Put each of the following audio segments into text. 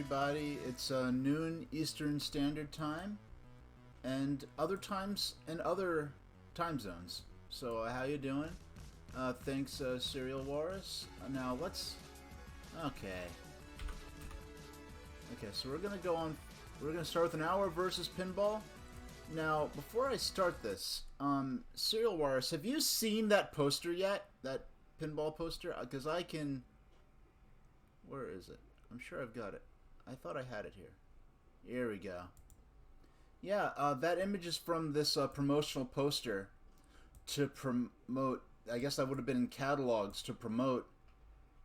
everybody. It's noon Eastern Standard Time, and other times in other time zones. So how you doing? Thanks, Serial Wars. Now let's. Okay. So we're gonna go on. We're gonna start with an hour versus Pinball. Now, before I start this, Serial Wars, have you seen that poster yet? That Pinball poster? Because I can. Where is it? I'm sure I've got it. I thought I had it here. Here we go. Yeah, that image is from this promotional poster to promote. I guess that would have been in catalogs to promote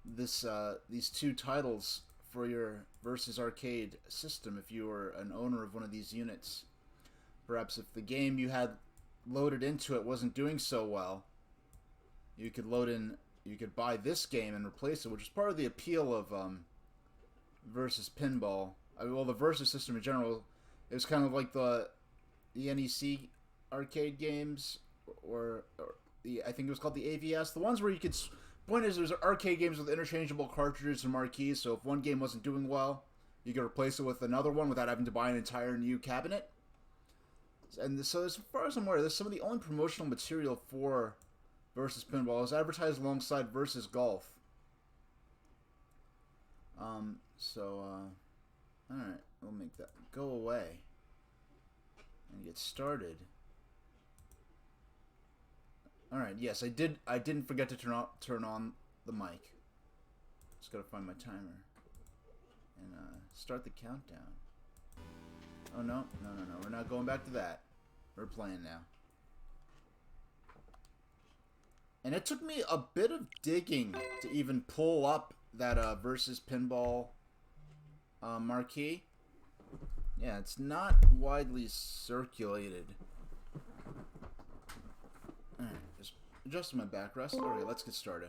this these two titles for your Versus Arcade system if you were an owner of one of these units. Perhaps if the game you had loaded into it wasn't doing so well, you could buy this game and replace it, which is part of the appeal of Versus Pinball. I mean, well, the Versus system in general, it was kind of like the NEC arcade games, or I think it was called the AVS. The ones where you could. Point is, there's arcade games with interchangeable cartridges and marquees. So if one game wasn't doing well, you could replace it with another one without having to buy an entire new cabinet. And so, as far as I'm aware, this is some of the only promotional material for Versus Pinball. It was advertised alongside Versus Golf. Alright, we'll make that go away and get started. Alright, yes, I didn't forget to turn on the mic. Just gotta find my timer and start the countdown. Oh no, we're not going back to that. We're playing now. And it took me a bit of digging to even pull up that Versus Pinball marquee. Yeah, it's not widely circulated. Alright, just adjusting my backrest. Alright, let's get started.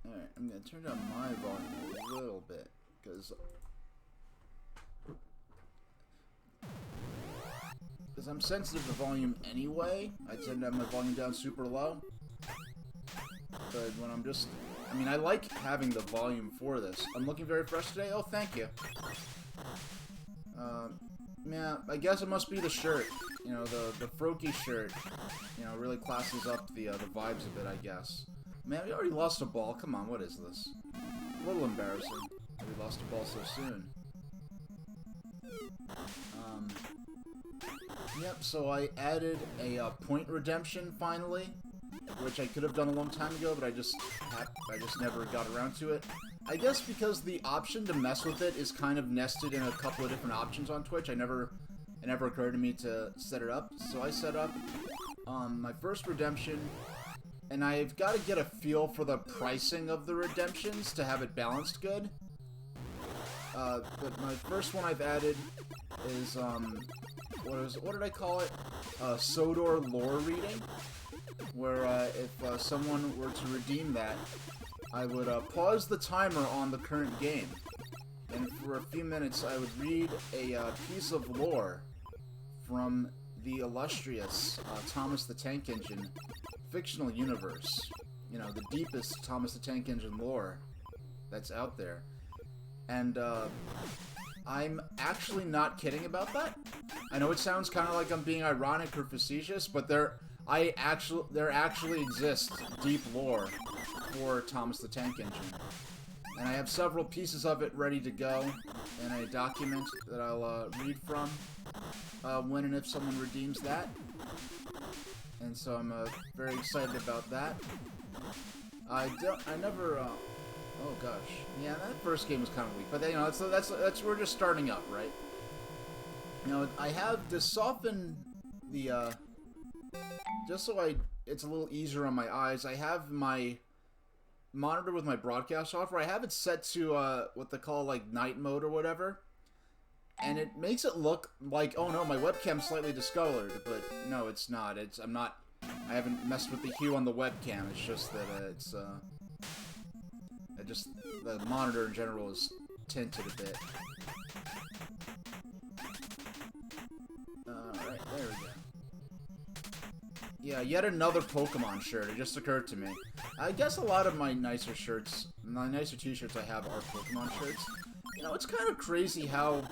Alright, I'm gonna turn down my volume a little bit, because I'm sensitive to volume anyway. I tend to have my volume down super low. But when I'm just... I mean, I like having the volume for this. I'm looking very fresh today. Oh, thank you. Yeah, I guess it must be the shirt. You know, the Froakie shirt. You know, really classes up the vibes a bit, I guess. Man, we already lost a ball. Come on, what is this? A little embarrassing that we lost a ball so soon. Yep, so I added a point redemption finally, which I could have done a long time ago, but I just never got around to it. I guess because the option to mess with it is kind of nested in a couple of different options on Twitch. It never occurred to me to set it up, so I set up my first redemption, and I've got to get a feel for the pricing of the redemptions to have it balanced good. But my first one I've added is what did I call it? Sodor lore reading, where if someone were to redeem that, I would pause the timer on the current game, and for a few minutes I would read a piece of lore from the illustrious Thomas the Tank Engine fictional universe. You know, the deepest Thomas the Tank Engine lore that's out there. And I'm actually not kidding about that. I know it sounds kind of like I'm being ironic or facetious, but there actually exists deep lore for Thomas the Tank Engine, and I have several pieces of it ready to go in a document that I'll read from when and if someone redeems that. And so I'm very excited about that. Oh gosh, yeah, that first game was kind of weak, but you know, that's we're just starting up, right? You know, I have to soften the just so it's a little easier on my eyes. I have my monitor with my broadcast software. I have it set to what they call like night mode or whatever, and it makes it look like, oh no, my webcam's slightly discolored, but no, it's not. I haven't messed with the hue on the webcam. It's just that the monitor in general is tinted a bit. Alright, there we go. Yeah, yet another Pokemon shirt. It just occurred to me. I guess a lot of my nicer shirts, my nicer t-shirts I have are Pokemon shirts. You know, it's kind of crazy how...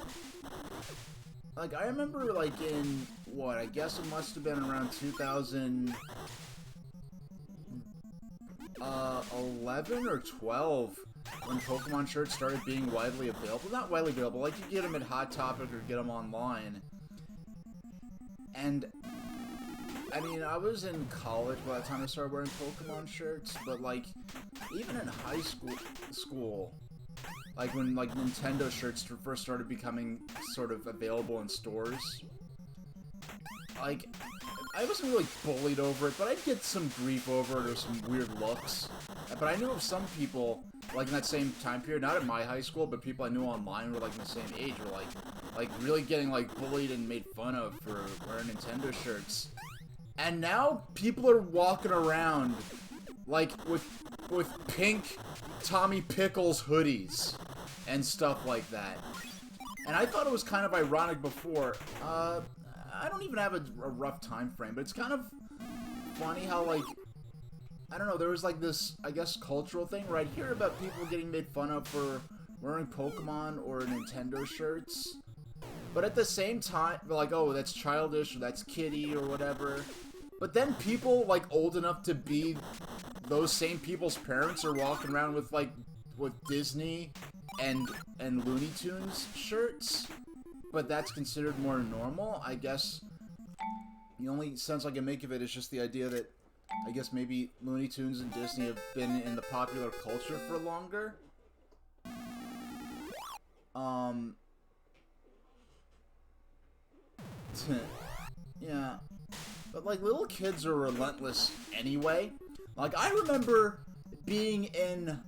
Like, I remember, like, in, what, I guess it must have been around 2011 or 12 when Pokemon shirts started being widely available. Not widely available, like, you get them at Hot Topic or get them online. And... I mean, I was in college by the time I started wearing Pokemon shirts, but, like, even in high school, like, when, like, Nintendo shirts first started becoming sort of available in stores, like, I wasn't really bullied over it, but I'd get some grief over it or some weird looks. But I knew of some people, like, in that same time period, not at my high school, but people I knew online were, like, in the same age, were, like, really getting, like, bullied and made fun of for wearing Nintendo shirts. And now people are walking around like with pink Tommy Pickles hoodies and stuff like that. And I thought it was kind of ironic before. I don't even have a rough time frame, but it's kind of funny how, like, I don't know, there was like this, I guess, cultural thing where I'd hear about people getting made fun of for wearing Pokemon or Nintendo shirts. But at the same time, like, oh, that's childish, or that's kiddie, or whatever. But then people, like, old enough to be those same people's parents are walking around with, like, with Disney and Looney Tunes shirts. But that's considered more normal. I guess the only sense I can make of it is just the idea that, I guess maybe Looney Tunes and Disney have been in the popular culture for longer. Yeah. But, like, little kids are relentless anyway. Like, I remember being in,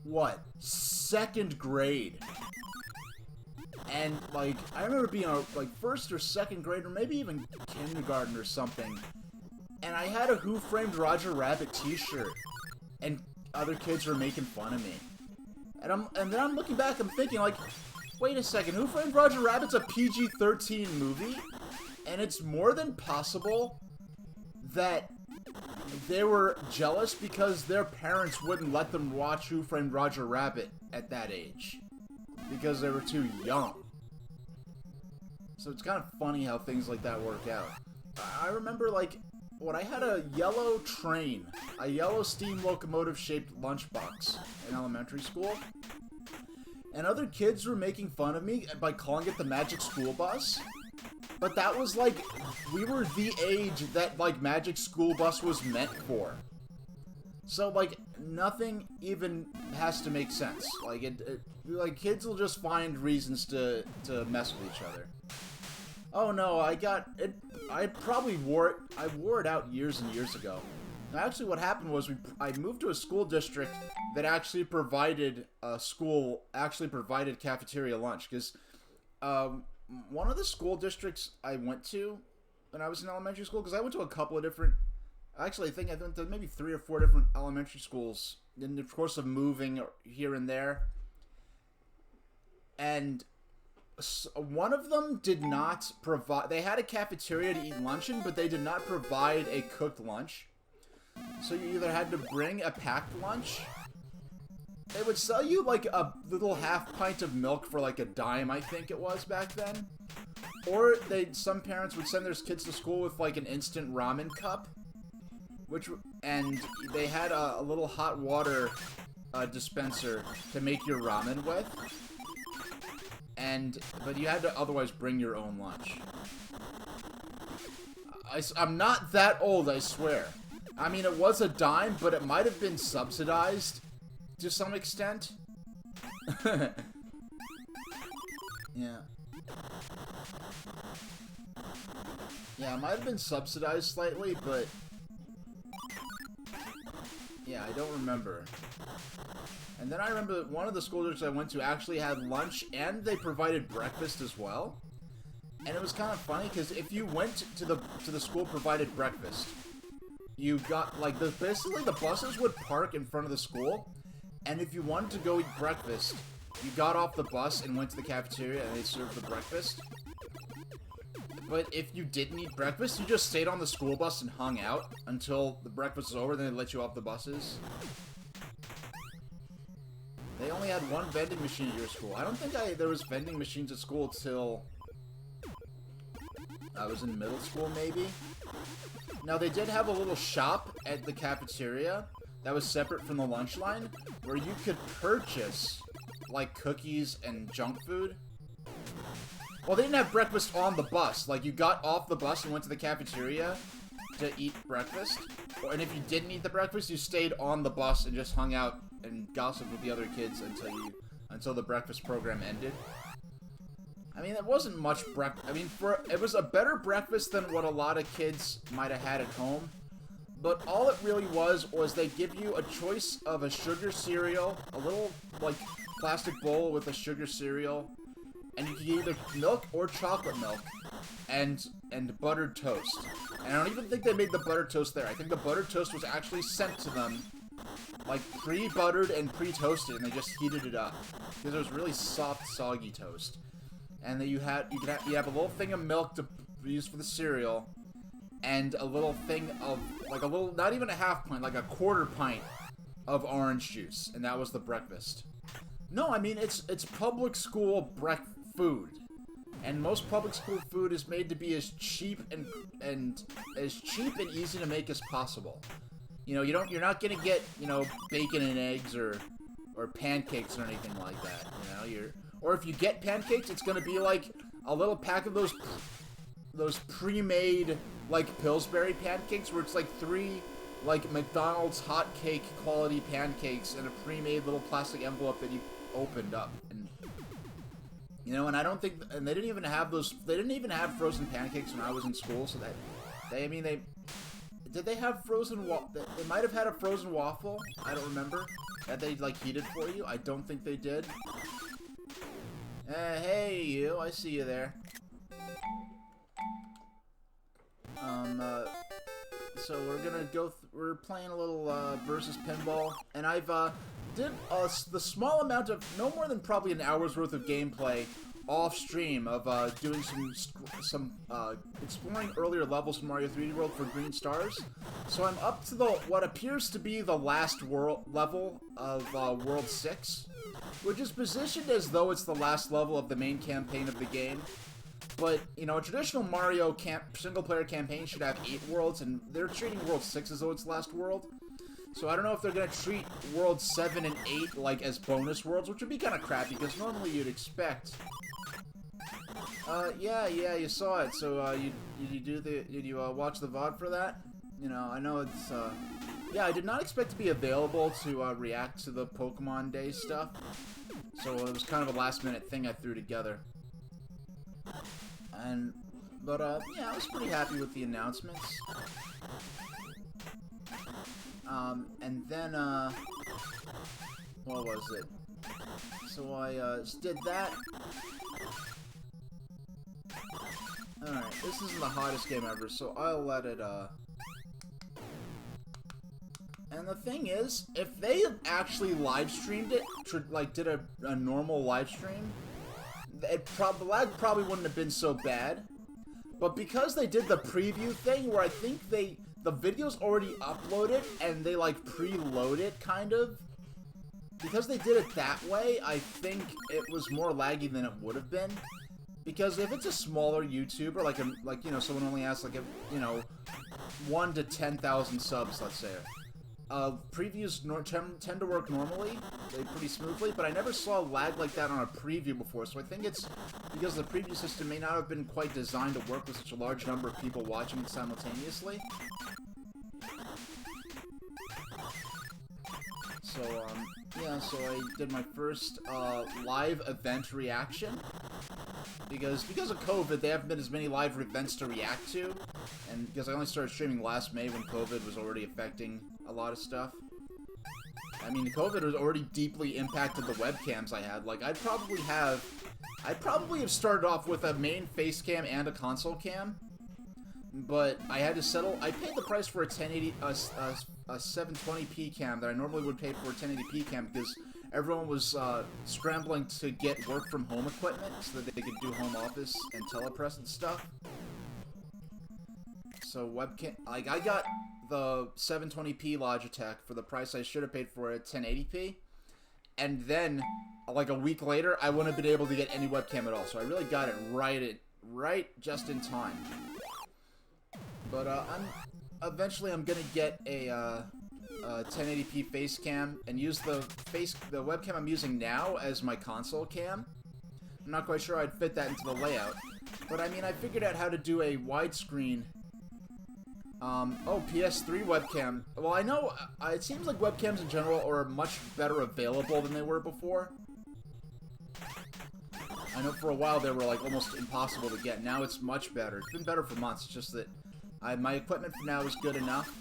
what, 2nd grade. And, like, I remember being, like, 1st or 2nd grade, or maybe even kindergarten or something. And I had a Who Framed Roger Rabbit t-shirt. And other kids were making fun of me. And then I'm looking back, I'm thinking, like, wait a second, Who Framed Roger Rabbit's a PG-13 movie? And it's more than possible that they were jealous because their parents wouldn't let them watch Who Framed Roger Rabbit at that age. Because they were too young. So it's kind of funny how things like that work out. I remember, like, when I had a yellow train, a yellow steam locomotive-shaped lunchbox in elementary school, and other kids were making fun of me by calling it the Magic School Bus. But that was, like, we were the age that, like, Magic School Bus was meant for. So, like, nothing even has to make sense. Like, like, kids will just find reasons to mess with each other. Oh no, I wore it out years and years ago. Now, actually, what happened was I moved to a school district that actually provided cafeteria lunch, because one of the school districts I went to when I was in elementary school, because I went to a couple of different, actually I think I went to maybe 3 or 4 different elementary schools in the course of moving here and there, and one of them did not provide, they had a cafeteria to eat lunch in, but they did not provide a cooked lunch. So you either had to bring a packed lunch. They would sell you, like, a little half pint of milk for, like, a dime, I think it was back then. Or some parents would send their kids to school with, like, an instant ramen cup. And they had a little hot water dispenser to make your ramen with. But you had to otherwise bring your own lunch. I'm not that old, I swear. I mean, it was a dime, but it might have been subsidized to some extent. Yeah. Yeah, it might have been subsidized slightly, but yeah, I don't remember. And then I remember that one of the school districts I went to actually had lunch, and they provided breakfast as well. And it was kind of funny, because if you went to the school-provided breakfast, you got, like, basically the buses would park in front of the school, and if you wanted to go eat breakfast, you got off the bus and went to the cafeteria, and they served the breakfast. But if you didn't eat breakfast, you just stayed on the school bus and hung out until the breakfast was over, then they let you off the buses. They only had one vending machine at your school. I don't think there was vending machines at school till I was in middle school, maybe. Now, they did have a little shop at the cafeteria that was separate from the lunch line, where you could purchase, like, cookies and junk food. Well, they didn't have breakfast on the bus. Like, you got off the bus and went to the cafeteria to eat breakfast. And if you didn't eat the breakfast, you stayed on the bus and just hung out and gossiped with the other kids until the breakfast program ended. I mean, it wasn't much breakfast. I mean, it was a better breakfast than what a lot of kids might have had at home. But all it really was they give you a choice of a sugar cereal, a little, like, plastic bowl with a sugar cereal, and you can get either milk or chocolate milk, and buttered toast. And I don't even think they made the buttered toast there. I think the buttered toast was actually sent to them, like, pre-buttered and pre-toasted, and they just heated it up. Because it was really soft, soggy toast. And then you have a little thing of milk to use for the cereal, and a little thing of, like, a little, not even a half pint, like a quarter pint of orange juice, and that was the breakfast. No, I mean, it's public school food, and most public school food is made to be as cheap and easy to make as possible. You know, you're not gonna get, you know, bacon and eggs or pancakes or anything like that. You know, or if you get pancakes, it's gonna be like a little pack of those pre-made, like, Pillsbury pancakes, where it's like 3, like, McDonald's hot cake quality pancakes in a pre-made little plastic envelope that you opened up. And, you know, and I don't think, and they didn't even have frozen pancakes when I was in school, so did they have frozen they might have had a frozen waffle, I don't remember, that they, like, heated for you. I don't think they did. Hey, you, I see you there. So we're playing a little, versus Pinball, and I've, did, the small amount of, no more than probably an hour's worth of gameplay off stream of, doing some exploring earlier levels from Mario 3D World for green stars. So I'm up to what appears to be the last level of, World 6, which is positioned as though it's the last level of the main campaign of the game. But, you know, a traditional Mario single-player campaign should have 8 worlds, and they're treating World 6 as though it's the last world. So I don't know if they're going to treat World 7 and 8, like, as bonus worlds, which would be kind of crappy, because normally you'd expect... yeah, you saw it. So, did you watch the VOD for that? You know, I know it's, yeah, I did not expect to be available to, react to the Pokemon Day stuff. So it was kind of a last-minute thing I threw together. But yeah, I was pretty happy with the announcements. And then, what was it? So I, did that. Alright, this isn't the hottest game ever, so I'll let it, And the thing is, if they actually live-streamed it, like, did a normal live stream, the lag probably wouldn't have been so bad. But because they did the preview thing, where I think the video's already uploaded, and they, like, preload it, kind of, because they did it that way, I think it was more laggy than it would have been. Because if it's a smaller YouTuber, like you know, someone only has, like, 1 to 10,000 subs, let's say, previews tend to work normally, pretty smoothly, but I never saw lag like that on a preview before, so I think it's because the preview system may not have been quite designed to work with such a large number of people watching it simultaneously. So, yeah, so I did my first, live event reaction. Because of COVID, there haven't been as many live events to react to. And because I only started streaming last May when COVID was already affecting a lot of stuff. I mean, COVID has already deeply impacted the webcams I had. Like, I'd probably have started off with a main face cam and a console cam. But I had to settle, I paid the price for a 720p cam that I normally would pay for a 1080p cam because everyone was scrambling to get work from home equipment so that they could do home office and telepress and stuff. So webcam, like I got the 720p Logitech for the price I should have paid for it, 1080p, and then like a week later, I wouldn't have been able to get any webcam at all. So I really got it right just in time. But eventually I'm gonna get a 1080p face cam and use the webcam I'm using now as my console cam. I'm not quite sure I'd fit that into the layout, but I mean I figured out how to do a widescreen. Oh, PS3 webcam. Well, I know it seems like webcams in general are much better available than they were before. I know for a while they were like almost impossible to get. Now it's much better. It's been better for months. It's just that my equipment for now is good enough.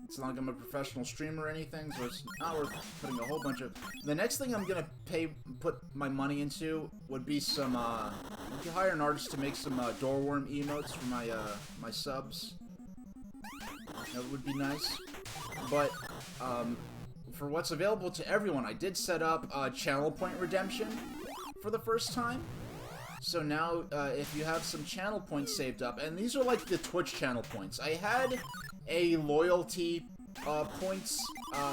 It's not like I'm a professional streamer or anything, so it's not worth putting a whole bunch of... The next thing I'm gonna put my money into would be some, we could hire an artist to make some, doorworm emotes for my subs. That would be nice. But, for what's available to everyone, I did set up, channel point redemption for the first time. So now, if you have some channel points saved up, and these are like the Twitch channel points. I had a loyalty points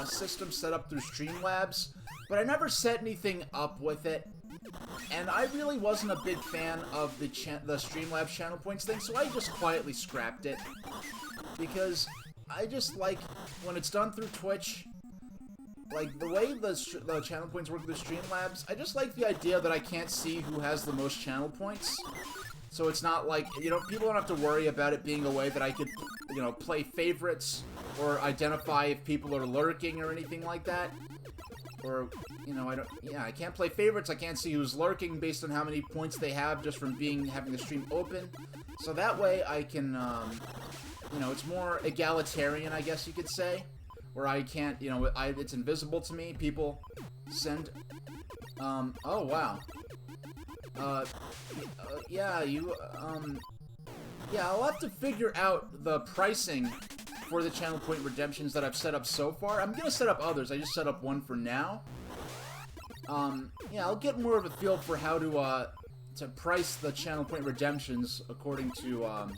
system set up through Streamlabs, but I never set anything up with it. And I really wasn't a big fan of the Streamlabs channel points thing, so I just quietly scrapped it. Because I just like, when it's done through Twitch, like, the way the channel points work with the Streamlabs, I just like the idea that I can't see who has the most channel points. So it's not like, you know, people don't have to worry about it being a way that I could, you know, play favorites or identify if people are lurking or anything like that. Or, you know, I can't play favorites, I can't see who's lurking based on how many points they have just from having the stream open. So that way I can, you know, it's more egalitarian, I guess you could say. Where I can't, you know, it's invisible to me. People send, oh, wow. Yeah, yeah, I'll have to figure out the pricing for the channel point redemptions that I've set up so far. I'm gonna set up others. I just set up one for now. Yeah, I'll get more of a feel for how to price the channel point redemptions according to,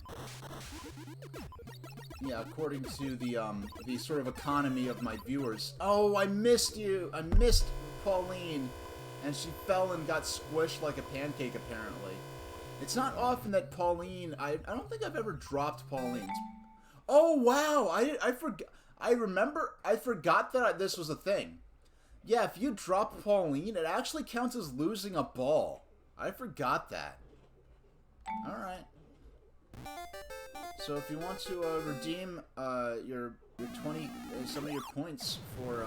yeah, according to the sort of economy of my viewers. Oh, I missed you! I missed Pauline! And she fell and got squished like a pancake, apparently. It's not often that Pauline... I don't think I've ever dropped Pauline. Oh, wow! I forgot that this was a thing. Yeah, if you drop Pauline, it actually counts as losing a ball. I forgot that. Alright. So if you want to redeem your 20 some of your points for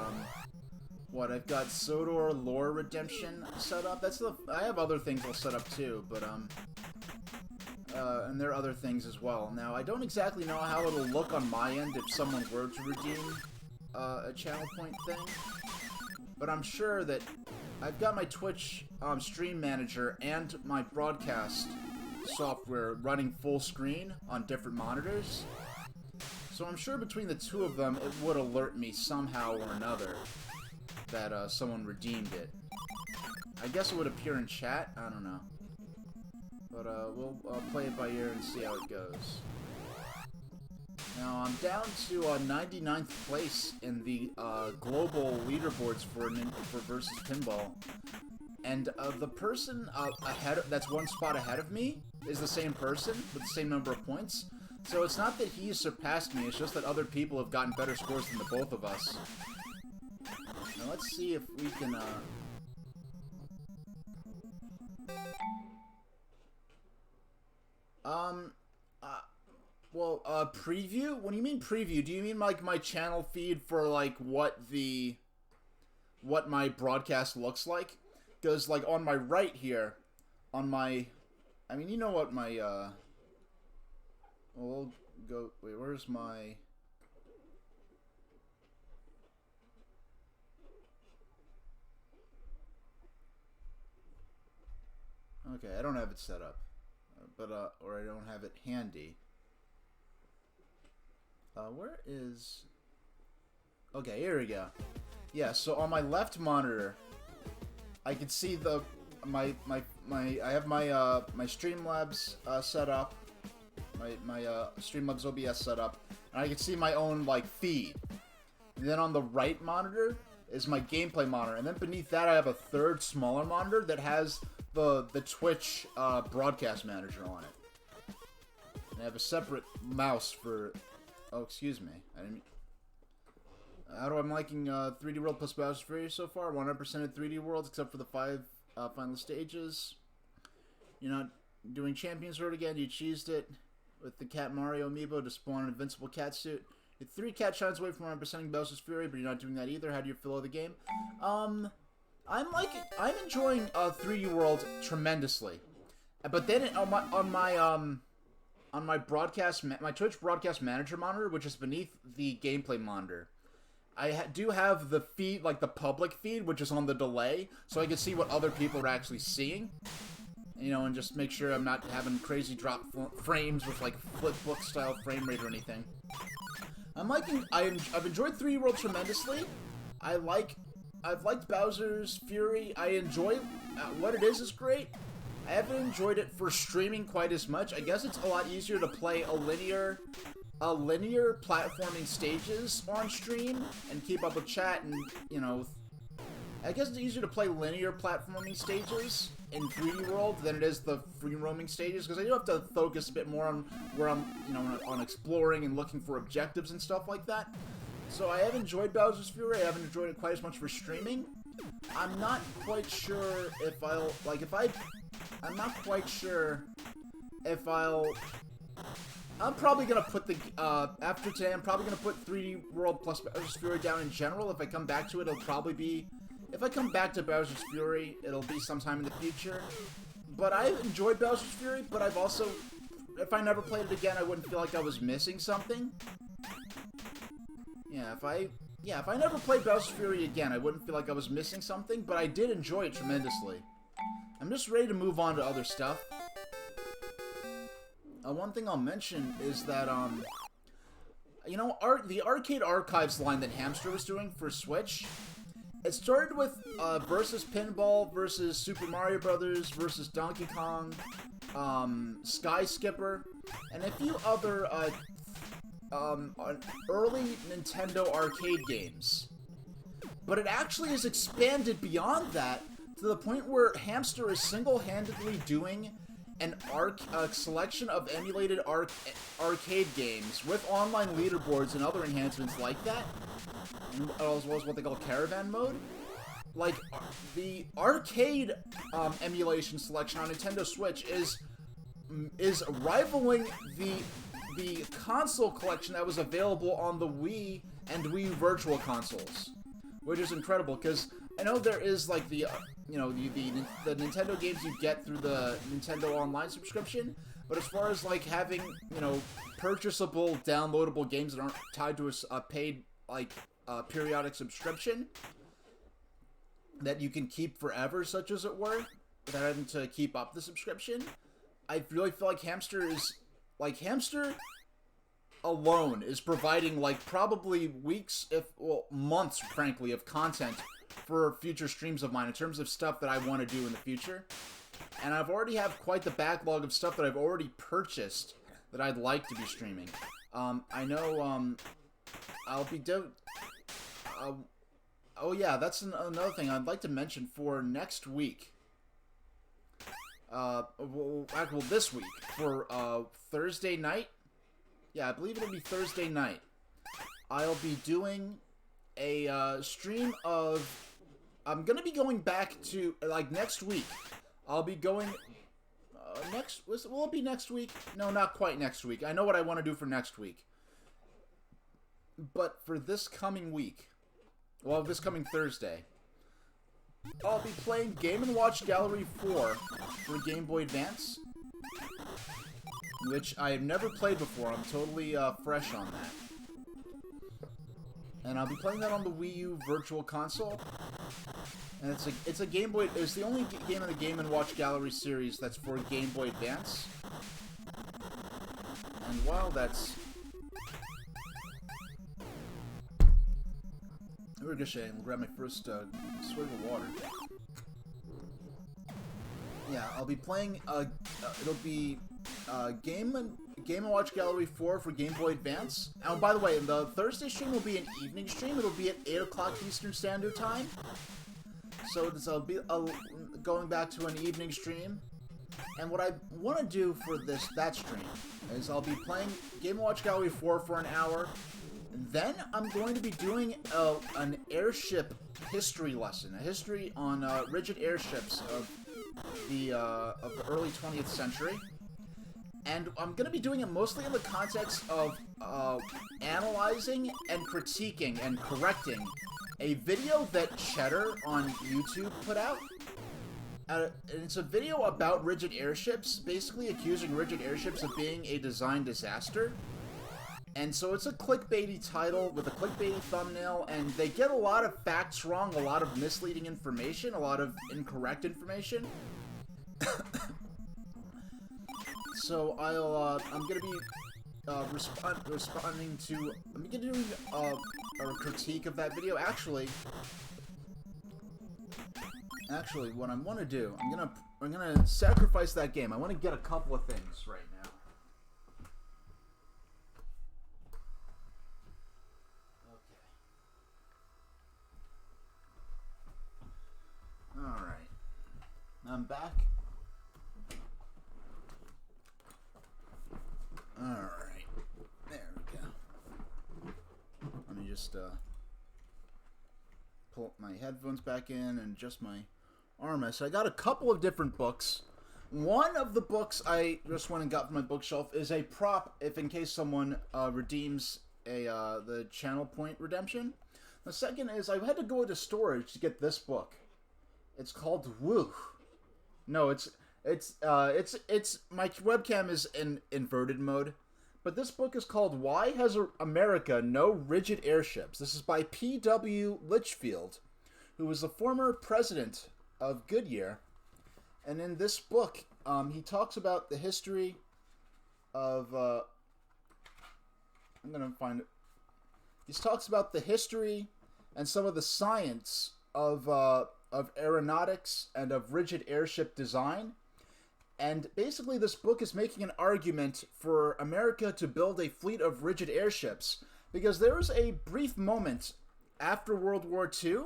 what I've got Sodor lore redemption set up. I have other things I'll set up too, but and there are other things as well. Now I don't exactly know how it'll look on my end if someone were to redeem a channel point thing, but I'm sure that I've got my Twitch stream manager and my broadcast software running full screen on different monitors. So I'm sure between the two of them, it would alert me somehow or another that someone redeemed it. I guess it would appear in chat. I don't know. But we'll play it by ear and see how it goes. Now I'm down to 99th place in the global leaderboards for versus Pinball. And the person that's one spot ahead of me is the same person with the same number of points. So it's not that he surpassed me, it's just that other people have gotten better scores than the both of us. Now let's see if we can, preview? When you mean preview, do you mean like my channel feed for like what my broadcast looks like? Because, like, on my right here, on my... I mean, you know what my, we'll go... Wait, where's my... Okay, I don't have it set up. But, or I don't have it handy. Where is... Okay, here we go. Yeah, so on my left monitor... I can see I have my my Streamlabs set up, my Streamlabs OBS setup, and I can see my own like feed. And then on the right monitor is my gameplay monitor, and then beneath that I have a third smaller monitor that has the Twitch broadcast manager on it. And I have a separate mouse for. Oh, excuse me. I didn't. How do I'm liking 3D World plus Bowser's Fury so far? 100% of 3D Worlds except for the 5 final stages. You're not doing Champions Road again. You cheesed it with the Cat Mario amiibo to spawn an invincible cat suit. You're 3 cat shines away from 100%ing Bowser's Fury, but you're not doing that either. How do you feel of the game? I'm enjoying 3D World tremendously. But then on my broadcast, my Twitch broadcast manager monitor, which is beneath the gameplay monitor, I do have the feed, like the public feed, which is on the delay, so I can see what other people are actually seeing. You know, and just make sure I'm not having crazy drop frames with like flipbook style frame rate or anything. I've enjoyed 3D World tremendously. I've liked Bowser's Fury. I enjoy what it is great. I haven't enjoyed it for streaming quite as much. I guess it's a lot easier to play a linear platforming stages on stream and keep up with chat, and you know, I guess it's easier to play linear platforming stages in 3D World than it is the free roaming stages, because I do have to focus a bit more on where I'm, you know, on exploring and looking for objectives and stuff like that. So I have enjoyed Bowser's Fury. I haven't enjoyed it quite as much for streaming. I'm not quite sure if I'm not quite sure if I'm probably gonna put the, after today, I'm probably gonna put 3D World plus Bowser's Fury down in general. If I come back to it, it'll probably be, if I come back to Bowser's Fury, it'll be sometime in the future. But I enjoyed Bowser's Fury, but I've also, if I never played it again, I wouldn't feel like I was missing something. Yeah, if I never played Bowser's Fury again, I wouldn't feel like I was missing something, but I did enjoy it tremendously. I'm just ready to move on to other stuff. One thing I'll mention is that, you know, the Arcade Archives line that Hamster was doing for Switch, it started with, versus Pinball, versus Super Mario Brothers, versus Donkey Kong, Sky Skipper, and a few other, early Nintendo arcade games. But it actually has expanded beyond that to the point where Hamster is single-handedly doing a selection of emulated arcade games with online leaderboards and other enhancements like that, as well as what they call caravan mode. Like, the arcade emulation selection on Nintendo Switch is rivaling the console collection that was available on the Wii and Wii Virtual Consoles, which is incredible, because I know there is, like, the you know, the Nintendo games you get through the Nintendo Online subscription, but as far as, like, having, you know, purchasable, downloadable games that aren't tied to a paid, like, periodic subscription that you can keep forever, such as it were, without having to keep up the subscription, I really feel like Hamster alone is providing, like, probably weeks, well, months, frankly, of content for future streams of mine in terms of stuff that I want to do in the future. And I've already have quite the backlog of stuff that I've already purchased that I'd like to be streaming. I know, I'll be oh yeah, that's another thing I'd like to mention for next week. Well, this week, for, Thursday night. Yeah, I believe it'll be Thursday night. I'll be doing a, stream of, I'm gonna be going back to, like, next week. I'll be going, will it be next week? No, not quite next week. I know what I want to do for next week. But for this coming week, well, this coming Thursday, I'll be playing Game & Watch Gallery 4 for Game Boy Advance, which I have never played before. I'm totally fresh on that. And I'll be playing that on the Wii U Virtual Console. And it's a Game Boy. It's the only game in the Game & Watch Gallery series that's for Game Boy Advance. And while that's ricochet, I'll grab my first swig of water. Yeah, I'll be playing. It'll be Game & Watch Gallery 4 for Game Boy Advance. And by the way, the Thursday stream will be an evening stream. It'll be at 8 o'clock Eastern Standard Time. So this will be going back to an evening stream. And what I want to do for that stream is I'll be playing Game & Watch Gallery 4 for an hour. Then I'm going to be doing an airship history lesson, a history on rigid airships of the early 20th century. And I'm going to be doing it mostly in the context of analyzing and critiquing and correcting a video that Cheddar on YouTube put out. And it's a video about rigid airships, basically accusing rigid airships of being a design disaster. And so it's a clickbaity title with a clickbaity thumbnail, and they get a lot of facts wrong, a lot of misleading information, a lot of incorrect information. So I'm gonna be responding to. I'm gonna do a critique of that video. Actually, what I want to do, I'm gonna sacrifice that game. I want to get a couple of things right now. Okay. All right. I'm back. Alright, there we go. Let me just pull my headphones back in and adjust my armrest. I got a couple of different books. One of the books I just went and got from my bookshelf is a prop, if in case someone redeems the channel point redemption. The second is I had to go into storage to get this book. It's called Woo. No, it's my webcam is in inverted mode, but this book is called Why Has America No Rigid Airships? This is by P.W. Litchfield, who was the former president of Goodyear, and in this book, he talks about the history of, I'm gonna find it. He talks about the history and some of the science of aeronautics and of rigid airship design. And basically this book is making an argument for America to build a fleet of rigid airships, because there was a brief moment after World War II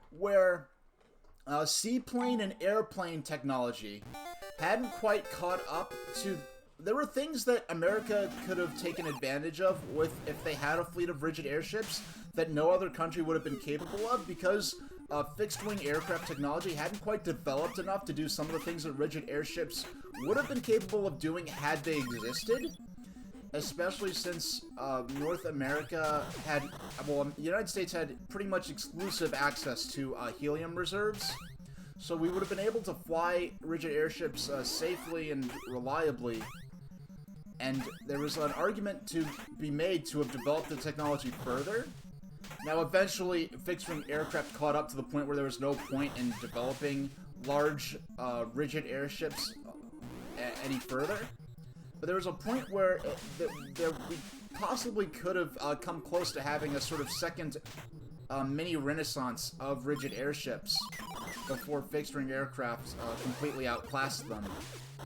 where seaplane and airplane technology hadn't quite caught up to... There were things that America could have taken advantage of if they had a fleet of rigid airships that no other country would have been capable of, because fixed-wing aircraft technology hadn't quite developed enough to do some of the things that rigid airships would have been capable of doing had they existed. Especially since North America had, well, the United States had pretty much exclusive access to helium reserves. So we would have been able to fly rigid airships safely and reliably. And there was an argument to be made to have developed the technology further. Now, eventually, fixed-wing aircraft caught up to the point where there was no point in developing large, rigid airships any further. But there was a point where we possibly could have come close to having a sort of second mini renaissance of rigid airships before fixed-wing aircraft completely outclassed them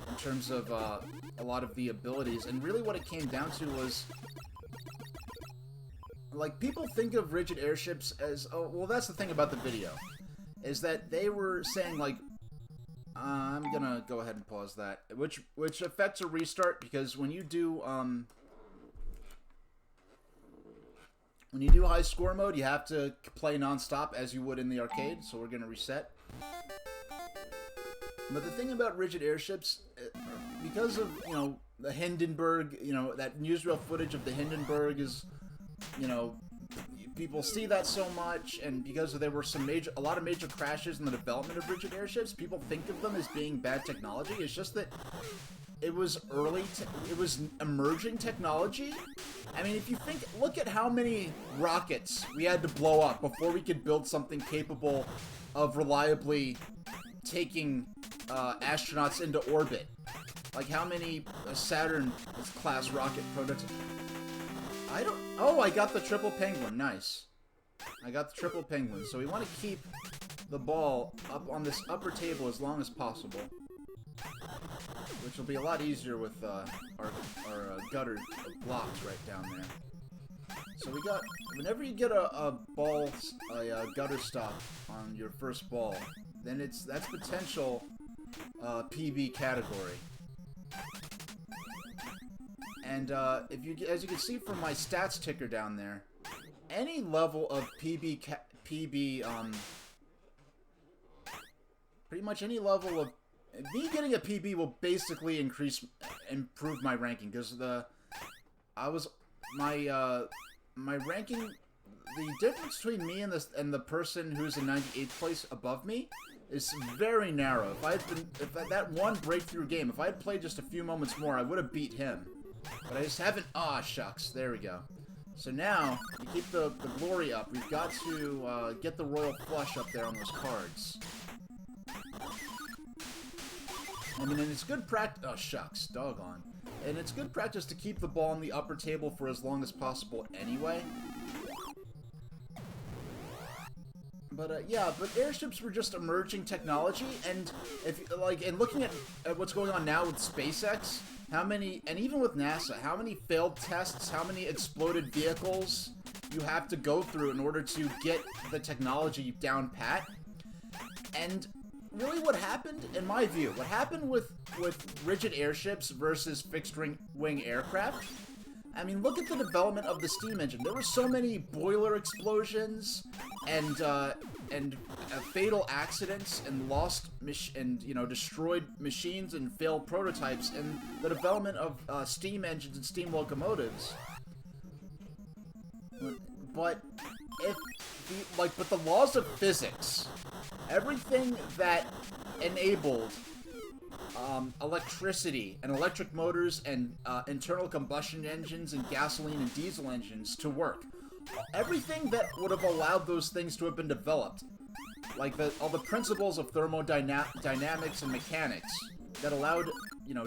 in terms of a lot of the abilities. And really what it came down to was... Like, people think of rigid airships as... Oh, well, that's the thing about the video. Is that they were saying, like... I'm gonna go ahead and pause that. Which affects a restart, because when you do, when you do high score mode, you have to play non-stop as you would in the arcade, so we're gonna reset. But the thing about rigid airships, because of, you know, the Hindenburg, you know, that newsreel footage of the Hindenburg is... You know, people see that so much, and because there were a lot of major crashes in the development of rigid airships, people think of them as being bad technology. It's just that it was it was emerging technology. I mean, if you look at how many rockets we had to blow up before we could build something capable of reliably taking astronauts into orbit. Like how many Saturn-class rocket prototypes. Oh, I got the triple penguin. Nice. I got the triple penguin. So we want to keep the ball up on this upper table as long as possible. which will be a lot easier with our gutter blocks right down there. So we got, whenever you get a gutter stop on your first ball, then that's potential PB category. And as you can see from my stats ticker down there, any level of pretty much any level of me getting a PB will basically improve my ranking, because my ranking, the difference between me and the person who's in 98th place above me is very narrow. If that one breakthrough game, if I had played just a few moments more, I would have beat him. But I just haven't. Ah, shucks. There we go. So now, to keep the glory up, we've got to get the royal flush up there on those cards. I mean, and it's good practice. Oh, shucks. Doggone. And it's good practice to keep the ball on the upper table for as long as possible anyway. But, yeah, but airships were just emerging technology, and and looking at what's going on now with SpaceX, and even with NASA, how many failed tests, how many exploded vehicles you have to go through in order to get the technology down pat. And really what happened, in my view, what happened with rigid airships versus fixed-wing aircraft, I mean, look at the development of the steam engine. There were so many boiler explosions and fatal accidents and destroyed machines and failed prototypes in the development of steam engines and steam locomotives. But but the laws of physics, everything that enabled electricity and electric motors and internal combustion engines and gasoline and diesel engines to work. Everything that would have allowed those things to have been developed, like all the principles of thermodynamics and mechanics that allowed,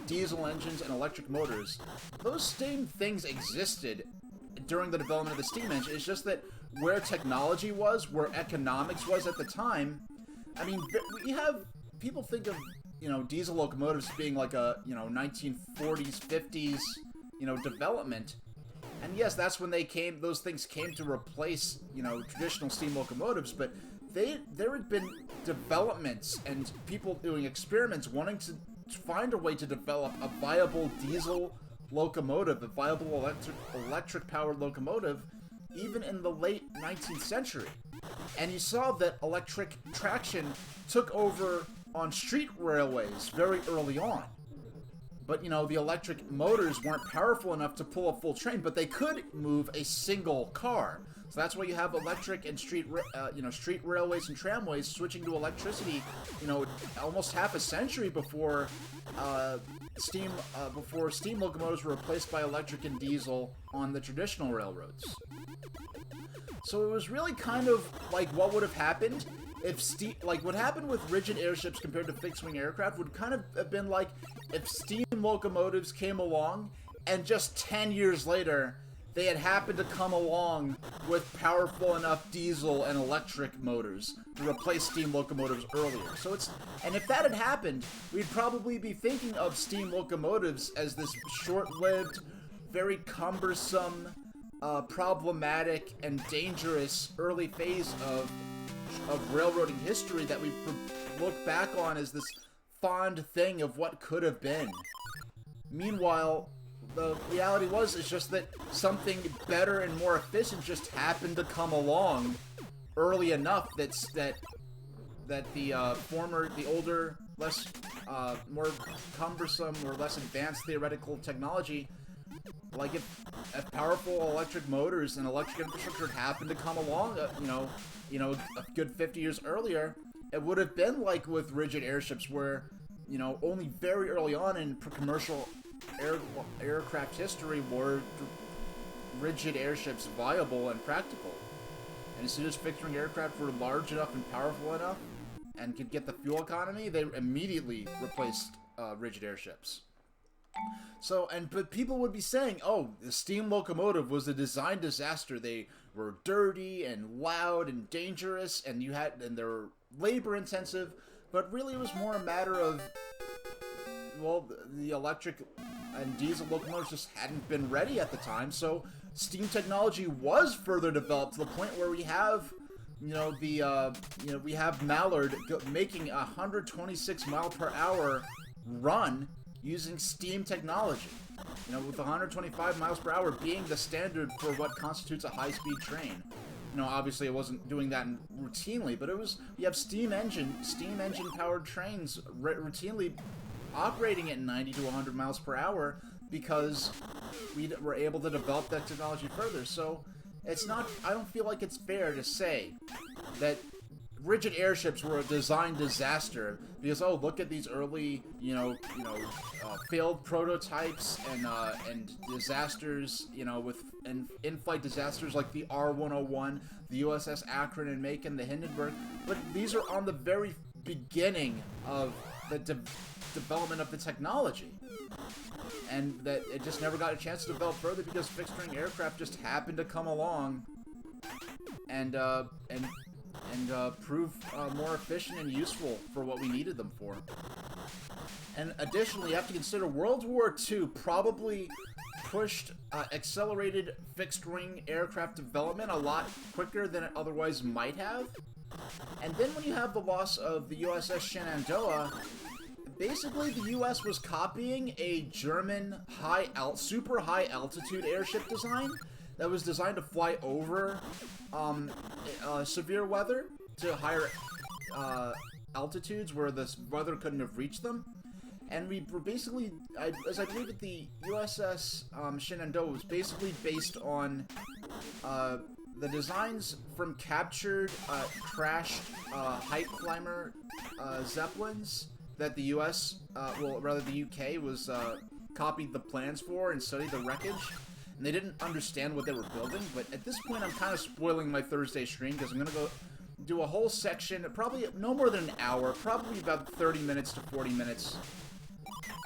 diesel engines and electric motors, those same things existed during the development of the steam engine. It's just that where technology was, where economics was at the time, I mean, people think of diesel locomotives being like a, 1940s, 50s, development. And yes, that's when those things came to replace, traditional steam locomotives, but there had been developments and people doing experiments wanting to find a way to develop a viable diesel locomotive, a viable electric-powered locomotive, even in the late 19th century. And you saw that electric traction took over on street railways very early on. But, the electric motors weren't powerful enough to pull a full train, but they could move a single car. So that's why you have electric and street railways and tramways switching to electricity, almost half a century before steam locomotives were replaced by electric and diesel on the traditional railroads. So it was really kind of like what would have happened if what happened with rigid airships compared to fixed-wing aircraft would kind of have been like if steam locomotives came along and just 10 years later they had happened to come along with powerful enough diesel and electric motors to replace steam locomotives earlier. And if that had happened, we'd probably be thinking of steam locomotives as this short-lived, very cumbersome, problematic, and dangerous early phase of railroading history that we look back on as this fond thing of what could have been. Meanwhile, the reality is just that something better and more efficient just happened to come along early enough that the older, less, more cumbersome or less advanced theoretical technology, like if powerful electric motors and electric infrastructure happened to come along, a good 50 years earlier, it would have been like with rigid airships where, only very early on in commercial aircraft history were rigid airships viable and practical. And as soon as fixed-wing aircraft were large enough and powerful enough and could get the fuel economy, they immediately replaced rigid airships. But people would be saying, oh, the steam locomotive was a design disaster. They were dirty and loud and dangerous, and they were labor intensive, but really it was more a matter of well, the electric and diesel locomotives just hadn't been ready at the time, so steam technology was further developed to the point where we have, we have Mallard making a 126 mile per hour run using steam technology. With 125 miles per hour being the standard for what constitutes a high-speed train. Obviously it wasn't doing that routinely, but you have steam engine powered trains routinely operating at 90 to 100 miles per hour because we were able to develop that technology further. So I don't feel like it's fair to say that rigid airships were a design disaster because, oh, look at these early, failed prototypes and disasters, and in-flight disasters like the R-101, the USS Akron and Macon, the Hindenburg. But these are on the very beginning of the development of the technology. And that it just never got a chance to develop further because fixed-wing aircraft just happened to come along and prove more efficient and useful for what we needed them for. And additionally, you have to consider World War II probably pushed accelerated fixed-wing aircraft development a lot quicker than it otherwise might have. And then when you have the loss of the USS Shenandoah, basically the US was copying a German super high-altitude airship design that was designed to fly over severe weather to higher altitudes where the weather couldn't have reached them. And we were basically, as I believe that the USS Shenandoah was basically based on the designs from captured, crashed height climber Zeppelins that the US, well, rather the UK was copied the plans for and studied the wreckage. And they didn't understand what they were building, but at this point I'm kind of spoiling my Thursday stream because I'm going to go do a whole section, probably no more than an hour, probably about 30 minutes to 40 minutes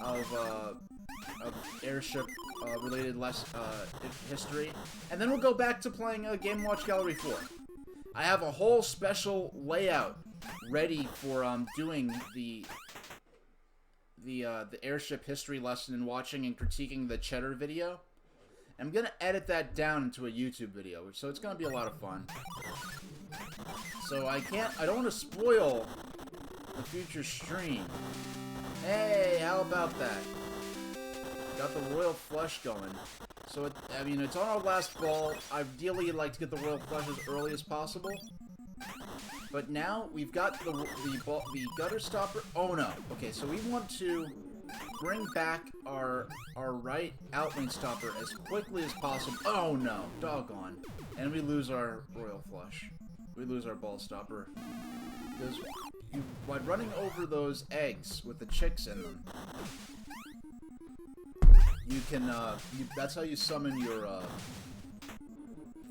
of airship related history. And then we'll go back to playing Game & Watch Gallery 4. I have a whole special layout ready for doing the airship history lesson and watching and critiquing the Cheddar video. I'm gonna edit that down into a YouTube video, so it's gonna be a lot of fun. So I don't want to spoil the future stream. Hey, how about that? Got the Royal Flush going. So, it's on our last ball. Ideally, I'd like to get the Royal Flush as early as possible. But now, we've got the gutter stopper. Oh, no. Okay, so we want to bring back our right outlane stopper as quickly as possible. Oh, no. Doggone. And we lose our Royal Flush. We lose our ball stopper. Because by running over those eggs with the chicks in them, you can, that's how you summon your,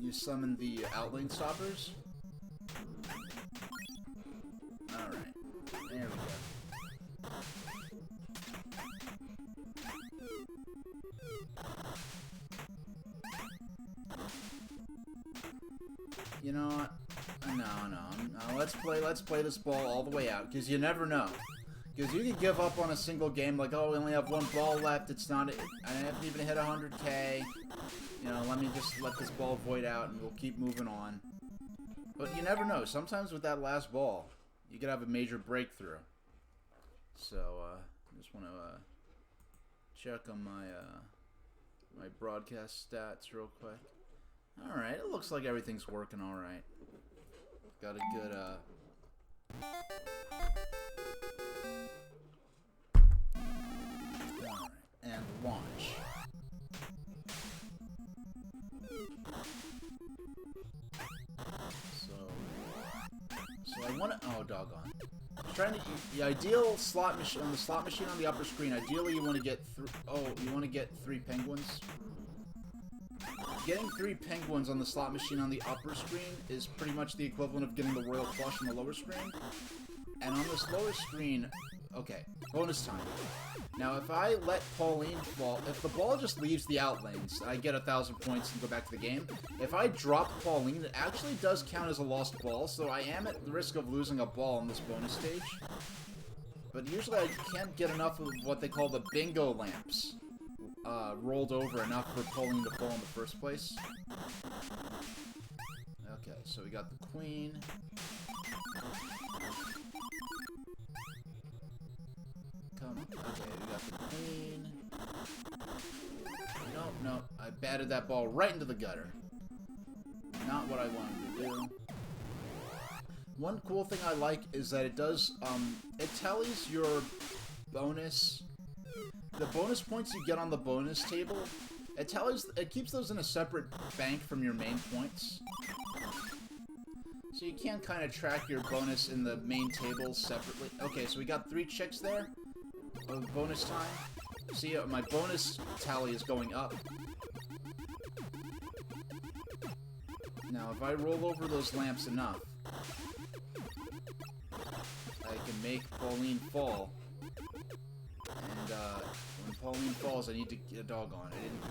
you summon the outlane stoppers. Alright, there we go. You know what? No, let's play this ball all the way out, because you never know. Because you can give up on a single game, like, oh, we only have one ball left, I haven't even hit 100K. Let me just let this ball void out, and we'll keep moving on. But you never know. Sometimes with that last ball, you could have a major breakthrough. So, I just want to check on my broadcast stats real quick. Alright, it looks like everything's working alright. Got a good, Alright, and launch. So I want to, oh, doggone. I'm trying to, the ideal slot machine, on the slot machine on the upper screen, ideally you want to get, you want to get 3 penguins. Getting 3 penguins on the slot machine on the upper screen is pretty much the equivalent of getting the Royal Flush on the lower screen. And on this lower screen, okay, bonus time. Now, if I let Pauline fall, if the ball just leaves the outlanes, I get 1,000 points and go back to the game. If I drop Pauline, it actually does count as a lost ball, so I am at the risk of losing a ball in this bonus stage. but usually I can't get enough of what they call the bingo lamps rolled over enough for pulling the ball in the first place. Okay, so we got the queen. Come on. Okay, we got the queen. Nope, nope. I batted that ball right into the gutter. Not what I wanted to do. One cool thing I like is that it does, it tallies your bonus, the bonus points you get on the bonus table. It tallies, it keeps those in a separate bank from your main points. So you can kind of track your bonus in the main tables separately. Okay, so we got 3 chicks there of bonus time. See, my bonus tally is going up. Now, if I roll over those lamps enough, I can make Pauline fall. And, when Pauline falls, I need to get a doggone. I didn't...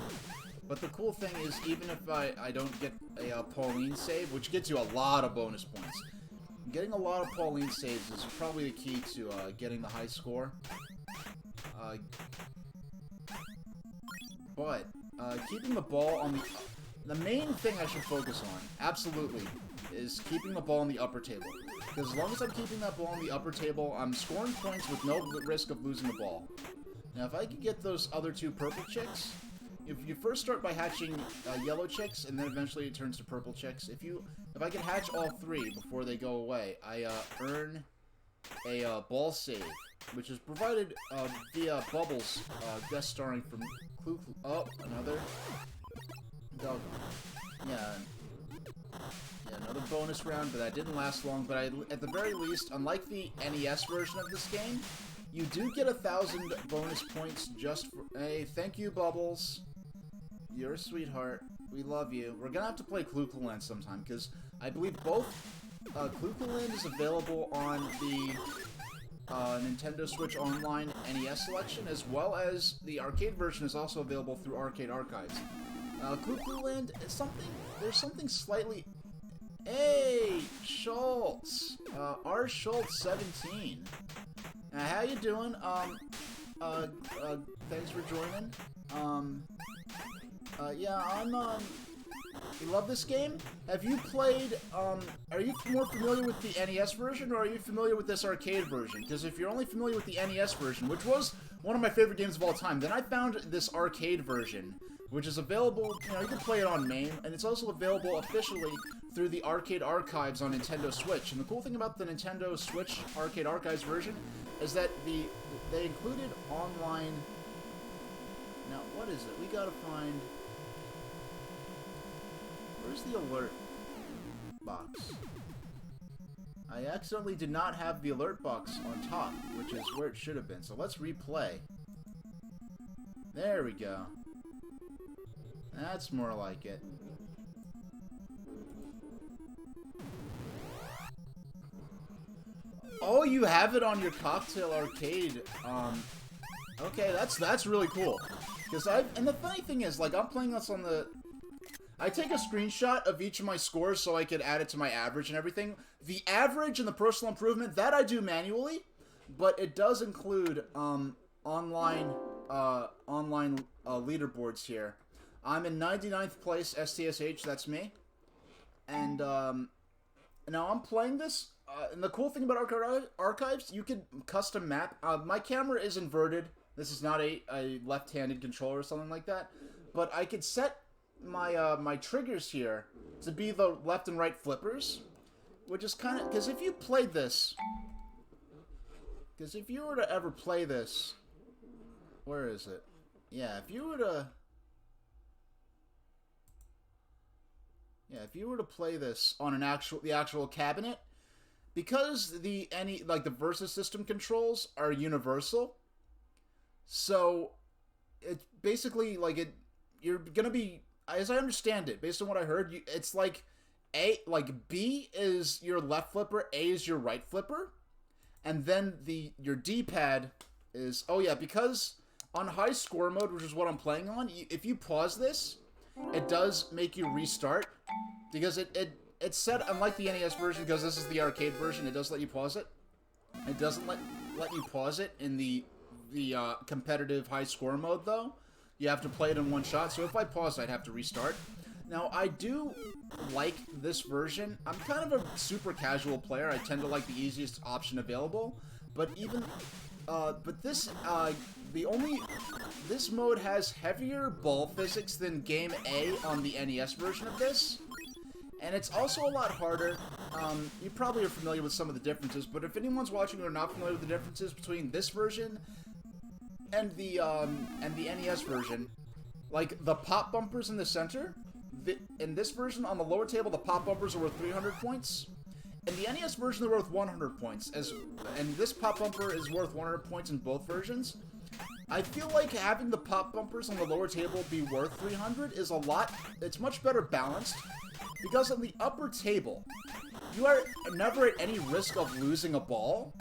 But the cool thing is, even if I don't get a Pauline save, which gets you a lot of bonus points, getting a lot of Pauline saves is probably the key to getting the high score. But keeping the ball on the main thing I should focus on, absolutely, is keeping the ball on the upper table. Because as long as I'm keeping that ball on the upper table, I'm scoring points with no risk of losing the ball. Now, if I could get those other 2 purple chicks, if you first start by hatching yellow chicks, and then eventually it turns to purple chicks, if I can hatch all 3 before they go away, I earn a ball save, which is provided via Bubbles guest starring from Oh, another. Doggone. Yeah, another bonus round, but that didn't last long. But at the very least, unlike the NES version of this game, you do get 1,000 bonus points just for... Hey, thank you, Bubbles. You're a sweetheart. We love you. We're gonna have to play Clue-Clue-Land sometime, because I believe both Clue-Clue-Land is available on the Nintendo Switch Online NES selection, as well as the arcade version is also available through Arcade Archives. Clue-Clue-Land is something... There's something slightly... Hey, Schultz! R. Schultz 17. How you doing? Thanks for joining. Yeah, you love this game? Have you played, are you more familiar with the NES version, or are you familiar with this arcade version? Because if you're only familiar with the NES version, which was one of my favorite games of all time, then I found this arcade version, which is available, you can play it on MAME, and it's also available officially through the Arcade Archives on Nintendo Switch. And the cool thing about the Nintendo Switch Arcade Archives version is that they included online... Now, what is it? We gotta find... Where's the alert box? I accidentally did not have the alert box on top, which is where it should have been. So let's replay. There we go. That's more like it. Oh, you have it on your Cocktail Arcade. Okay, that's really cool. And the funny thing is, like, I'm playing this on the... I take a screenshot of each of my scores so I could add it to my average and everything. The average and the personal improvement, that I do manually, but it does include online leaderboards here. I'm in 99th place, STSH, that's me. And now I'm playing this, and the cool thing about Archives, you can custom map. My camera is inverted. This is not a left-handed controller or something like that, but I could set my my triggers here to be the left and right flippers, which is kind of, because if you played this, because if you were to ever play this, where is it? Yeah, if you were to play this on the actual cabinet, because the Versus system controls are universal, so it's basically like you're gonna be, as I understand it, based on what I heard, it's like B is your left flipper, A is your right flipper, and then your D-pad is, oh yeah, because on high score mode, which is what I'm playing on, if you pause this, it does make you restart, because it's set, unlike the NES version, because this is the arcade version, it does let you pause it. It doesn't let let you pause it in the competitive high score mode, though. You have to play it in one shot, so if I pause, I'd have to restart. Now, I do like this version. I'm kind of a super casual player. I tend to like the easiest option available, but even, this mode has heavier ball physics than Game A on the NES version of this, and it's also a lot harder. You probably are familiar with some of the differences, but if anyone's watching who are not familiar with the differences between this version and the NES version, like the pop bumpers in the center, in this version on the lower table, the pop bumpers are worth 300 points. In the NES version, they're worth 100 points, and this pop bumper is worth 100 points in both versions. I feel like having the pop bumpers on the lower table be worth 300 is it's much better balanced, because on the upper table, you are never at any risk of losing a ball.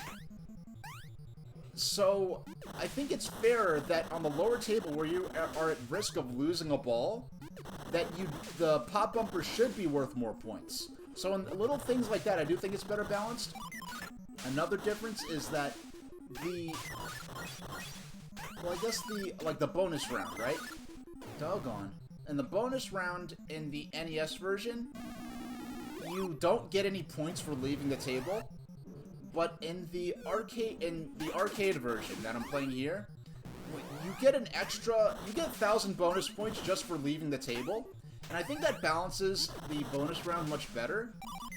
So, I think it's fair that on the lower table where you are at risk of losing a ball, that the pop bumper should be worth more points. So in little things like that, I do think it's better balanced. Another difference is that the bonus round, right? Doggone. In the bonus round in the NES version, you don't get any points for leaving the table. But in the arcade version that I'm playing here, you get 1,000 bonus points just for leaving the table. And I think that balances the bonus round much better,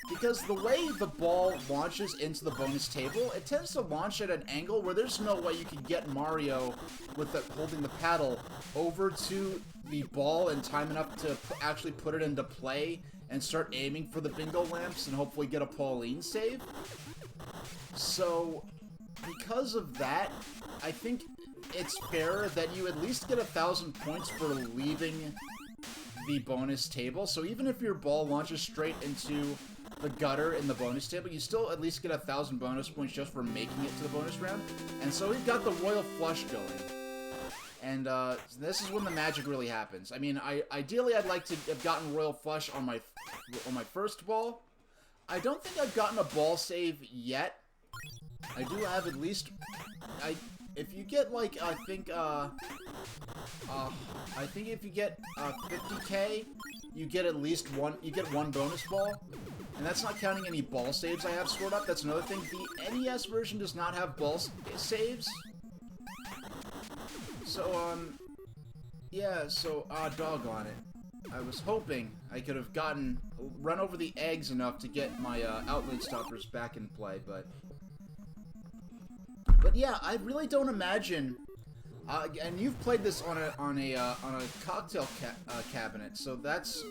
because the way the ball launches into the bonus table, it tends to launch at an angle where there's no way you can get Mario with holding the paddle over to the ball in time enough to actually put it into play and start aiming for the bingo lamps and hopefully get a Pauline save. So, because of that, I think it's fair that you at least get 1,000 points for leaving the bonus table. So even if your ball launches straight into the gutter in the bonus table, you still at least get 1,000 bonus points just for making it to the bonus round. And so we've got the Royal Flush going. And this is when the magic really happens. I mean, ideally I'd like to have gotten Royal Flush on my first ball. I don't think I've gotten a ball save yet. I do have at least... if you get, like, I think if you get 50k, you get at least one bonus ball. And that's not counting any ball saves I have scored up. That's another thing. The NES version does not have ball saves. So, yeah, so, doggone it. I was hoping I could have run over the eggs enough to get my, outlet stoppers back in play, but yeah, I really don't imagine, and you've played this on a cocktail cabinet, so that's,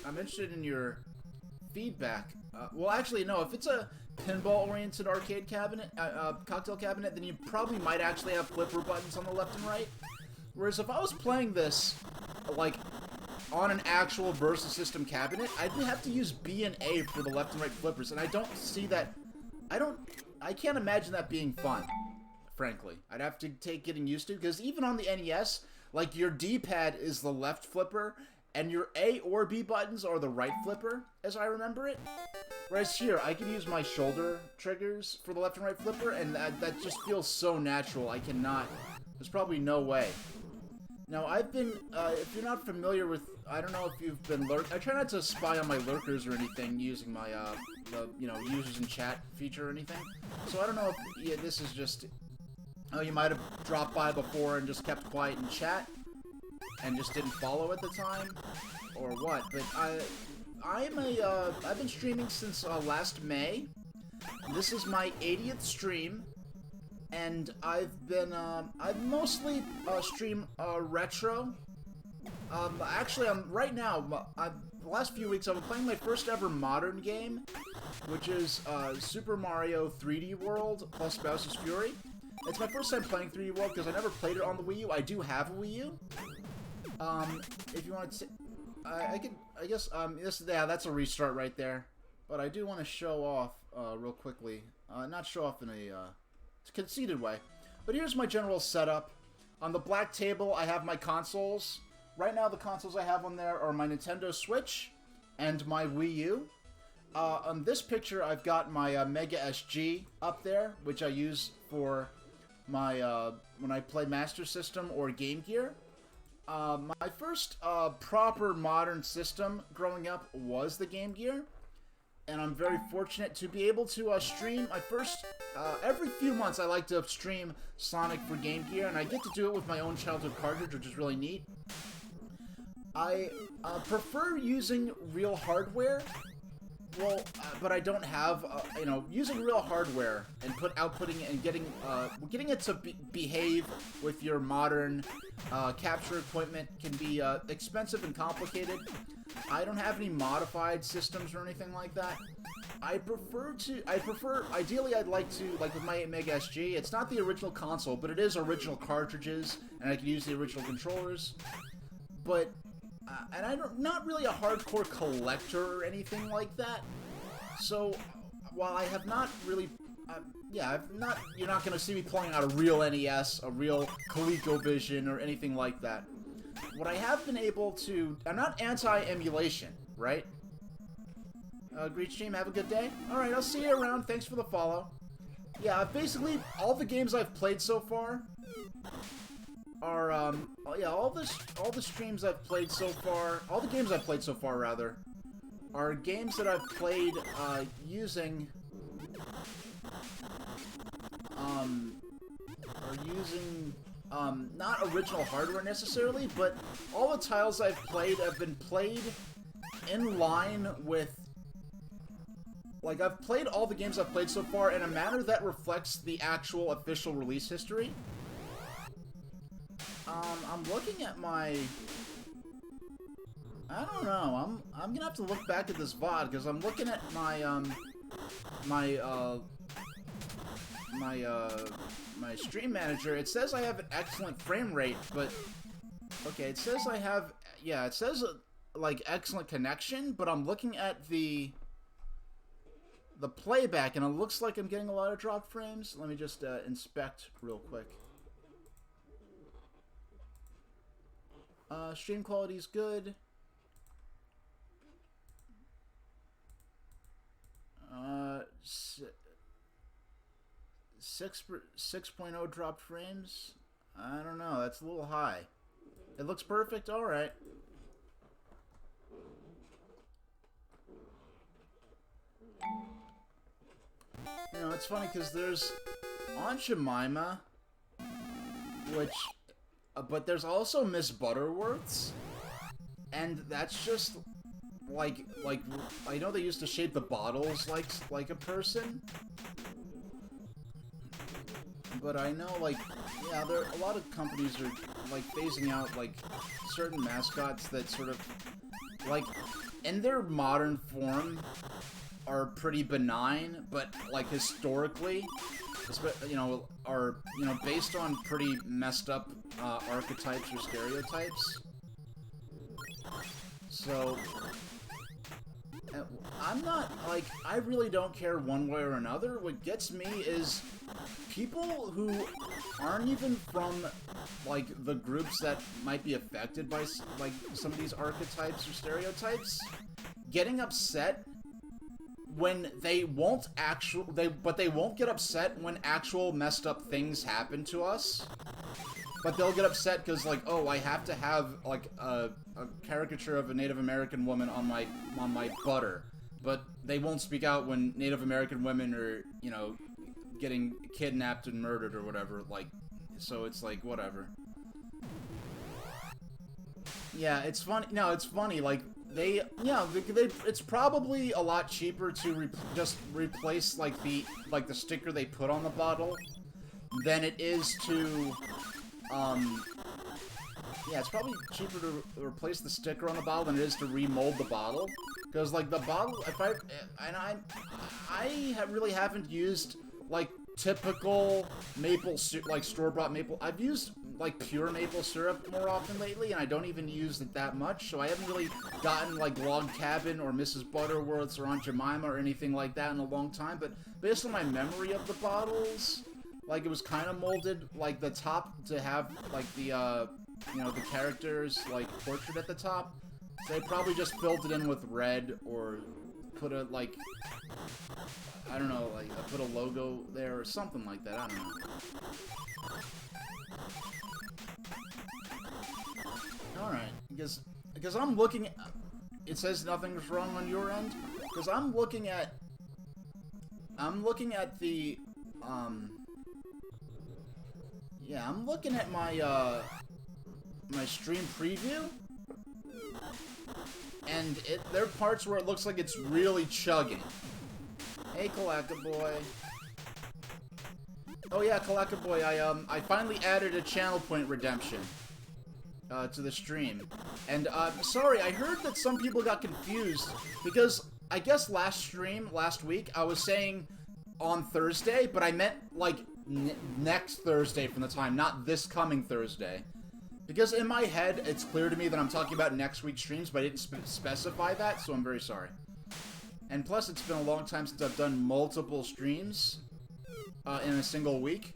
I'm interested in your feedback. Well, actually, no, if it's a pinball-oriented arcade cabinet, cocktail cabinet, then you probably might actually have flipper buttons on the left and right. Whereas if I was playing this, like, on an actual Versus System cabinet, I'd have to use B and A for the left and right flippers, and I don't see that, I can't imagine that being fun, frankly. I'd have to take getting used to, because even on the NES, like, your D-pad is the left flipper, and your A or B buttons are the right flipper, as I remember it. Whereas here, I can use my shoulder triggers for the left and right flipper, and that just feels so natural. I cannot, there's probably no way. Now, I've been, if you're not familiar with, I don't know if you've been I try not to spy on my lurkers or anything using my, users in chat feature or anything. So I don't know if, this is just, you might have dropped by before and just kept quiet in chat and just didn't follow at the time, or what, but I've been streaming since, last May. This is my 80th stream. And I've mostly stream retro. Actually, right now, the last few weeks, I've been playing my first ever modern game, which is Super Mario 3D World plus Bowser's Fury. It's my first time playing 3D World because I never played it on the Wii U. I do have a Wii U. If you want to, I guess, that's a restart right there. But I do want to show off real quickly. Not show off in a conceited way. But here's my general setup. On the black table, I have my consoles. Right now, the consoles I have on there are my Nintendo Switch and my Wii U. On this picture, I've got my Mega SG up there, which I use for my when I play Master System or Game Gear. My first proper modern system growing up was the Game Gear, and I'm very fortunate to be able to stream my first... every few months I like to stream Sonic for Game Gear, and I get to do it with my own childhood cartridge, which is really neat. I prefer using real hardware. Well, but I don't have, you know, using real hardware and outputting it and getting it to behave with your modern capture equipment can be expensive and complicated. I don't have any modified systems or anything like that. Ideally I'd like to, like with my Mega SG, it's not the original console, but it is original cartridges, and I can use the original controllers. But and I'm not really a hardcore collector or anything like that. So, while I have not really, you're not going to see me pulling out a real NES, a real ColecoVision, or anything like that. What I have been able to, I'm not anti-emulation, right? Greet stream, have a good day. Alright, I'll see you around, thanks for the follow. Yeah, basically, all the games I've played so far are, all the streams I've played so far, all the games I've played so far, rather, are games that I've played, using, not original hardware necessarily, but all the titles I've played have been played in line with, like, I've played all the games I've played so far in a manner that reflects the actual official release history. I'm looking at my... I don't know, I'm gonna have to look back at this VOD, because I'm looking at my, my stream manager. It says I have an excellent frame rate, but... Okay, it says I have... Yeah, it says, like, excellent connection, but I'm looking at the playback, and it looks like I'm getting a lot of drop frames. Let me just, inspect real quick. Stream quality is good. 6.0 dropped frames? I don't know, that's a little high. It looks perfect? Alright. You know, it's funny because there's Aunt Jemima, which... but there's also Miss Butterworth's, and that's just, like, I know they used to shape the bottles like a person, but I know, like, yeah, a lot of companies are, like, phasing out, like, certain mascots that sort of, like, in their modern form, are pretty benign, but, like, historically, you know, are, you know, based on pretty messed up archetypes or stereotypes. So, I'm not, like, I really don't care one way or another. What gets me is people who aren't even from, like, the groups that might be affected by, like, some of these archetypes or stereotypes getting upset when they won't but they won't get upset when actual messed up things happen to us. But they'll get upset because, like, oh, I have to have, like, a caricature of a Native American woman on my butter. But they won't speak out when Native American women are, you know, getting kidnapped and murdered or whatever, like, so it's like, whatever. Yeah, it's funny, no, it's funny, like, it's probably a lot cheaper to just replace, like, the sticker they put on the bottle than it is to, yeah, it's probably cheaper to replace the sticker on the bottle than it is to remold the bottle. Because, like, the bottle, I really haven't used, like, typical maple syrup, like, store-bought maple. I've used, like, pure maple syrup more often lately, and I don't even use it that much, so I haven't really gotten, like, Log Cabin or Mrs. Butterworth's or Aunt Jemima or anything like that in a long time, but based on my memory of the bottles, like, it was kind of molded, like, the top to have, like, the, you know, the character's, like, portrait at the top. So they probably just filled it in with red or put a, like, I don't know, like, put a logo there or something like that. I don't know. Alright, because I'm looking at... It says nothing's wrong on your end? Because I'm looking at the, yeah, I'm looking at my, my stream preview, and there are parts where it looks like it's really chugging. Hey, Boy. Oh yeah, Boy, I finally added a channel point redemption to the stream. And, sorry, I heard that some people got confused, because I guess last week, I was saying on Thursday, but I meant, like, next Thursday from the time, not this coming Thursday. Because in my head, it's clear to me that I'm talking about next week's streams, but I didn't specify that, so I'm very sorry. And plus, it's been a long time since I've done multiple streams in a single week.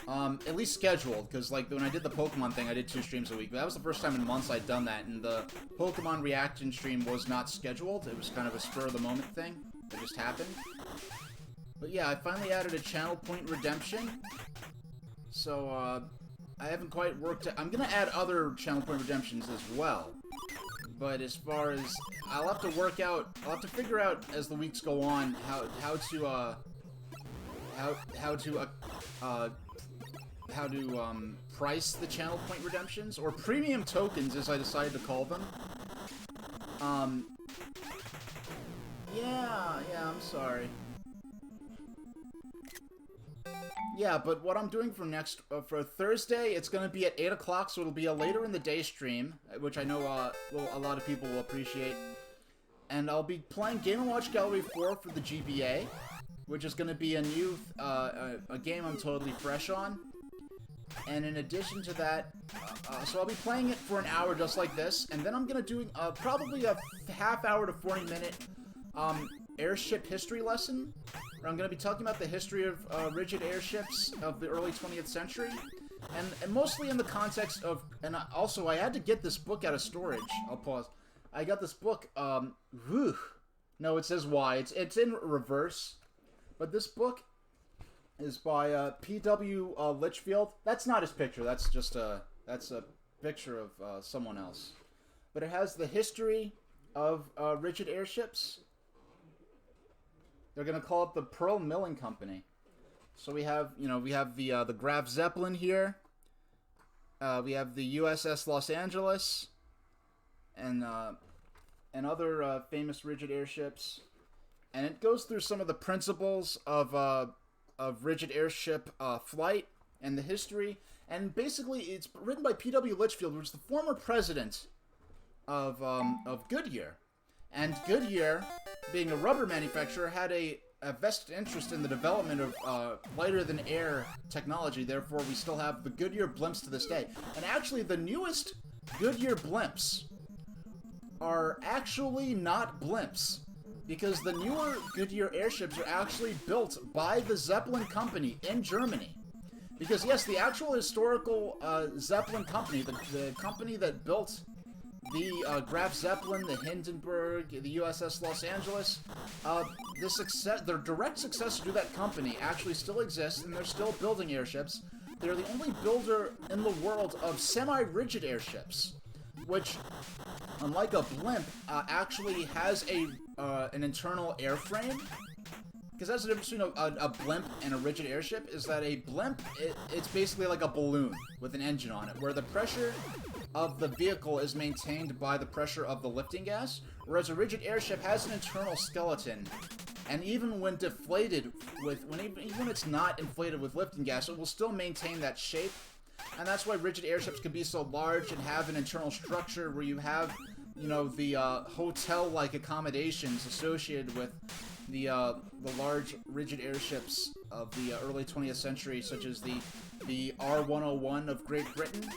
At least scheduled, because, like, when I did the Pokemon thing, I did 2 streams a week. But that was the first time in months I'd done that, and the Pokemon reaction stream was not scheduled. It was kind of a spur-of-the-moment thing that just happened. But yeah, I finally added a channel point redemption. So, I haven't quite worked out... I'm gonna add other channel point redemptions as well. But as far as... I'll have to work out... I'll have to figure out, as the weeks go on, how to price the channel point redemptions, or premium tokens, as I decided to call them. Yeah, I'm sorry. Yeah, but what I'm doing for Thursday, it's gonna be at 8 o'clock, so it'll be a later in the day stream, which I know a lot of people will appreciate. And I'll be playing Game & Watch Gallery 4 for the GBA, which is gonna be a new, a game I'm totally fresh on. And in addition to that, so I'll be playing it for an hour just like this, and then I'm gonna do probably a half-hour to 40-minute airship history lesson, where I'm gonna be talking about the history of rigid airships of the early 20th century, and mostly in the context of, and also I had to get this book out of storage. I'll pause. I got this book. No, it says Y. It's in reverse, but this book is by P.W. Litchfield. That's not his picture. That's just that's a picture of someone else. But it has the history of rigid airships. They're gonna call it the Pearl Milling Company. So we have, we have the Graf Zeppelin here. We have the USS Los Angeles, and other famous rigid airships. And it goes through some of the principles of rigid airship flight and the history. And basically, it's written by P.W. Litchfield, which is the former president of Goodyear. And Goodyear, being a rubber manufacturer, had a vested interest in the development of lighter-than-air technology. Therefore, we still have the Goodyear blimps to this day. And actually, the newest Goodyear blimps are actually not blimps, because the newer Goodyear airships are actually built by the Zeppelin Company in Germany. Because, yes, the actual historical Zeppelin Company, the company that built the Graf Zeppelin, the Hindenburg, the USS Los Angeles, their direct successor to that company actually still exists, and they're still building airships. They're the only builder in the world of semi-rigid airships, which, unlike a blimp, actually has an internal airframe. Because that's the difference between a blimp and a rigid airship, is that a blimp, it's basically like a balloon with an engine on it, where the pressure of the vehicle is maintained by the pressure of the lifting gas, whereas a rigid airship has an internal skeleton, and even when deflated even when it's not inflated with lifting gas, it will still maintain that shape. And that's why rigid airships can be so large and have an internal structure where you have, the hotel-like accommodations associated with the large rigid airships of the early 20th century, such as the R-101 of Great Britain,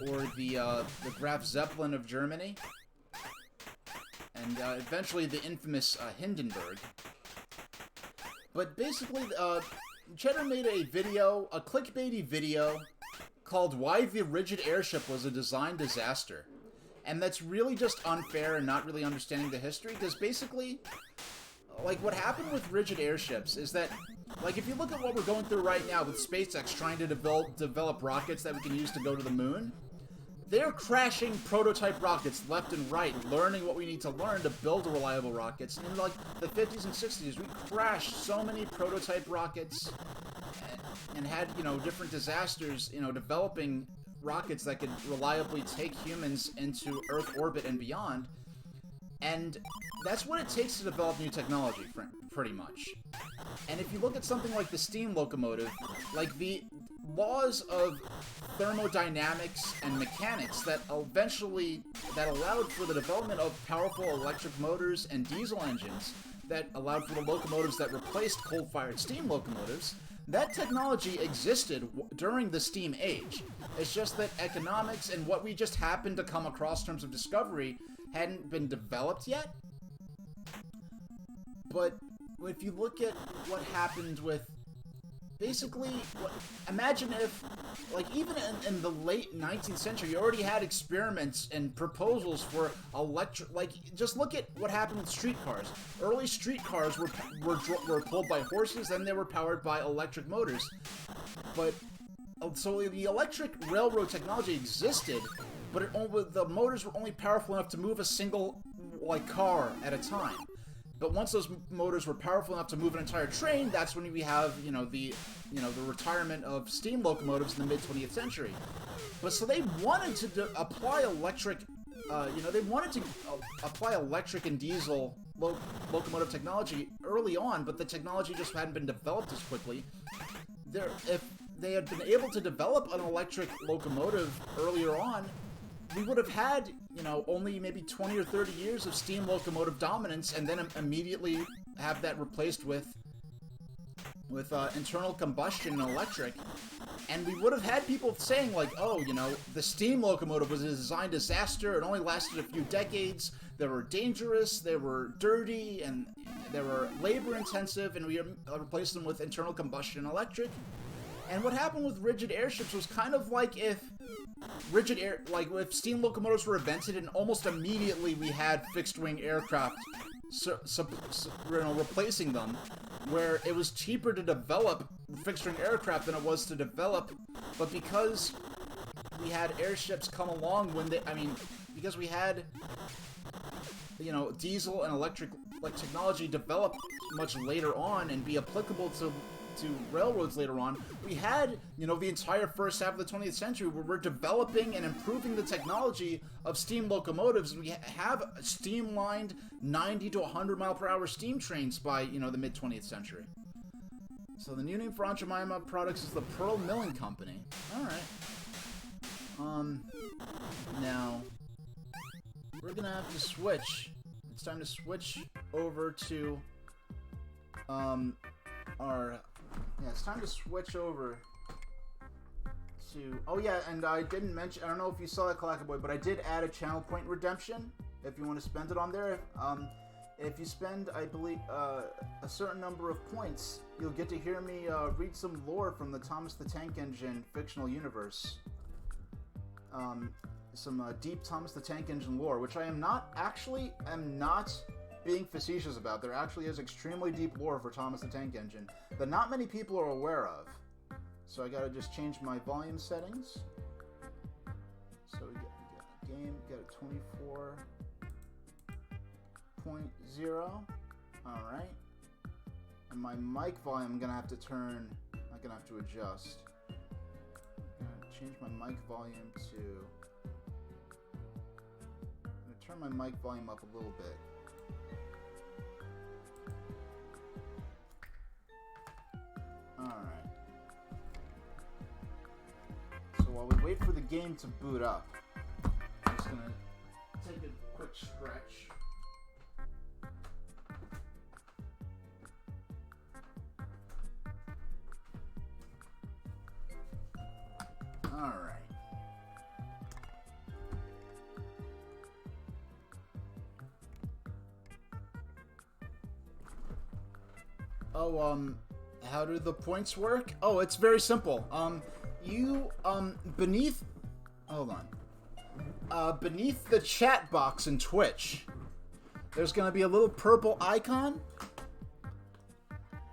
or the Graf Zeppelin of Germany, and eventually the infamous Hindenburg. But basically, Cheddar made a clickbaity video, called "Why the Rigid Airship Was a Design Disaster." And that's really just unfair and not really understanding the history, because basically, like, what happened with rigid airships is that, like, if you look at what we're going through right now with SpaceX trying to develop rockets that we can use to go to the moon, they're crashing prototype rockets left and right, learning what we need to learn to build reliable rockets. And in, like, the 50s and 60s, we crashed so many prototype rockets and had, you know, different disasters, you know, developing rockets that could reliably take humans into Earth orbit and beyond. And that's what it takes to develop new technology, pretty much. And if you look at something like the steam locomotive, like the laws of thermodynamics and mechanics that allowed for the development of powerful electric motors and diesel engines that allowed for the locomotives that replaced coal-fired steam locomotives, that technology existed during the steam age. It's just that economics and what we just happened to come across in terms of discovery hadn't been developed yet. But if you look at what happened with, basically, imagine if, like, even in the late 19th century, you already had experiments and proposals for electric, like, just look at what happened with streetcars. Early streetcars were pulled by horses, then they were powered by electric motors. But, so the electric railroad technology existed, but the motors were only powerful enough to move a single, like, car at a time. But once those motors were powerful enough to move an entire train, that's when we have, the retirement of steam locomotives in the mid-20th century. But so they wanted to apply electric, apply electric and diesel locomotive technology early on, but the technology just hadn't been developed as quickly. If they had been able to develop an electric locomotive earlier on, we would have had, only maybe 20 or 30 years of steam locomotive dominance, and then immediately have that replaced with internal combustion and electric. And we would have had people saying, like, oh, the steam locomotive was a design disaster, it only lasted a few decades, they were dangerous, they were dirty, and they were labor intensive, and we replaced them with internal combustion electric. And what happened with rigid airships was kind of like if if steam locomotives were invented and almost immediately we had fixed-wing aircraft replacing them, where it was cheaper to develop fixed-wing aircraft than it was to develop, but because we had airships come along because we had, diesel and electric technology develop much later on and be applicable to railroads later on, we had, the entire first half of the 20th century where we're developing and improving the technology of steam locomotives, and we have steam-lined 90 to 100 mile per hour steam trains by, the mid-20th century. So the new name for Aunt Jemima Products is the Pearl Milling Company. Alright. Now, we're gonna have to switch. It's time to switch over to, it's time to switch over to... Oh, yeah, and I didn't mention... I don't know if you saw that, Clackaboy, but I did add a channel point redemption, if you want to spend it on there. If you spend, I believe, a certain number of points, you'll get to hear me read some lore from the Thomas the Tank Engine fictional universe. Some deep Thomas the Tank Engine lore, which I am not being facetious about. There actually is extremely deep lore for Thomas the Tank Engine that not many people are aware of. So I gotta just change my volume settings. So we get game, get a 24.0. Alright. And my mic volume I'm gonna have to adjust. I'm gonna change my mic volume to... I'm gonna turn my mic volume up a little bit. Alright. So while we wait for the game to boot up, I'm just gonna take a quick stretch. Alright. Oh, how do the points work? Oh, it's very simple. Beneath... Hold on. beneath the chat box in Twitch, there's going to be a little purple icon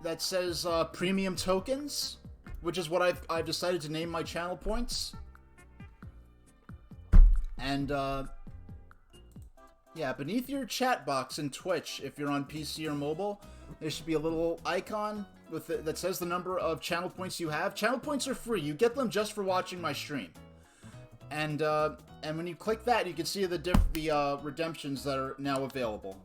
that says premium tokens, which is what I've decided to name my channel points. And yeah, beneath your chat box in Twitch, if you're on PC or mobile, there should be a little icon with that says the number of channel points you have. Channel points are free. You get them just for watching my stream. And when you click that, you can see the redemptions that are now available.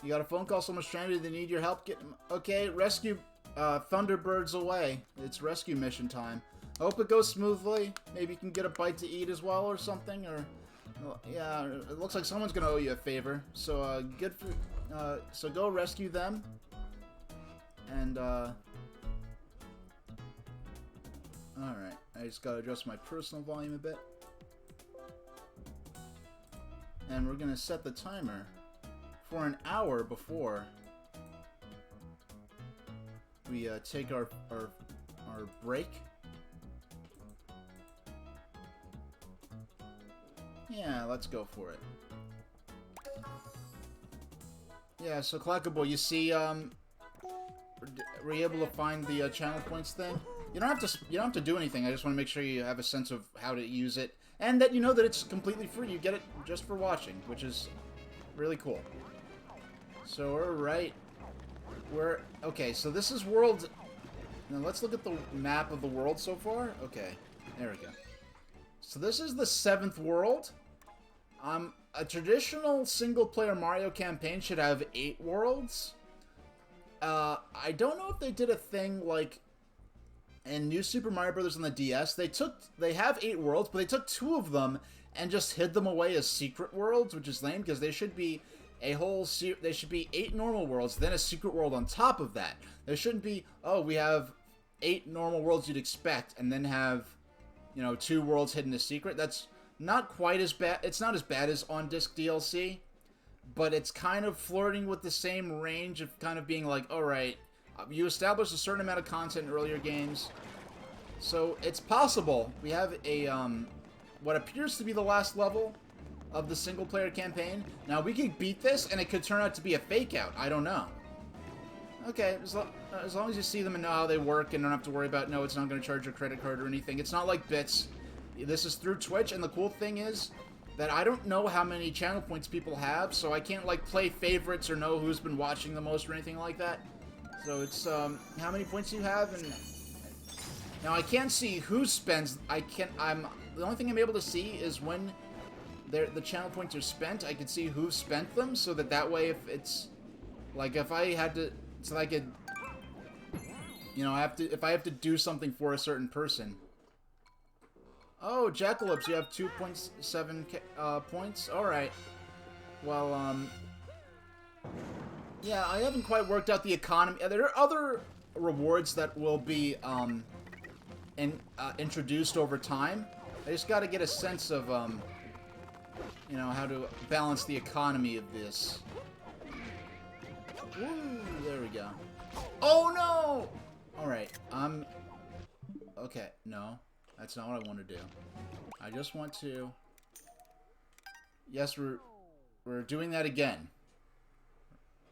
You got a phone call, someone's stranded, they need your help. Okay, rescue Thunderbirds away. It's rescue mission time. I hope it goes smoothly. Maybe you can get a bite to eat as well or something. Or yeah, it looks like someone's gonna owe you a favor. So good for so go rescue them. And all right, I just gotta adjust my personal volume a bit. And we're gonna set the timer for an hour before we take our break. Yeah, let's go for it. Yeah, so Clackable, you see, were you able to find the channel points thing? You don't have to do anything. I just want to make sure you have a sense of how to use it, and that you know that it's completely free. You get it just for watching, which is really cool. So alright, okay, so this is world. Now let's look at the map of the world so far. Okay, there we go. So this is the 7th world. A traditional single-player Mario campaign should have 8 worlds. I don't know if they did a thing like in New Super Mario Bros. On the DS. They have 8 worlds, but they took 2 of them and just hid them away as secret worlds, which is lame because they should be they should be 8 normal worlds, then a secret world on top of that. There shouldn't be, oh, we have 8 normal worlds you'd expect, and then have, you know, 2 worlds hidden as secret. That's not quite as bad. It's not as bad as on-disc DLC, but it's kind of flirting with the same range of kind of being like, alright, you established a certain amount of content in earlier games, so it's possible we have a, what appears to be the last level of the single-player campaign. Now, we could beat this, and it could turn out to be a fake-out. I don't know. Okay, as long as you see them and know how they work and don't have to worry about, no, it's not going to charge your credit card or anything. It's not like bits. This is through Twitch, and the cool thing is that I don't know how many channel points people have, so I can't, like, play favorites or know who's been watching the most or anything like that. So it's, how many points you have, and... Now, I can't see who spends... The only thing I'm able to see is when the channel points are spent. I can see who spent them, so that way if it's... Like, if I had to... So I could... You know, if I have to do something for a certain person... Oh, Jackalops, you have 2.7 points? Alright. Well, yeah, I haven't quite worked out the economy. There are other rewards that will be, introduced over time. I just gotta get a sense of, you know, how to balance the economy of this. Woo, there we go. Oh, no! Alright, okay, no. That's not what I want to do. I just want to... Yes, we're doing that again.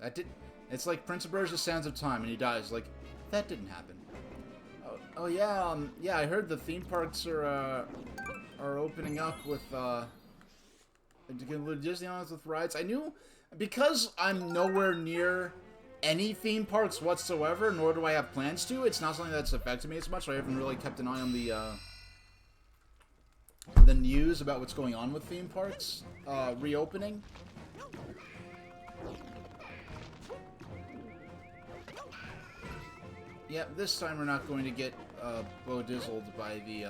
That did... It's like Prince of Persia: Sands of Time, and he dies. Like, that didn't happen. Oh yeah, yeah, I heard the theme parks are opening up with, Disney Islands with rides. I knew... Because I'm nowhere near any theme parks whatsoever, nor do I have plans to, it's not something that's affected me as much, so I haven't really kept an eye on the news about what's going on with theme parks reopening. Yeah, this time we're not going to get bodizzled by the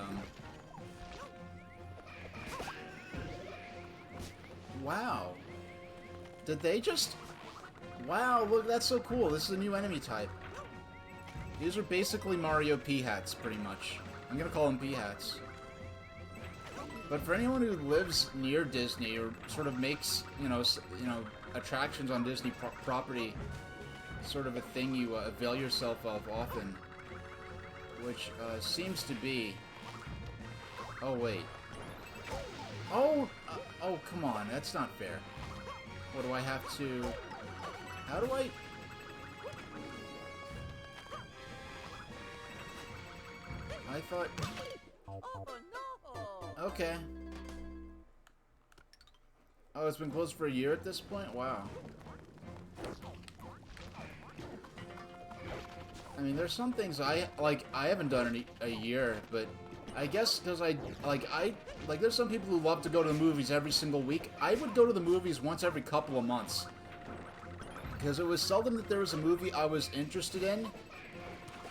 Wow. Did they just... Wow, look, that's so cool. This is a new enemy type. These are basically Mario P-hats, pretty much. I'm gonna call them P-hats. But for anyone who lives near Disney or sort of makes, you know, attractions on Disney property sort of a thing you avail yourself of often, which seems to be... Oh, wait. Oh, oh, come on. That's not fair. What do I have to... How do I... I thought... Okay. Oh, it's been closed for a year at this point? Wow. I mean, there's some things I haven't done in a year, but I guess because there's some people who love to go to the movies every single week. I would go to the movies once every couple of months. Because it was seldom that there was a movie I was interested in,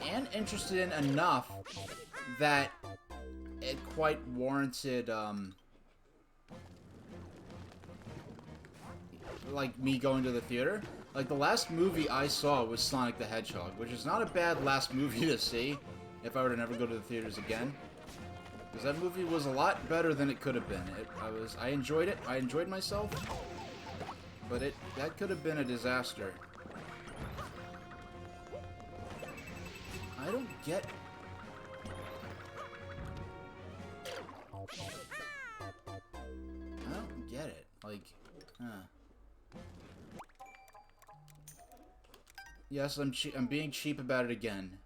and interested in enough that it quite warranted, like, me going to the theater. Like, the last movie I saw was Sonic the Hedgehog, which is not a bad last movie to see if I were to never go to the theaters again. Because that movie was a lot better than it could have been. I enjoyed it. I enjoyed myself. But that could have been a disaster. I don't get... I don't get it. Like, Yes, I'm being cheap about it again.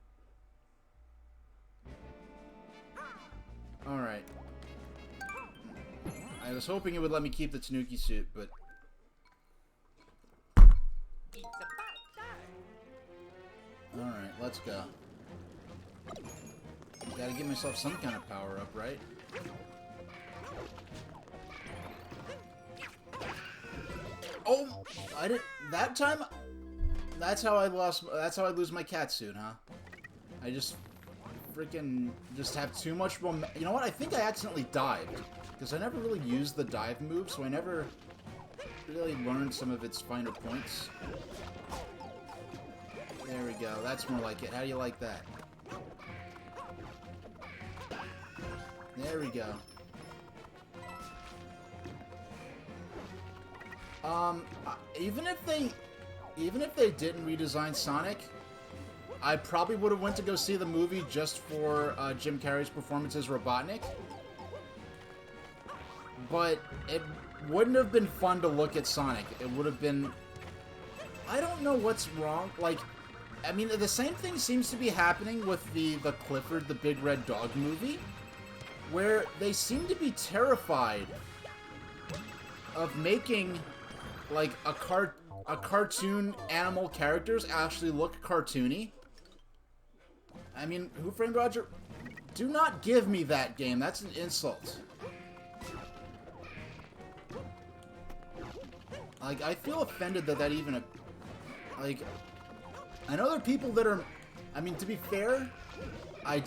Alright. I was hoping it would let me keep the Tanuki suit, but... Alright, let's go. Gotta give myself some kind of power-up, right? Oh! I didn't... That time... That's how I lose my cat suit, huh? I just... freaking... just have too much momentum. You know what? I think I accidentally dived. Because I never really used the dive move, so I never really learned some of its finer points. There we go. That's more like it. How do you like that? There we go. Even if they didn't redesign Sonic, I probably would have went to go see the movie just for Jim Carrey's performance as Robotnik. But it wouldn't have been fun to look at Sonic. It would have been... I don't know what's wrong. Like, I mean, the same thing seems to be happening with the Clifford the Big Red Dog movie, where they seem to be terrified of making, like, a cartoon animal characters actually look cartoony. I mean, Who Framed Roger? Do not give me that game. That's an insult. Like, I feel offended that even... Like, I know there are people that are... I mean, to be fair, I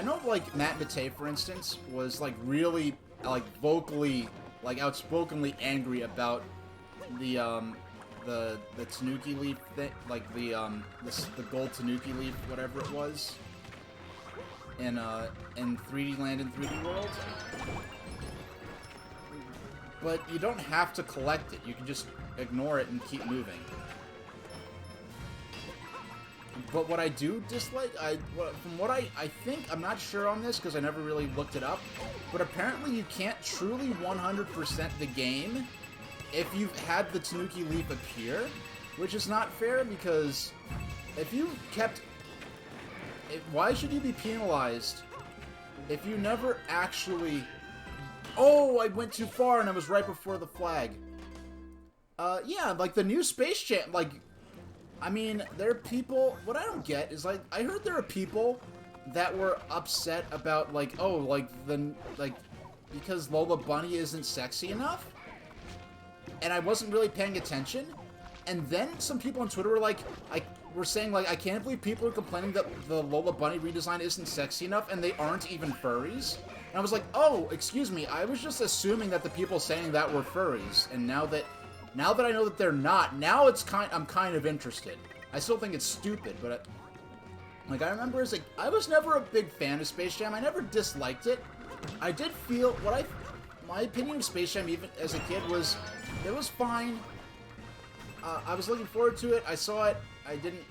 know, like, Matt Matei, for instance, was, like, really, like, vocally, like, outspokenly angry about the Tanuki Leaf thing, like, the gold Tanuki Leaf, whatever it was, in 3D Land and 3D World. But you don't have to collect it. You can just ignore it and keep moving. But what I do dislike, from what I think, I'm not sure on this because I never really looked it up, but apparently you can't truly 100% the game if you've had the Tanuki Leaf appear, which is not fair because if you kept... why should you be penalized if you never actually... Oh, I went too far and I was right before the flag. Yeah, like the new Space Jam, like... I mean, there are people... What I don't get is, like, I heard there are people that were upset about, like, oh, like, because Lola Bunny isn't sexy enough? And I wasn't really paying attention? And then some people on Twitter were saying, like, I can't believe people are complaining that the Lola Bunny redesign isn't sexy enough, and they aren't even furries? And I was like, oh, excuse me, I was just assuming that the people saying that were furries, and now that I know that they're not, now I'm kind of interested. I still think it's stupid, but like, I remember I was never a big fan of Space Jam. I never disliked it. I did feel, my opinion of Space Jam, even as a kid, was, it was fine. I was looking forward to it. I saw it. I didn't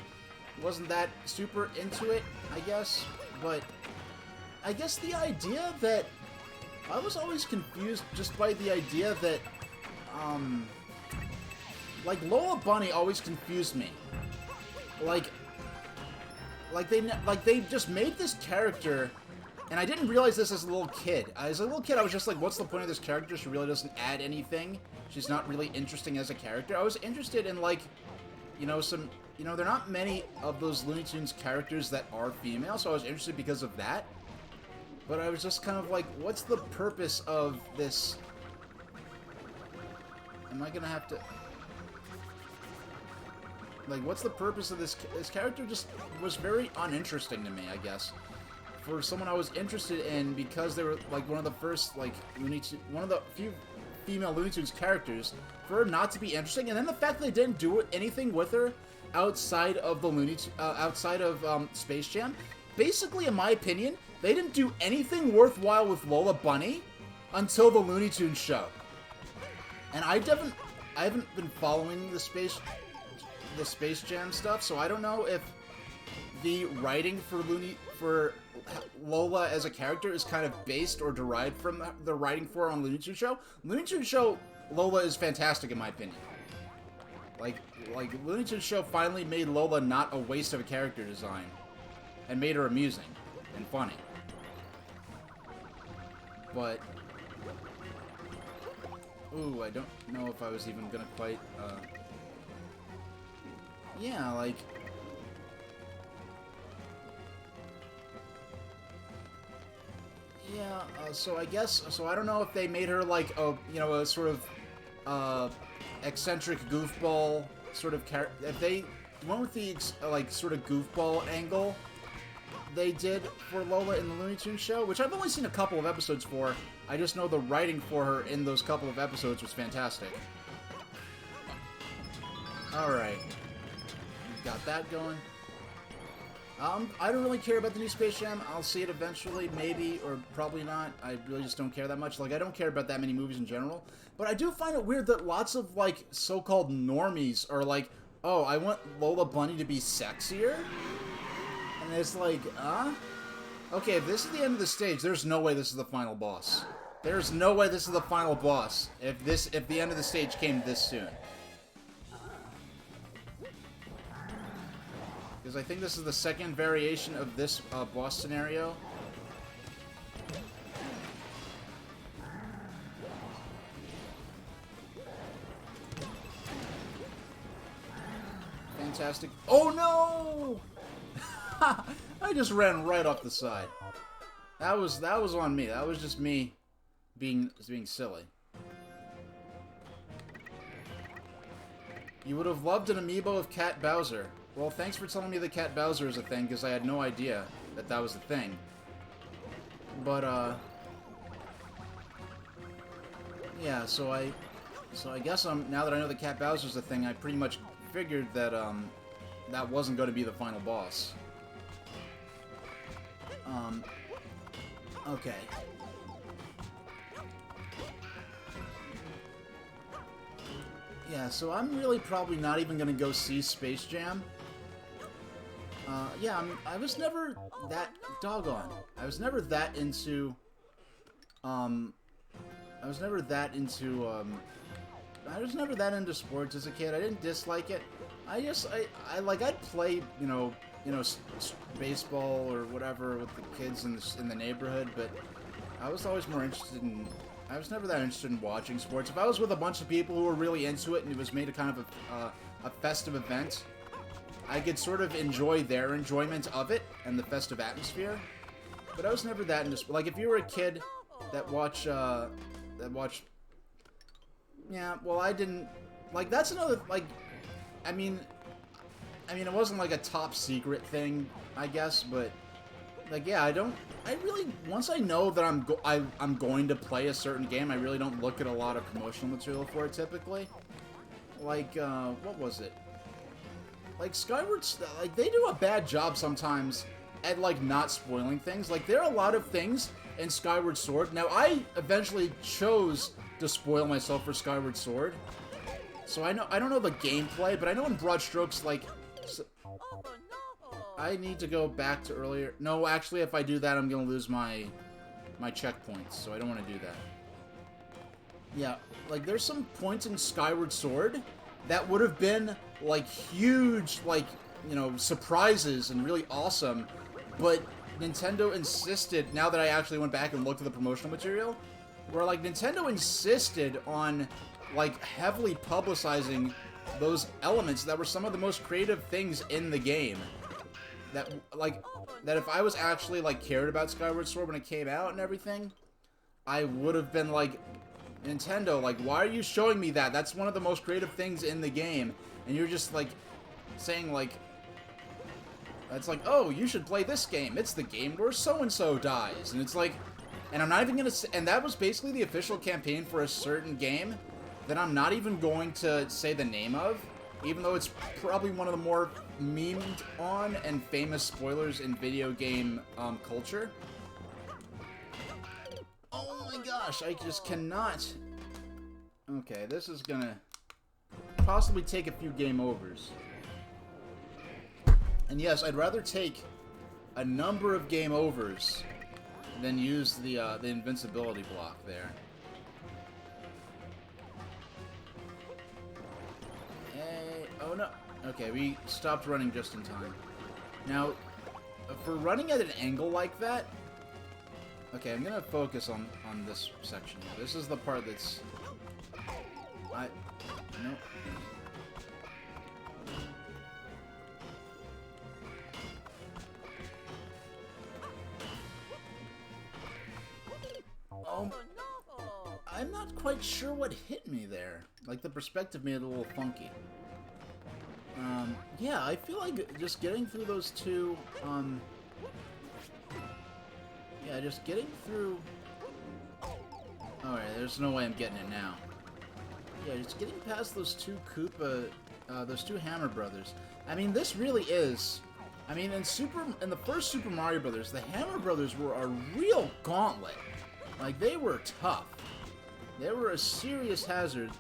wasn't that super into it, I guess. But I guess the idea that I was always confused just by the idea that like Lola Bunny always confused me. Like they just made this character, and I didn't realize this as a little kid. As a little kid, I was just like, what's the point of this character? She really doesn't add anything. She's not really interesting as a character. I was interested in, like, you know, some, you know, there are not many of those Looney Tunes characters that are female, so I was interested because of that. But I was just kind of like, what's the purpose of this? Am I gonna have to... Like, what's the purpose of this? This character just was very uninteresting to me, I guess. For someone I was interested in because they were, like, one of the first, like, one of the few female Looney Tunes characters, for her not to be interesting. And then the fact that they didn't do anything with her outside of the Space Jam. Basically, in my opinion, they didn't do anything worthwhile with Lola Bunny until the Looney Tunes show. And I haven't been following the Space Jam stuff, so I don't know if the writing for Lola as a character is kind of based or derived from the writing for her on Looney Tunes show. Looney Tunes show Lola is fantastic in my opinion. Like Looney Tunes show finally made Lola not a waste of a character design, and made her amusing and funny. But ooh, I don't know if I was even gonna quite. Yeah, like. Yeah, so I guess, so I don't know if they made her like a, you know, a sort of, eccentric goofball sort of character. If they went with the, like, sort of goofball angle they did for Lola in the Looney Tunes show, which I've only seen a couple of episodes for. I just know the writing for her in those couple of episodes was fantastic. Alright. Got that going. I don't really care about the new Space Jam. I'll see it eventually, maybe, or probably not. I really just don't care that much. Like, I don't care about that many movies in general. But I do find it weird that lots of, like, so-called normies are like, oh, I want Lola Bunny to be sexier? And it's like, okay, if this is the end of the stage, there's no way this is the final boss. There's no way this is the final boss if the end of the stage came this soon. Because I think this is the second variation of this boss scenario. Fantastic. Oh no! I just ran right off the side. That was on me. That was just me being silly. You would have loved an amiibo of Cat Bowser. Well, thanks for telling me that Cat Bowser is a thing, because I had no idea that that was a thing. But, yeah, so I guess now that I know that Cat Bowser's a thing, I pretty much figured that, that wasn't going to be the final boss. Okay. Yeah, so I'm really probably not even going to go see Space Jam. Yeah, I was never that doggone. I was never that into sports as a kid. I didn't dislike it. I'd play, you know, baseball or whatever with the kids in the neighborhood, but I was always more interested in. I was never that interested in watching sports. If I was with a bunch of people who were really into it and it was made a kind of a festive event, I could sort of enjoy their enjoyment of it and the festive atmosphere. But I was never that into... Like, if you were a kid that watched... Yeah, well, I didn't... Like, that's another... Like, I mean, it wasn't, like, a top secret thing, I guess, but... Like, yeah, I really... Once I know that I'm going to play a certain game, I really don't look at a lot of promotional material for it, typically. Like, what was it? Like, like, they do a bad job sometimes at, like, not spoiling things. Like, there are a lot of things in Skyward Sword. Now, I eventually chose to spoil myself for Skyward Sword. So I don't know the gameplay, but I know in broad strokes, like... I need to go back to earlier. No, actually, if I do that, I'm gonna lose my checkpoints, so I don't want to do that. Yeah, like, there's some points in Skyward Sword that would have been, like, huge, like, you know, surprises and really awesome, but Nintendo insisted, now that I actually went back and looked at the promotional material, where, like, Nintendo insisted on, like, heavily publicizing those elements that were some of the most creative things in the game. That, like, that if I was actually, like, cared about Skyward Sword when it came out and everything, I would have been like, Nintendo, like, why are you showing me that? That's one of the most creative things in the game. And you're just, like, saying, like, it's like, oh, you should play this game. It's the game where so-and-so dies. And it's like, and I'm not even gonna say, and that was basically the official campaign for a certain game that I'm not even going to say the name of, even though it's probably one of the more memed on and famous spoilers in video game culture. Oh my gosh, I just cannot. Okay, this is gonna possibly take a few game overs. And yes, I'd rather take a number of game overs than use the invincibility block there. Hey, oh no. Okay, we stopped running just in time. Now, for running at an angle like that, okay, I'm gonna focus on this section here. This is the part that's... Nope. Oh, I'm not quite sure what hit me there. Like, the perspective made it a little funky. Yeah, I feel like just getting through those two, yeah, just getting through... Alright, there's no way I'm getting it now. Yeah, just getting past those two those two Hammer Brothers. I mean, this really is... I mean, in the first Super Mario Brothers, the Hammer Brothers were a real gauntlet. Like, they were tough. They were a serious hazard.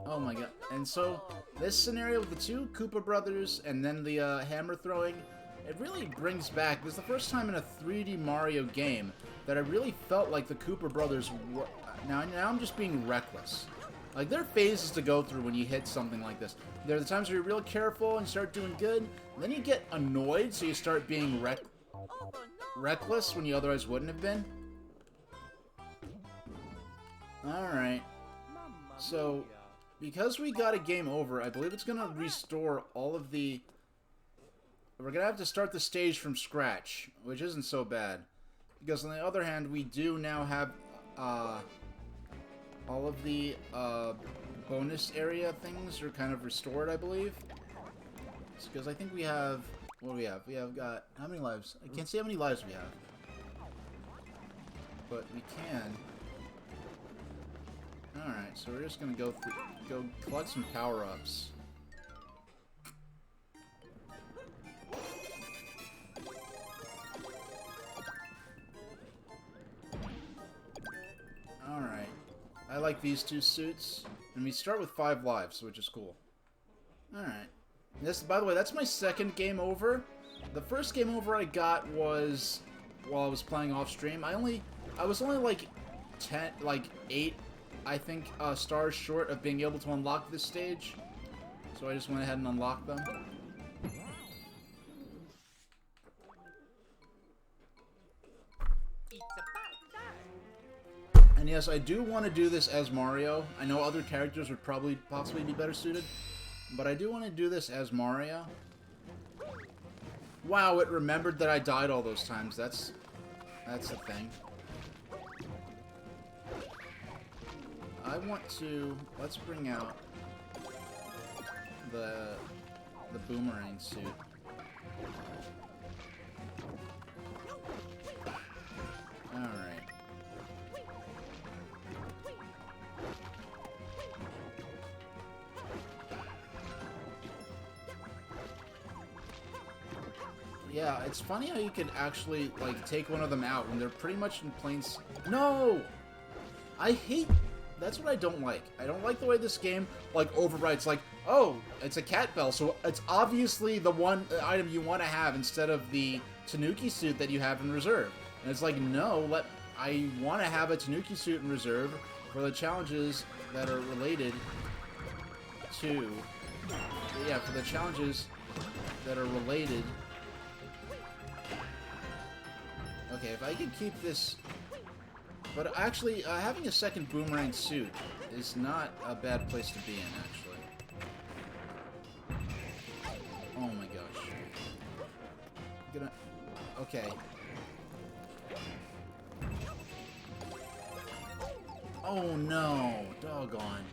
Oh my god. And so, this scenario with the two Koopa Brothers and then the hammer throwing, it really brings back... This is the first time in a 3D Mario game that I really felt like the Koopa Brothers were... Now I'm just being reckless. Like, there are phases to go through when you hit something like this. There are the times where you're real careful and you start doing good, and then you get annoyed, so you start being reckless when you otherwise wouldn't have been. Alright. So, because we got a game over, I believe it's going to restore all of the... We're going to have to start the stage from scratch, which isn't so bad. Because on the other hand, we do now have all of the bonus area things are kind of restored, I believe. Because I think we have... What do we have? We have got... How many lives? I can't see how many lives we have. But we can... Alright, so we're just gonna go collect some power-ups. Alright. I like these two suits. And we start with 5 lives, which is cool. Alright. This, by the way, that's my second game over. The first game over I got was while I was playing off stream. I was only like 8 I think stars short of being able to unlock this stage, so I just went ahead and unlocked them. And yes, I do want to do this as Mario. I know other characters would possibly be better suited, but I do want to do this as Mario. Wow, it remembered that I died all those times. That's the thing. I want to... Let's bring out the boomerang suit. Alright. Yeah, it's funny how you can actually, like, take one of them out when they're pretty much in plain... No! I hate... That's what I don't like. I don't like the way this game, like, overrides, like, Oh, it's a cat bell, so it's obviously the one item you want to have instead of the Tanuki suit that you have in reserve. And it's like, no, I want to have a Tanuki suit in reserve for the challenges that are related to... Yeah, for the challenges that are related... Okay, if I could keep this... But actually, having a second boomerang suit is not a bad place to be in, actually. Oh my gosh. Okay. Oh no! Doggone.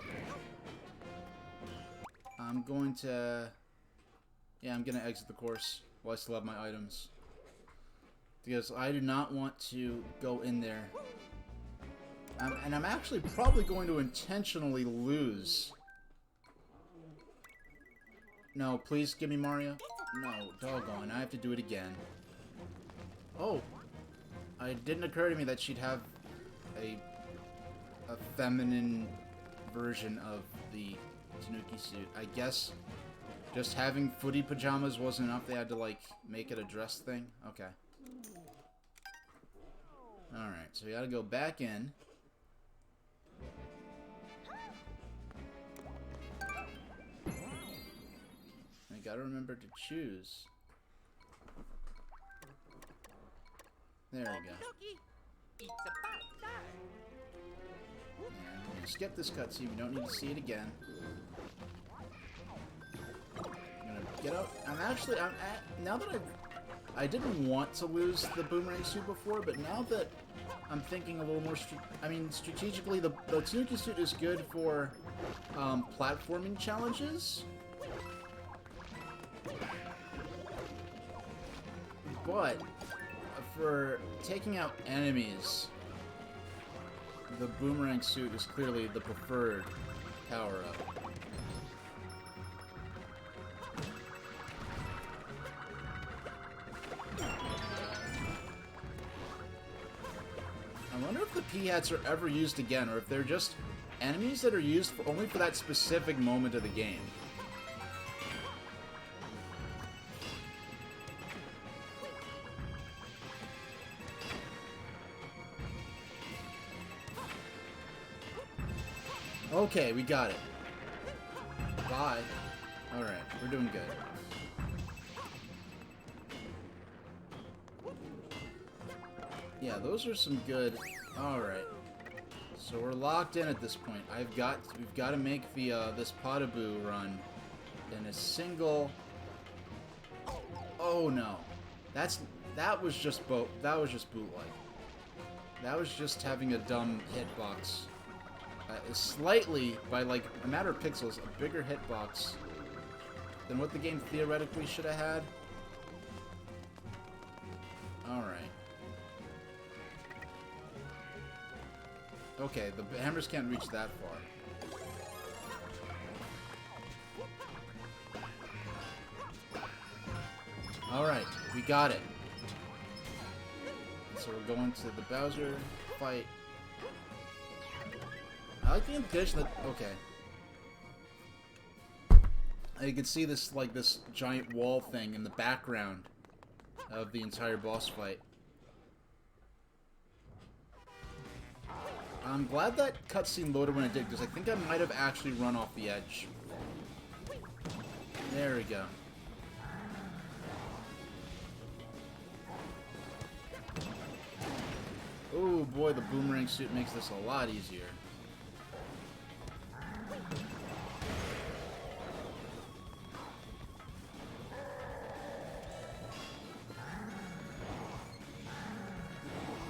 I'm going to... Yeah, I'm going to exit the course while I still have my items. Because I do not want to go in there. And I'm actually probably going to intentionally lose. No, please give me Mario. No, doggone, I have to do it again. Oh. It didn't occur to me that she'd have a feminine version of the Tanuki suit. I guess just having footy pajamas wasn't enough. They had to, like, make it a dress thing. Okay. Alright, so we gotta go back in. I gotta remember to choose. There we go. And skip this cutscene. We don't need to see it again. I'm gonna get out. Now that I didn't want to lose the boomerang suit before, but now that I'm thinking a little more, strategically, the Tanuki suit is good for platforming challenges. But for taking out enemies, the boomerang suit is clearly the preferred power-up. I wonder if the P-hats are ever used again, or if they're just enemies that are used only for that specific moment of the game. Okay, we got it. Bye. Alright, we're doing good. Yeah, those are some good... Alright. So we're locked in at this point. We've got to make the this Potaboo run in a single... Oh no. That was just bootleg. That was just having a dumb hitbox. Slightly, by like a matter of pixels, a bigger hitbox than what the game theoretically should have had. Alright. Okay, the hammers can't reach that far. Alright, we got it. So we're going to the Bowser fight. I like the implication that... Okay. You can see this, like, this giant wall thing in the background of the entire boss fight. I'm glad that cutscene loaded when it did, because I think I might have actually run off the edge. There we go. Oh boy, the boomerang suit makes this a lot easier.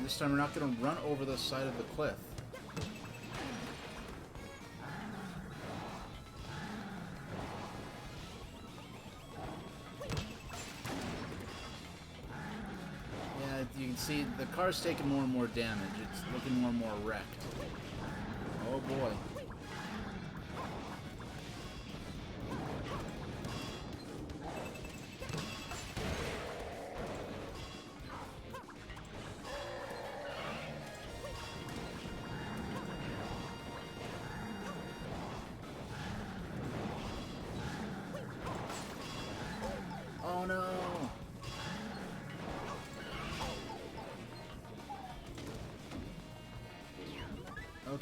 This time we're not going to run over the side of the cliff. Yeah, you can see the car's taking more and more damage. It's looking more and more wrecked. Oh boy.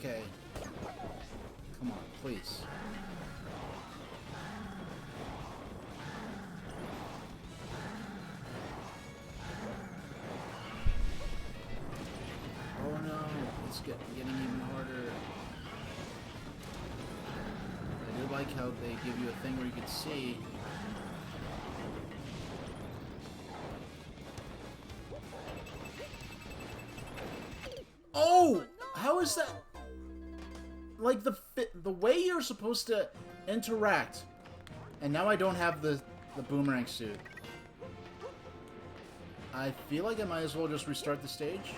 Okay. Come on, please. Oh no, it's getting even harder. I do like how they give you a thing where you can see. Oh! How is that? Like the way you're supposed to interact. And now I don't have the boomerang suit. I feel like I might as well just restart the stage.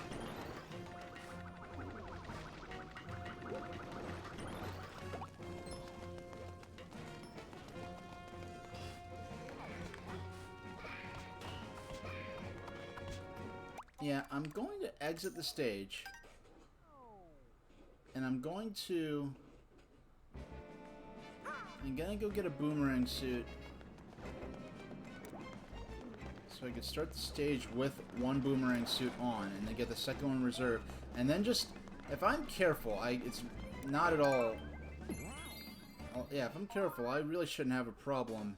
Yeah, I'm going to exit the stage. And I'm gonna go get a boomerang suit. So I could start the stage with one boomerang suit on, and then get the second one reserved. And then just, if I'm careful, it's not at all... Yeah, if I'm careful, I really shouldn't have a problem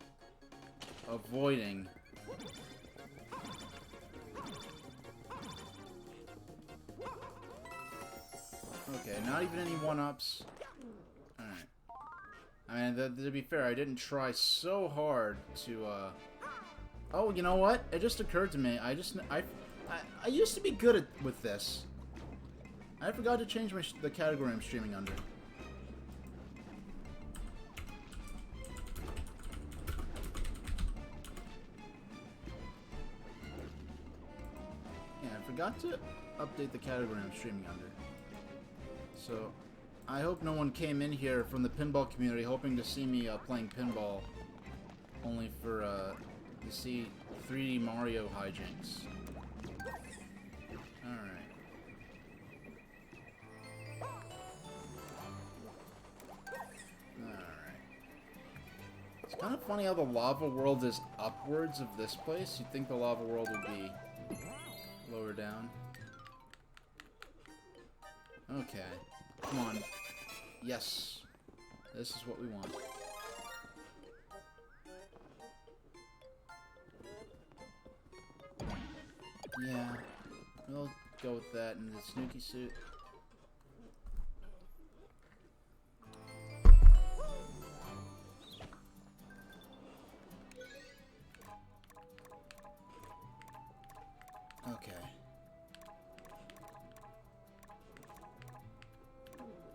avoiding... Okay, not even any one-ups. Alright. I mean, to be fair, I didn't try so hard to, Oh, you know what? It just occurred to me. I used to be good with this. I forgot to change the category I'm streaming under. Yeah, I forgot to update the category I'm streaming under. So, I hope no one came in here from the pinball community hoping to see me playing pinball, only for to see 3D Mario hijinks. Alright. Alright. It's kind of funny how the lava world is upwards of this place. You'd think the lava world would be lower down. Okay. Come on. Yes. This is what we want. Yeah. We'll go with that in the Snooki suit. Okay.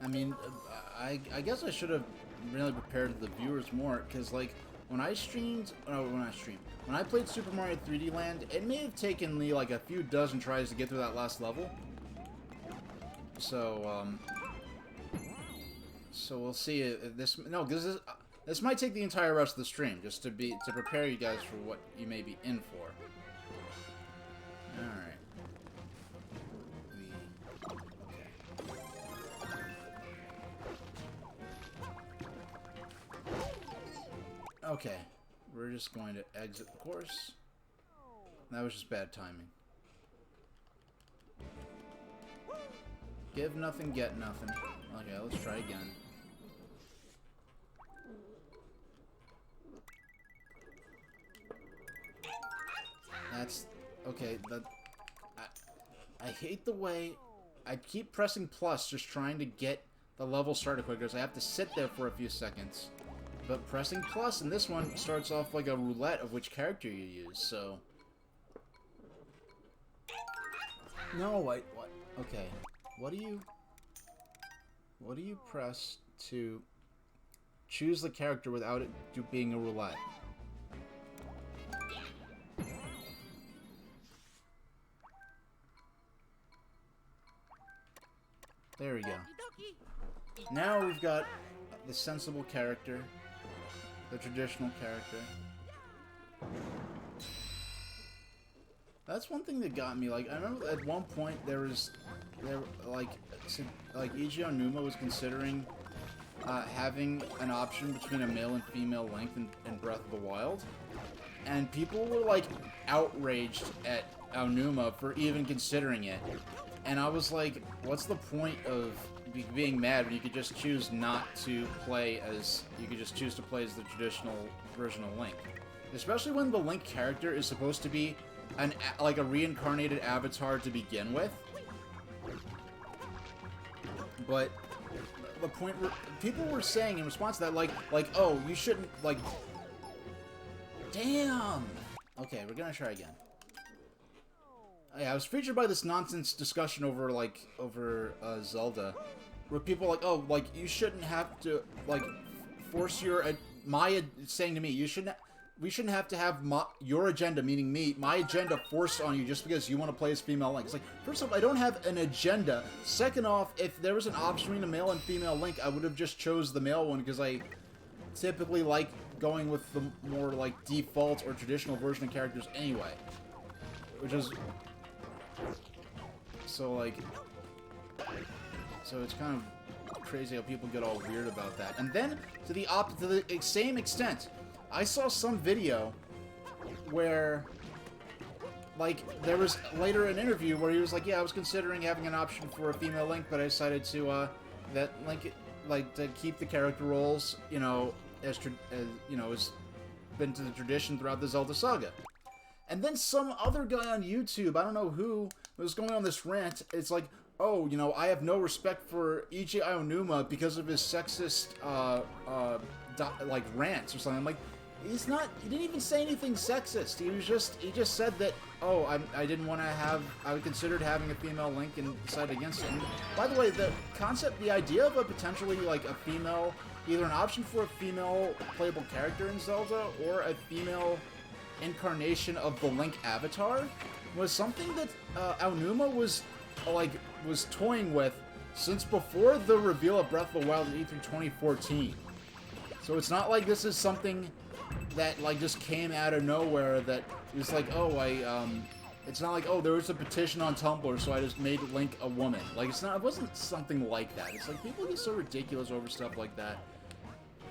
I mean, I guess I should have really prepared the viewers more, because, like, when I played Super Mario 3D Land, it may have taken me, like, a few dozen tries to get through that last level. So, so we'll see if this, no, because this might take the entire rest of the stream, just to prepare you guys for what you may be in for. Alright. Okay, we're just going to exit the course. That was just bad timing. Give nothing, get nothing. Okay, let's try again. That's... okay, I hate the way I keep pressing plus just trying to get the level started quicker, so I have to sit there for a few seconds. But pressing plus in this one starts off like a roulette of which character you use, so... No, wait, what? Okay. What do you press to choose the character without it being a roulette? There we go. Now we've got the sensible character. The traditional character. That's one thing that got me. Like, I remember at one point like Eiji Onuma was considering having an option between a male and female Link in Breath of the Wild, and people were like outraged at Onuma for even considering it. And I was like, what's the point of being mad when you could just choose not to play as... You could just choose to play as the traditional version of Link. Especially when the Link character is supposed to be like a reincarnated avatar to begin with. But the point where people were saying in response to that, like, oh, you shouldn't, like... Damn! Okay, we're gonna try again. Yeah, I was featured by this nonsense discussion over Zelda, where people are like, oh, like, you shouldn't have to, like, force your, saying to me, we shouldn't have to have your agenda, meaning me, my agenda forced on you just because you want to play as female Link. It's like, first off, I don't have an agenda. Second off, if there was an option between a male and female Link, I would have just chose the male one, because I typically like going with the more, like, default or traditional version of characters anyway. Which is... So, like... So it's kind of crazy how people get all weird about that. And then, to the same extent, I saw some video where, like, there was later an interview where he was like, yeah, I was considering having an option for a female Link, but I decided to, that Link, like, to keep the character roles, you know, as you know, has been to the tradition throughout the Zelda saga. And then some other guy on YouTube, I don't know who, was going on this rant. It's like, oh, you know, I have no respect for Eiji Aonuma because of his sexist, like, rants or something. I'm like, he's not, he didn't even say anything sexist. He just said that, oh, I didn't want to have, I considered having a female Link and decided against it. And by the way, the concept, the idea of a potentially, like, a female, either an option for a female playable character in Zelda or a female incarnation of the Link avatar was something that Aonuma was toying with since before the reveal of Breath of the Wild in E3 2014. So it's not like this is something that, like, just came out of nowhere, that it's like, oh, it's not like, oh, there was a petition on Tumblr, so I just made Link a woman. Like, it wasn't something like that. It's like, people get so ridiculous over stuff like that.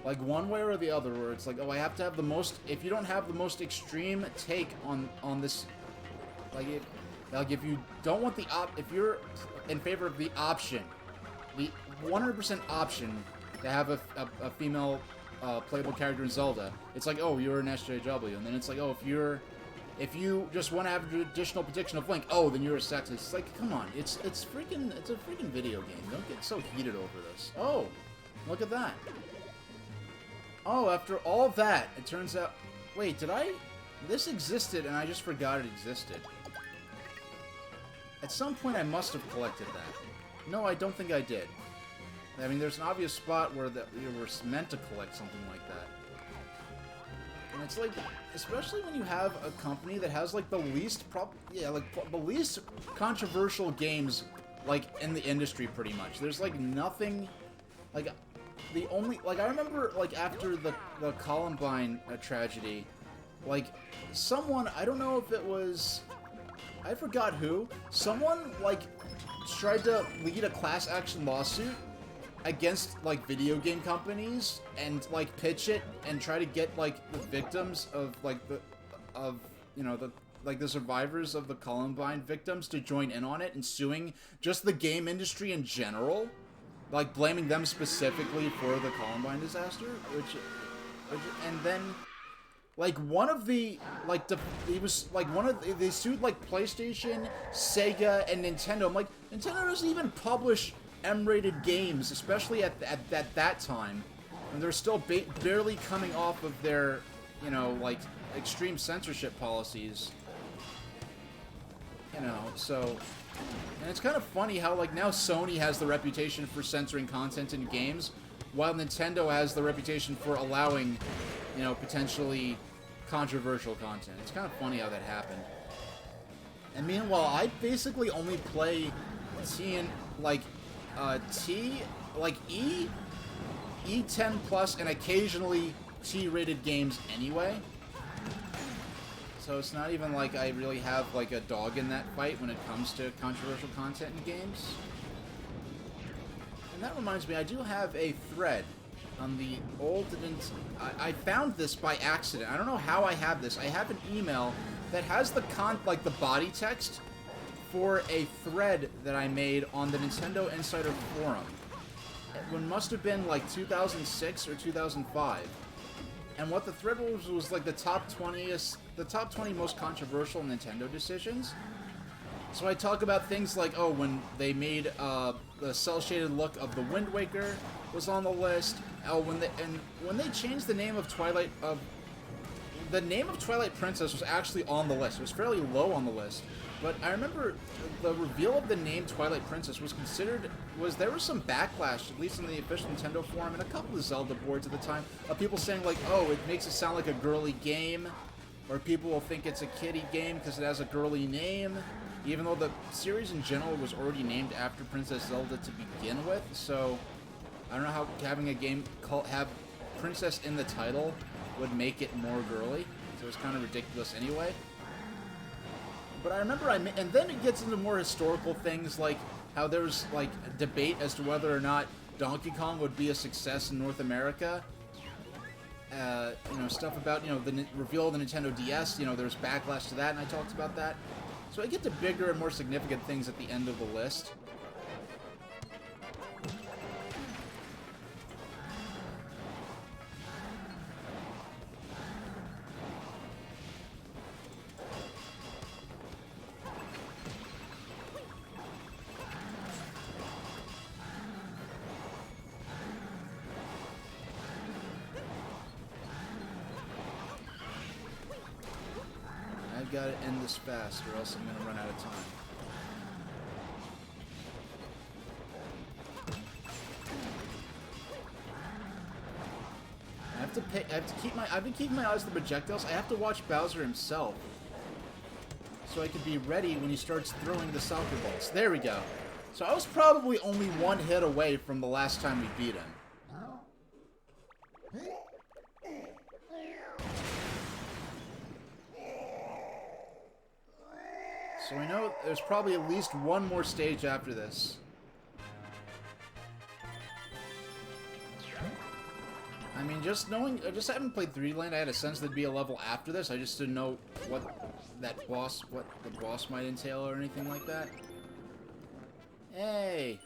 Like, one way or the other, where it's like, oh, I have to have the most, if you don't have the most extreme take on this, like, if you don't want if you're in favor of the option, the 100% option to have a female playable character in Zelda, it's like, oh, you're an SJW, and then it's like, oh, if you just want to have a traditional prediction of Link, oh, then you're a sexist. It's like, come on, it's a freaking video game. Don't get so heated over this. Oh, look at that. Oh, after all of that, it turns out... Wait, this existed and I just forgot it existed. At some point I must have collected that. No, I don't think I did. I mean, there's an obvious spot where you were meant to collect something like that. And it's like, especially when you have a company that has, like, the least the least controversial games, like, in the industry, pretty much. There's, like, nothing, like... The only, like, I remember, like, after the Columbine tragedy, like, someone, I don't know if it was, I forgot who, someone, like, tried to lead a class action lawsuit against, like, video game companies and, like, pitch it and try to get, like, the victims of, like, you know, the survivors of the Columbine victims to join in on it and suing just the game industry in general. Like, blaming them specifically for the Columbine disaster, and then, like, one of the, like, they sued, like, PlayStation, Sega, and Nintendo. I'm like, Nintendo doesn't even publish M-rated games, especially at that time, and they're still barely coming off of their, you know, like, extreme censorship policies, you know, so... And it's kind of funny how, like, now Sony has the reputation for censoring content in games, while Nintendo has the reputation for allowing, you know, potentially controversial content. It's kind of funny how that happened. And meanwhile, I basically only play E10 plus, and occasionally T-rated games anyway. So it's not even like I really have, like, a dog in that fight when it comes to controversial content in games. And that reminds me, I do have a thread on the old... I found this by accident. I don't know how I have this. I have an email that has the body text for a thread that I made on the Nintendo Insider Forum. when must have been like 2006 or 2005. And what the thread was like the top 20 most controversial Nintendo decisions. So I talk about things like, oh, when they made the cel-shaded look of the Wind Waker was on the list. Oh, when they changed the name of Twilight Princess was actually on the list. It was fairly low on the list. But I remember the reveal of the name Twilight Princess there was some backlash, at least in the official Nintendo forum and a couple of Zelda boards at the time, of people saying like, oh, it makes it sound like a girly game, or people will think it's a kiddie game because it has a girly name, even though the series in general was already named after Princess Zelda to begin with. So I don't know how having a game have Princess in the title would make it more girly, so it's kind of ridiculous anyway. But I remember and then it gets into more historical things, like how there was like a debate as to whether or not Donkey Kong would be a success in North America. Stuff about, the reveal of the Nintendo DS, there's backlash to that, and I talked about that. So I get to bigger and more significant things at the end of the list. I've got to end this fast, or else I'm going to run out of time. I've been keeping my eyes on the projectiles. I have to watch Bowser himself, so I can be ready when he starts throwing the soccer balls. There we go. So I was probably only one hit away from the last time we beat him. So we know there's probably at least one more stage after this. I mean, just having played 3D Land, I had a sense there'd be a level after this. I just didn't know what the boss might entail or anything like that. Hey!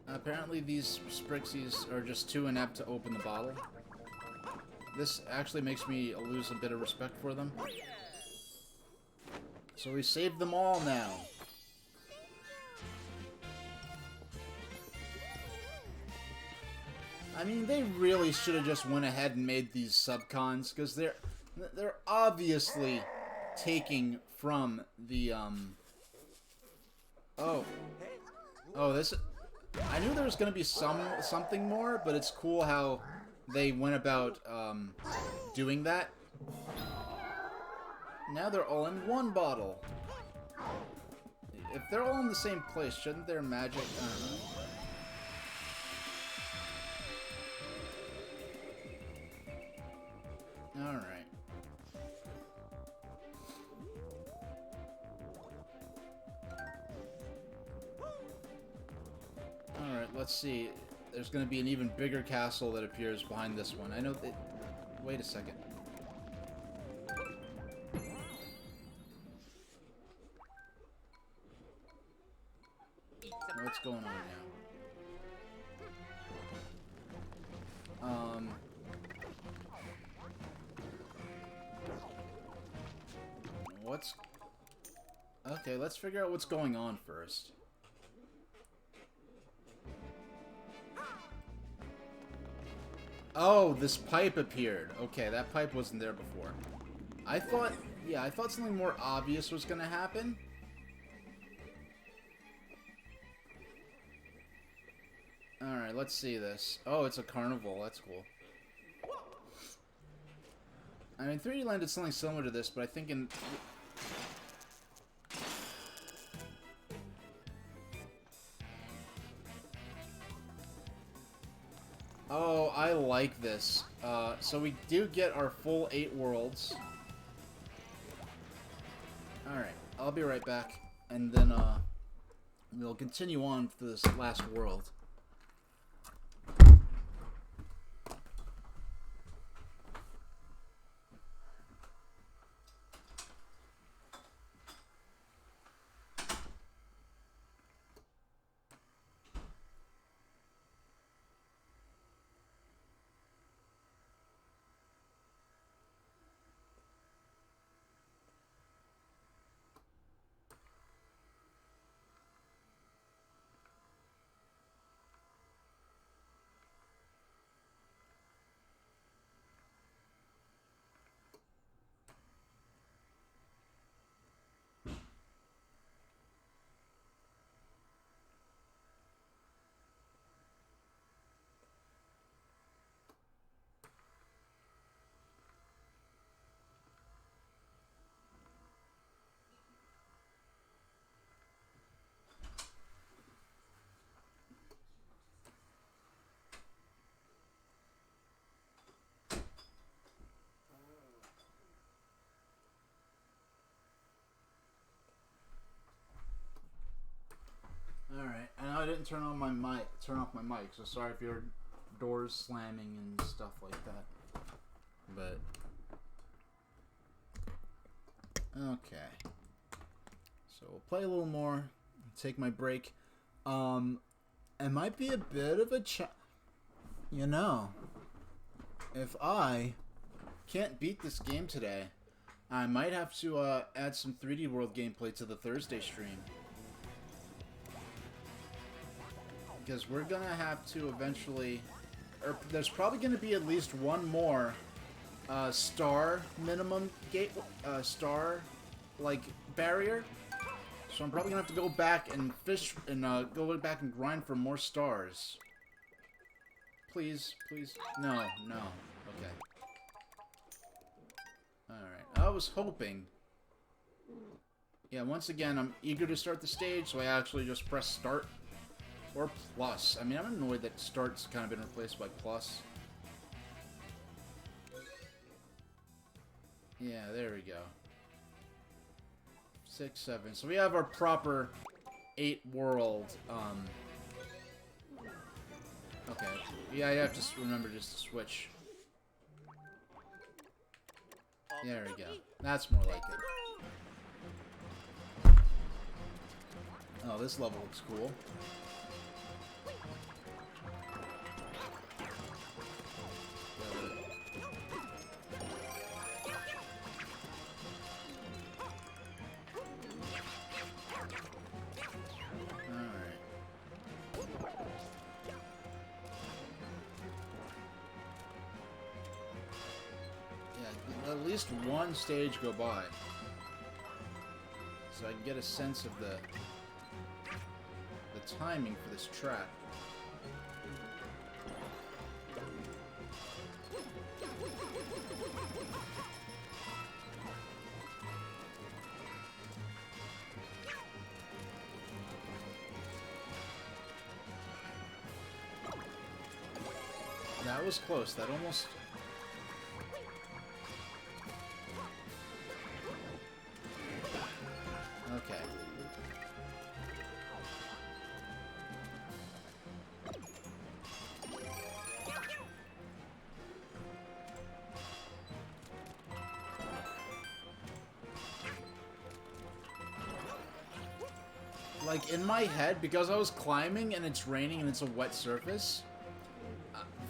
Apparently these Sprixies are just too inept to open the bottle. This actually makes me lose a bit of respect for them. So we saved them all now. I mean, they really should have just went ahead and made these subcons, because they're obviously taking from the this. I knew there was going to be something more, but it's cool how they went about doing that. Now they're all in one bottle. If they're all in the same place, shouldn't their magic... I don't know. Alright. Alright, let's see. There's going to be an even bigger castle that appears behind this one. I know that... Wait a second. What's going on now? Okay, let's figure out what's going on first. Oh, this pipe appeared. Okay, that pipe wasn't there before. I thought something more obvious was gonna happen. Alright, let's see this. Oh, it's a carnival. That's cool. I mean, 3D Land did something similar to this, but I think in... Oh, I like this. So we do get our full 8 worlds. Alright, I'll be right back. And then, we'll continue on to this last world. I didn't turn on my mic. Turn off my mic. So sorry if you heard doors slamming and stuff like that. But okay. So we'll play a little more. Take my break. It might be a bit of a you know, if I can't beat this game today, I might have to add some 3D World gameplay to the Thursday stream. Because we're gonna have to eventually, or there's probably gonna be at least one more star minimum gate, star like barrier. So I'm probably gonna have to go back and fish and go back and grind for more stars. Please, please, no, no, okay. All right, I was hoping. Yeah, once again, I'm eager to start the stage, so I actually just press start. Or plus. I mean, I'm annoyed that start's kind of been replaced by plus. Yeah, there we go. 6, 7. So we have our proper 8 world. Okay. Yeah, you have to remember just to switch. There we go. That's more like it. Oh, this level looks cool. At least one stage go by, so I can get a sense of the timing for this track. That was close. That almost... Okay. Like, in my head, because I was climbing and it's raining and it's a wet surface,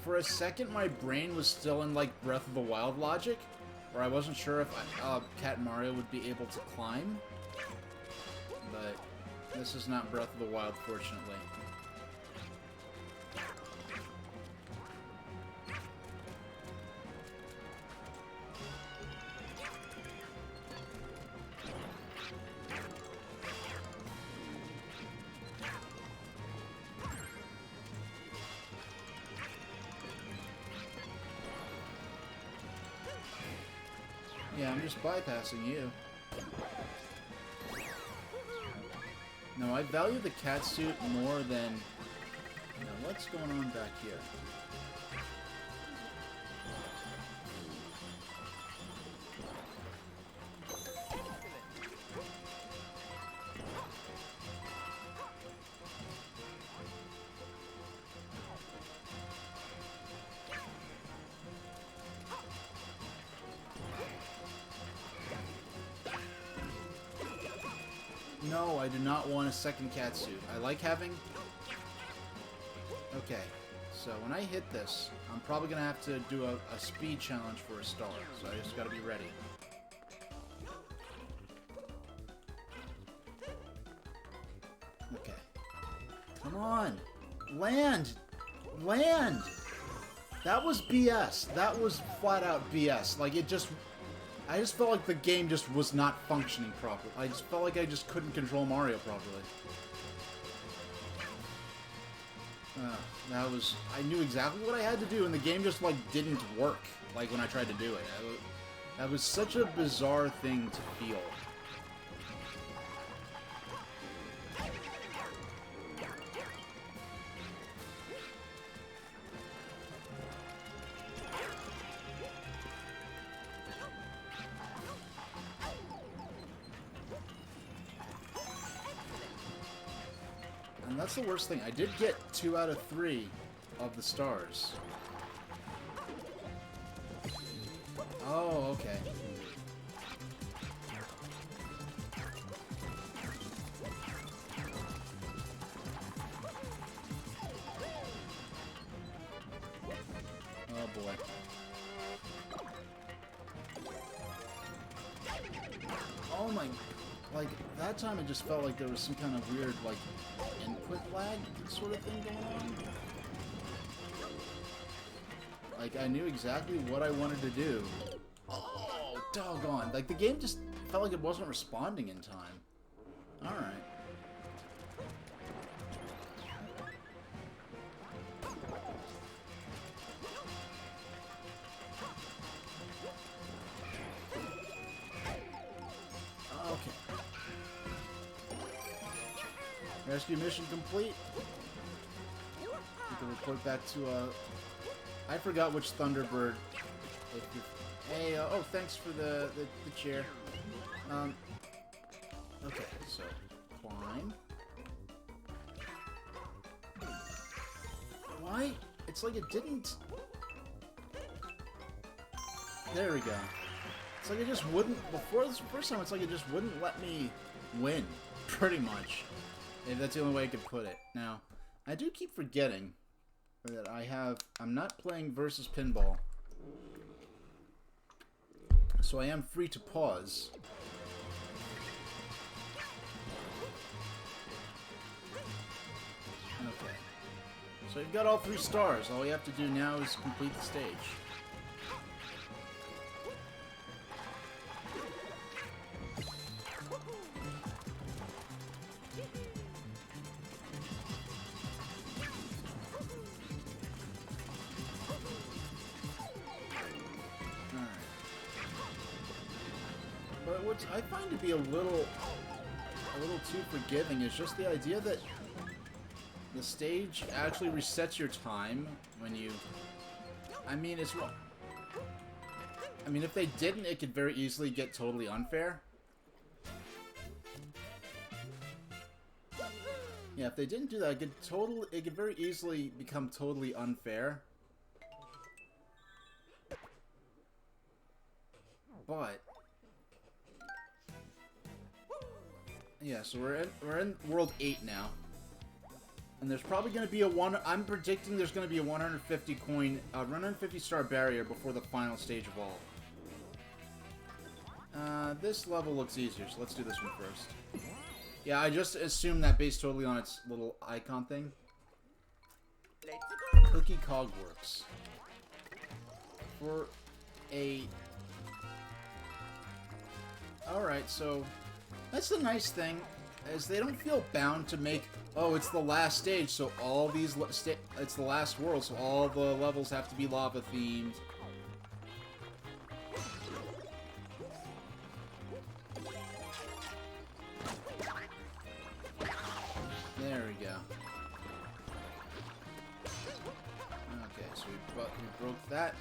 for a second my brain was still in, like, Breath of the Wild logic, where I wasn't sure if Cat Mario would be able to climb. But this is not Breath of the Wild, fortunately. Yeah, I'm just bypassing you. No, I value the cat suit more than... Now, what's going on back here? No, I do not want a second cat suit. I like having... Okay, so when I hit this, I'm probably going to have to do a speed challenge for a star, so I just got to be ready. Okay. Come on! Land! Land! That was BS. That was flat out BS. Like, it just... I just felt like the game just was not functioning properly. I just felt like I just couldn't control Mario properly. That was... I knew exactly what I had to do, and the game just, like, didn't work, like, when I tried to do it. That was such a bizarre thing to feel. That's the worst thing. I did get 2 out of 3 of the stars. Oh, okay. Oh boy. Oh my... Like, that time it just felt like there was some kind of weird, like, input lag sort of thing going on. Like, I knew exactly what I wanted to do. Oh, doggone. Like, the game just felt like it wasn't responding in time. Alright. Okay. Rescue mission complete. We can report back to, I forgot which Thunderbird. Hey, oh, thanks for the chair. Okay, so, climb. Why? It's like it didn't... There we go. It's like it just wouldn't... Before this first time, it's like it just wouldn't let me win. Pretty much. If that's the only way I could put it. Now, I do keep forgetting that I'm not playing versus pinball. So I am free to pause. Okay. So you've got all 3 stars. All you have to do now is complete the stage. But what I find to be a little too forgiving is just the idea that the stage actually resets your time when you... I mean, it's... I mean, if they didn't, it could very easily get totally unfair. Yeah, if they didn't do that, it could very easily become totally unfair. But... yeah, so we're in World 8 now. And there's probably going to be I'm predicting there's going to be a 150 coin, 150 star barrier before the final stage of all. This level looks easier, so let's do this one first. Yeah, I just assumed that based totally on its little icon thing. Cookie Cogworks. For a... Alright, so... that's the nice thing, is they don't feel bound to make, oh, it's the last stage, so all these, it's the last world, so all the levels have to be lava-themed. There we go. Okay, so we broke that.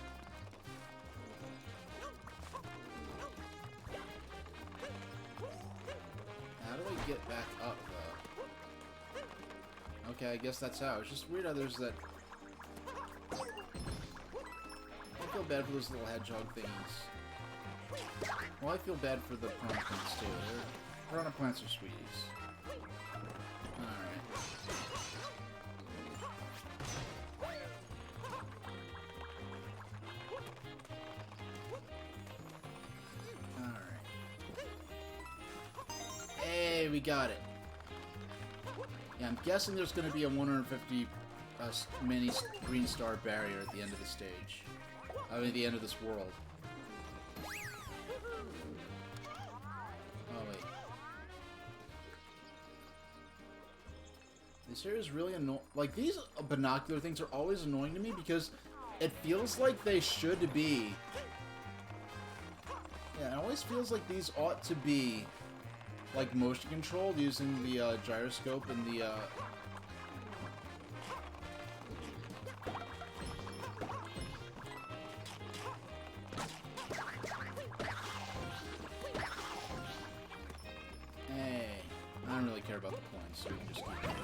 How do I get back up, though? Okay, I guess that's how. It's just weird how there's that... I feel bad for those little hedgehog things. Well, I feel bad for the piranha plants, too. Piranha plants are sweeties. Alright. Hey, we got it. Yeah, I'm guessing there's going to be a 150 mini green star barrier at the end of the stage. I mean, the end of this world. Oh, wait. This area is really annoying. Like, these binocular things are always annoying to me because it feels like they should be... yeah, it always feels like these ought to be... like motion controlled using the gyroscope and the Hey, I don't really care about the points, so we can just keep going.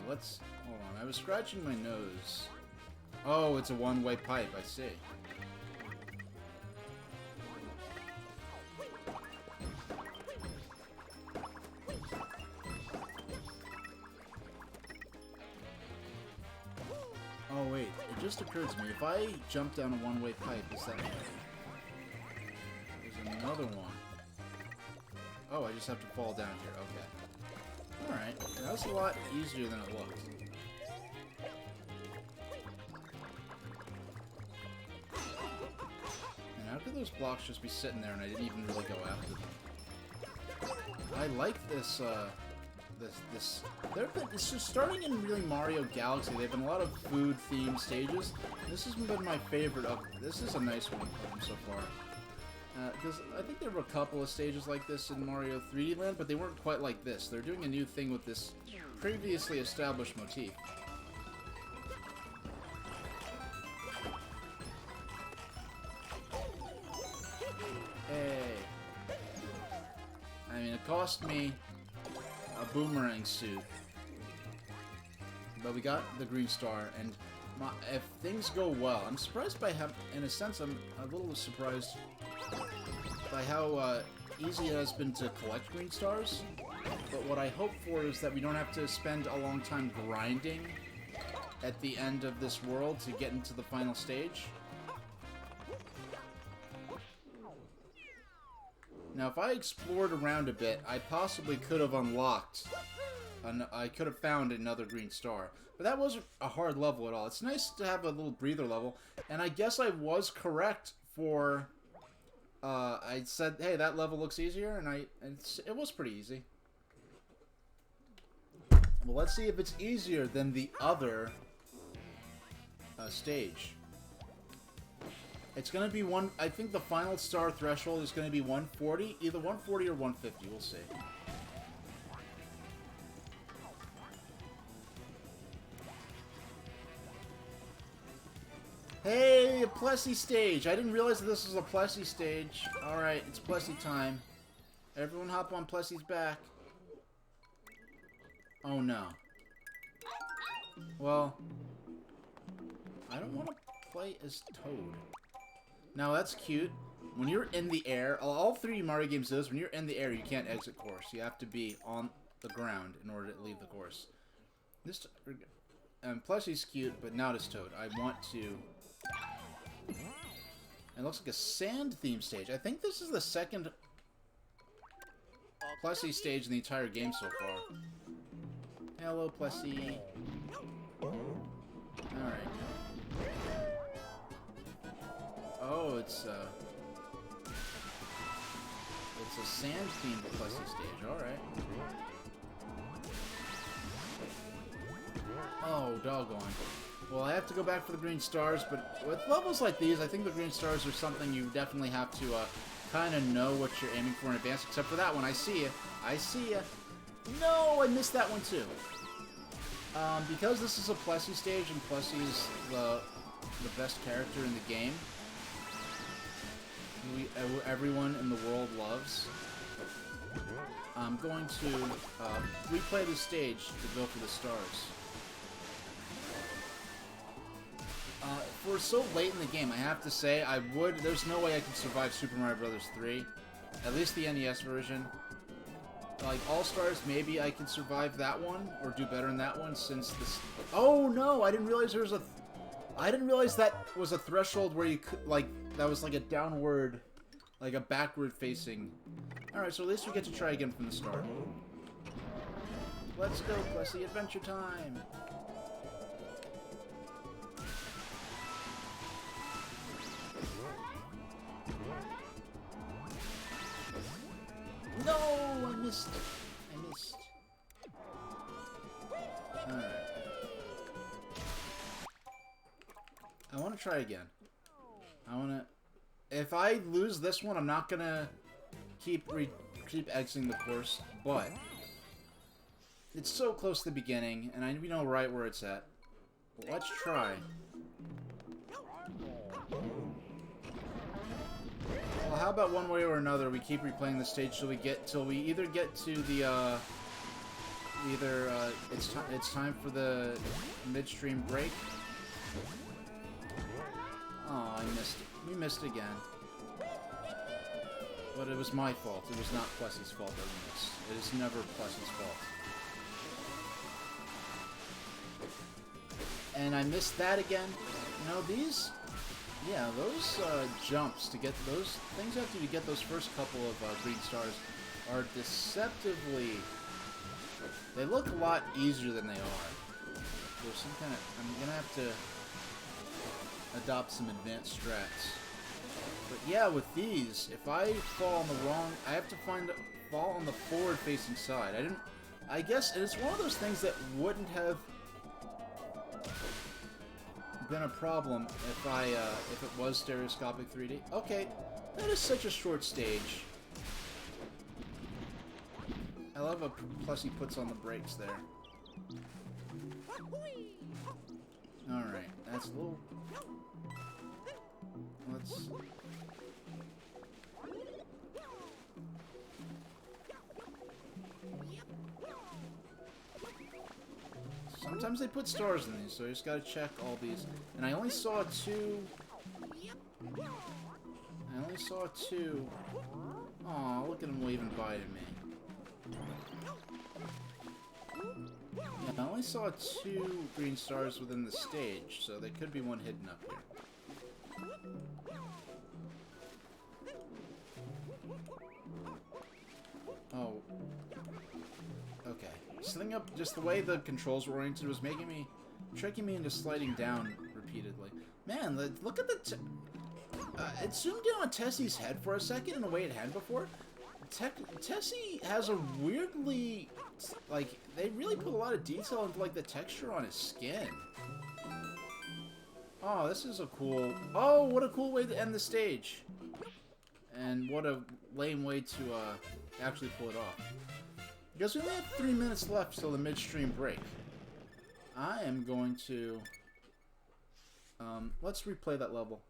let's... Hold on, I was scratching my nose. Oh, it's a one-way pipe, I see. Oh wait, it just occurred to me, if I jump down a one-way pipe, is that... There's another one. Oh, I just have to fall down here, okay. Alright, that was a lot easier than it looked. And how could those blocks just be sitting there and I didn't even really go after them? I like this, it's just starting in really Mario Galaxy. They've been a lot of food-themed stages. This has been my favorite of... This is a nice one of them so far. Because I think there were a couple of stages like this in Mario 3D Land, but they weren't quite like this. They're doing a new thing with this previously established motif. Hey. I mean, it cost me a boomerang suit, but we got the green star, and if things go well, I'm surprised by how, in a sense, I'm a little surprised by how easy it has been to collect green stars. But what I hope for is that we don't have to spend a long time grinding at the end of this world to get into the final stage. Now, if I explored around a bit, I possibly could have unlocked... I could have found another green star. But that wasn't a hard level at all. It's nice to have a little breather level. And I guess I was correct for... I said, hey, that level looks easier, and it was pretty easy. Well, let's see if it's easier than the other stage. It's going to be I think the final star threshold is going to be 140, either 140 or 150, we'll see. Hey, a Plessy stage! I didn't realize that this was a Plessy stage. Alright, it's Plessy time. Everyone hop on Plessy's back. Oh no. Well, I don't want to play as Toad. Now that's cute. When you're in the air, all 3 Mario games do this, when you're in the air, you can't exit course. You have to be on the ground in order to leave the course. This, Plessy's cute, but not as Toad. I want to... It looks like a sand-themed stage. I think this is the second Plessy stage in the entire game so far. Hello, Plessy. Alright. Oh, it's a sand-themed Plessy stage. Alright. Oh, doggone. Well, I have to go back for the green stars, but with levels like these, I think the green stars are something you definitely have to kind of know what you're aiming for in advance, except for that one. I see ya. I see ya. No, I missed that one too. Because this is a Plessy stage, and Plessy is the best character in the game, everyone in the world loves, I'm going to replay the stage to go for the stars. For so late in the game, I have to say, there's no way I could survive Super Mario Bros. 3. At least the NES version. Like, All-Stars, maybe I can survive that one, or do better in that one, since this... Oh, no! I didn't realize there was a... I didn't realize that was a threshold where you could, like, that was like a downward, like a backward-facing... Alright, so at least we get to try again from the start. Let's go, Plessy. Adventure time! No! I missed. I missed. Alright. I want to try again. I want to... If I lose this one, I'm not going to keep exiting the course, but... It's so close to the beginning, and we know right where it's at. Let's try. Well, how about one way or another, we keep replaying the stage till we either get to the either it's time for the midstream break. Oh, I missed it. We missed again. But it was my fault. It was not Plessy's fault that we missed. It is never Plessy's fault. And I missed that again. You know, these... Yeah, those jumps to get those things you have to do to get those first couple of green stars are deceptively... They look a lot easier than they are. There's some kind of... I'm gonna have to adopt some advanced strats. But yeah, with these, if I fall on the wrong... I have to fall on the forward-facing side. I guess it's one of those things that wouldn't have been a problem if it was stereoscopic 3D. Okay, that is such a short stage. I love how Plessy puts on the brakes there. Alright, that's a little... Let's... Sometimes they put stars in these, so I just gotta check all these. And I only saw two... Aw, look at him waving bye to me. Yeah, I only saw 2 green stars within the stage, so there could be one hidden up here. Oh. Okay. Sliding up, just the way the controls were oriented was tricking me into sliding down repeatedly. Man, look at the... it zoomed in on Tessie's head for a second in the way it had before. Tessie has a weirdly... Like, they really put a lot of detail into, like, the texture on his skin. Oh, this is a cool... Oh, what a cool way to end the stage. And what a lame way to, actually pull it off. Because we only have 3 minutes left till the midstream break. I am going to... let's replay that level.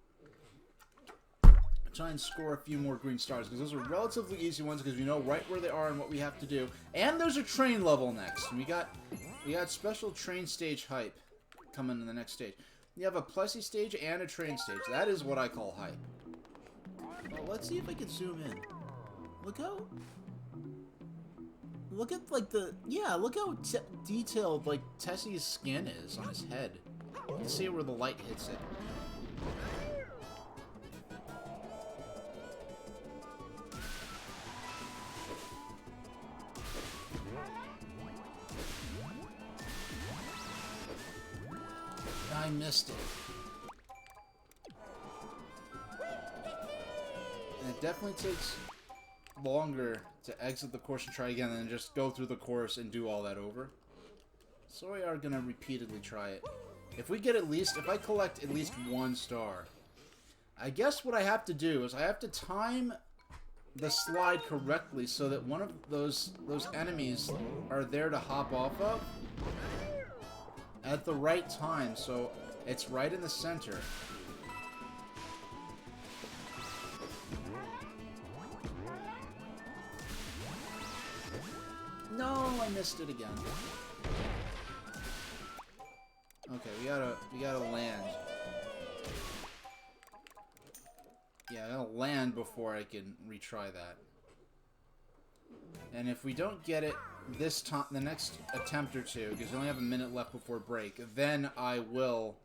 Try and score a few more green stars, because those are relatively easy ones, because we know right where they are and what we have to do. And there's a train level next. We got special train stage hype coming in the next stage. You have a Plessy stage and a train stage. That is what I call hype. Well, let's see if I can zoom in. Look at, like, look how detailed, like, Tessie's skin is on his head. You can see where the light hits it. I missed it. And it definitely takes longer to exit the course and try again than just go through the course and do all that over. So we are gonna repeatedly try it. If I collect at least 1 star, I guess what I have to do is I have to time the slide correctly so that one of those enemies are there to hop off of at the right time, so it's right in the center. No, I missed it again. Okay, we gotta land. Yeah, I gotta land before I can retry that. And if we don't get it this time, the next attempt or two, because we only have a minute left before break, then I will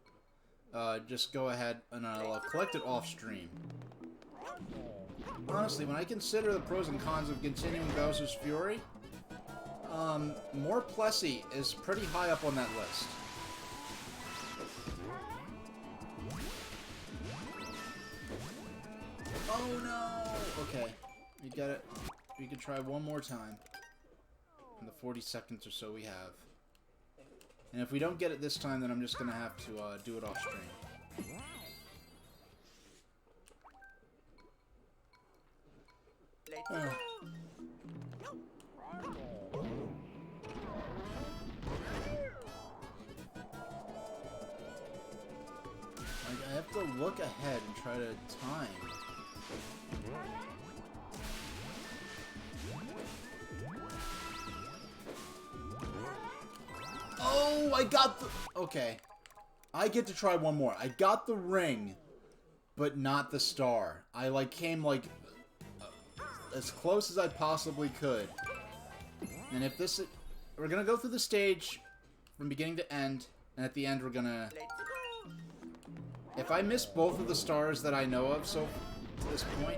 just go ahead and I'll collect it off stream. Honestly, when I consider the pros and cons of continuing Bowser's Fury, more Plessy is pretty high up on that list. Oh no! Okay, we got it. We can try one more time in the 40 seconds or so we have. And if we don't get it this time, then I'm just gonna have to do it off stream. I have to look ahead and try to time. I got the... Okay. I get to try one more. I got the ring, but not the star. I, like, came, like, as close as I possibly could. And if this... We're gonna go through the stage from beginning to end, and at the end we're gonna... If I miss both of the stars that I know of so to this point...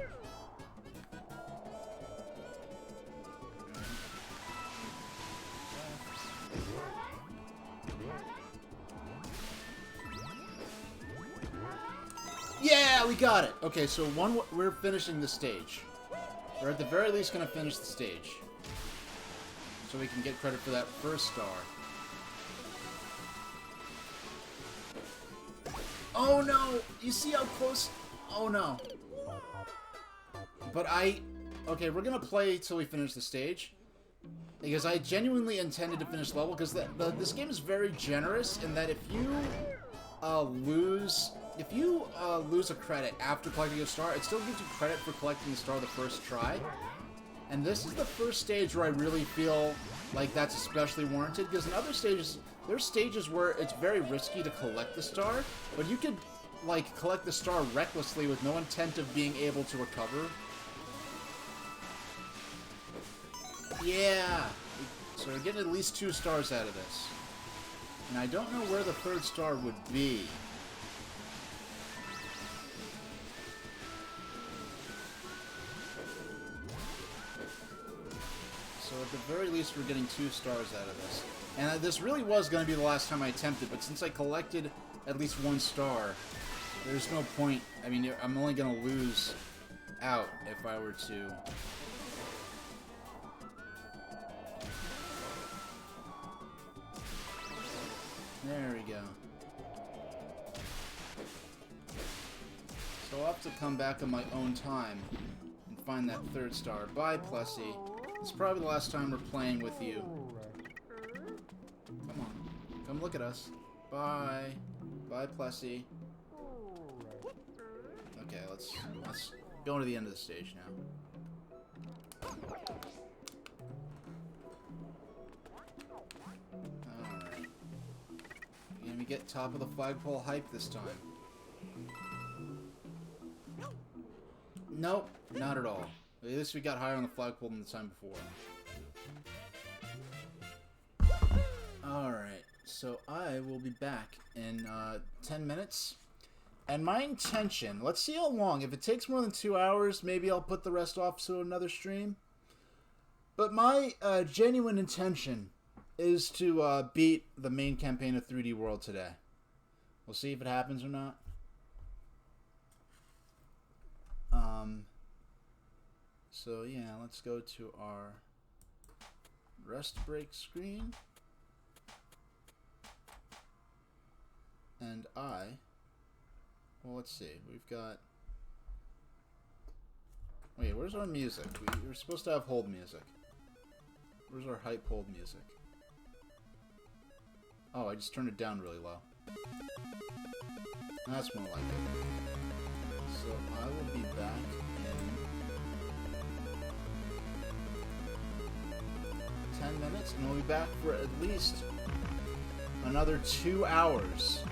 Yeah, we got it! Okay, so we're finishing the stage. We're at the very least gonna finish the stage. So we can get credit for that first star. Oh no! You see how close... Oh no. But okay, we're gonna play till we finish the stage. Because I genuinely intended to finish level, because this game is very generous in that if you lose a credit after collecting a star, it still gives you credit for collecting the star the first try. And this is the first stage where I really feel like that's especially warranted, because in other stages, there's stages where it's very risky to collect the star, but you could, like, collect the star recklessly with no intent of being able to recover. Yeah! So we're getting at least 2 stars out of this. And I don't know where the 3rd star would be. So at the very least, we're getting 2 stars out of this. And this really was going to be the last time I attempted, but since I collected at least 1 star, there's no point. I mean, I'm only going to lose out if I were to... There we go. So I'll have to come back on my own time and find that 3rd star. Bye, Plessy. It's probably the last time we're playing with you. Come on. Come look at us. Bye. Bye, Plessy. Okay, let's go to the end of the stage now. Alright. Can we get top of the flagpole hype this time? Nope, not at all. At least we got higher on the flagpole than the time before. Alright, so I will be back in 10 minutes. And my intention, let's see how long. If it takes more than 2 hours, maybe I'll put the rest off to another stream. But my genuine intention is to beat the main campaign of 3D World today. We'll see if it happens or not. So yeah, let's go to our rest break screen. And well, let's see, we've got... Wait, where's our music? We're supposed to have hold music. Where's our hype hold music? Oh, I just turned it down really low. That's more like it. So I will be back in 10 minutes, and we'll be back for at least another 2 hours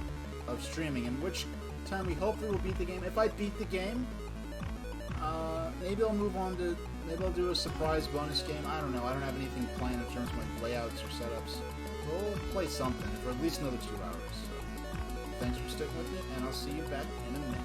of streaming, in which time we hopefully will beat the game. If I beat the game, maybe I'll move on to... Maybe I'll do a surprise bonus game. I don't know. I don't have anything planned in terms of my layouts or setups. We'll play something for at least another 2 hours. So, thanks for sticking with me, and I'll see you back in a minute.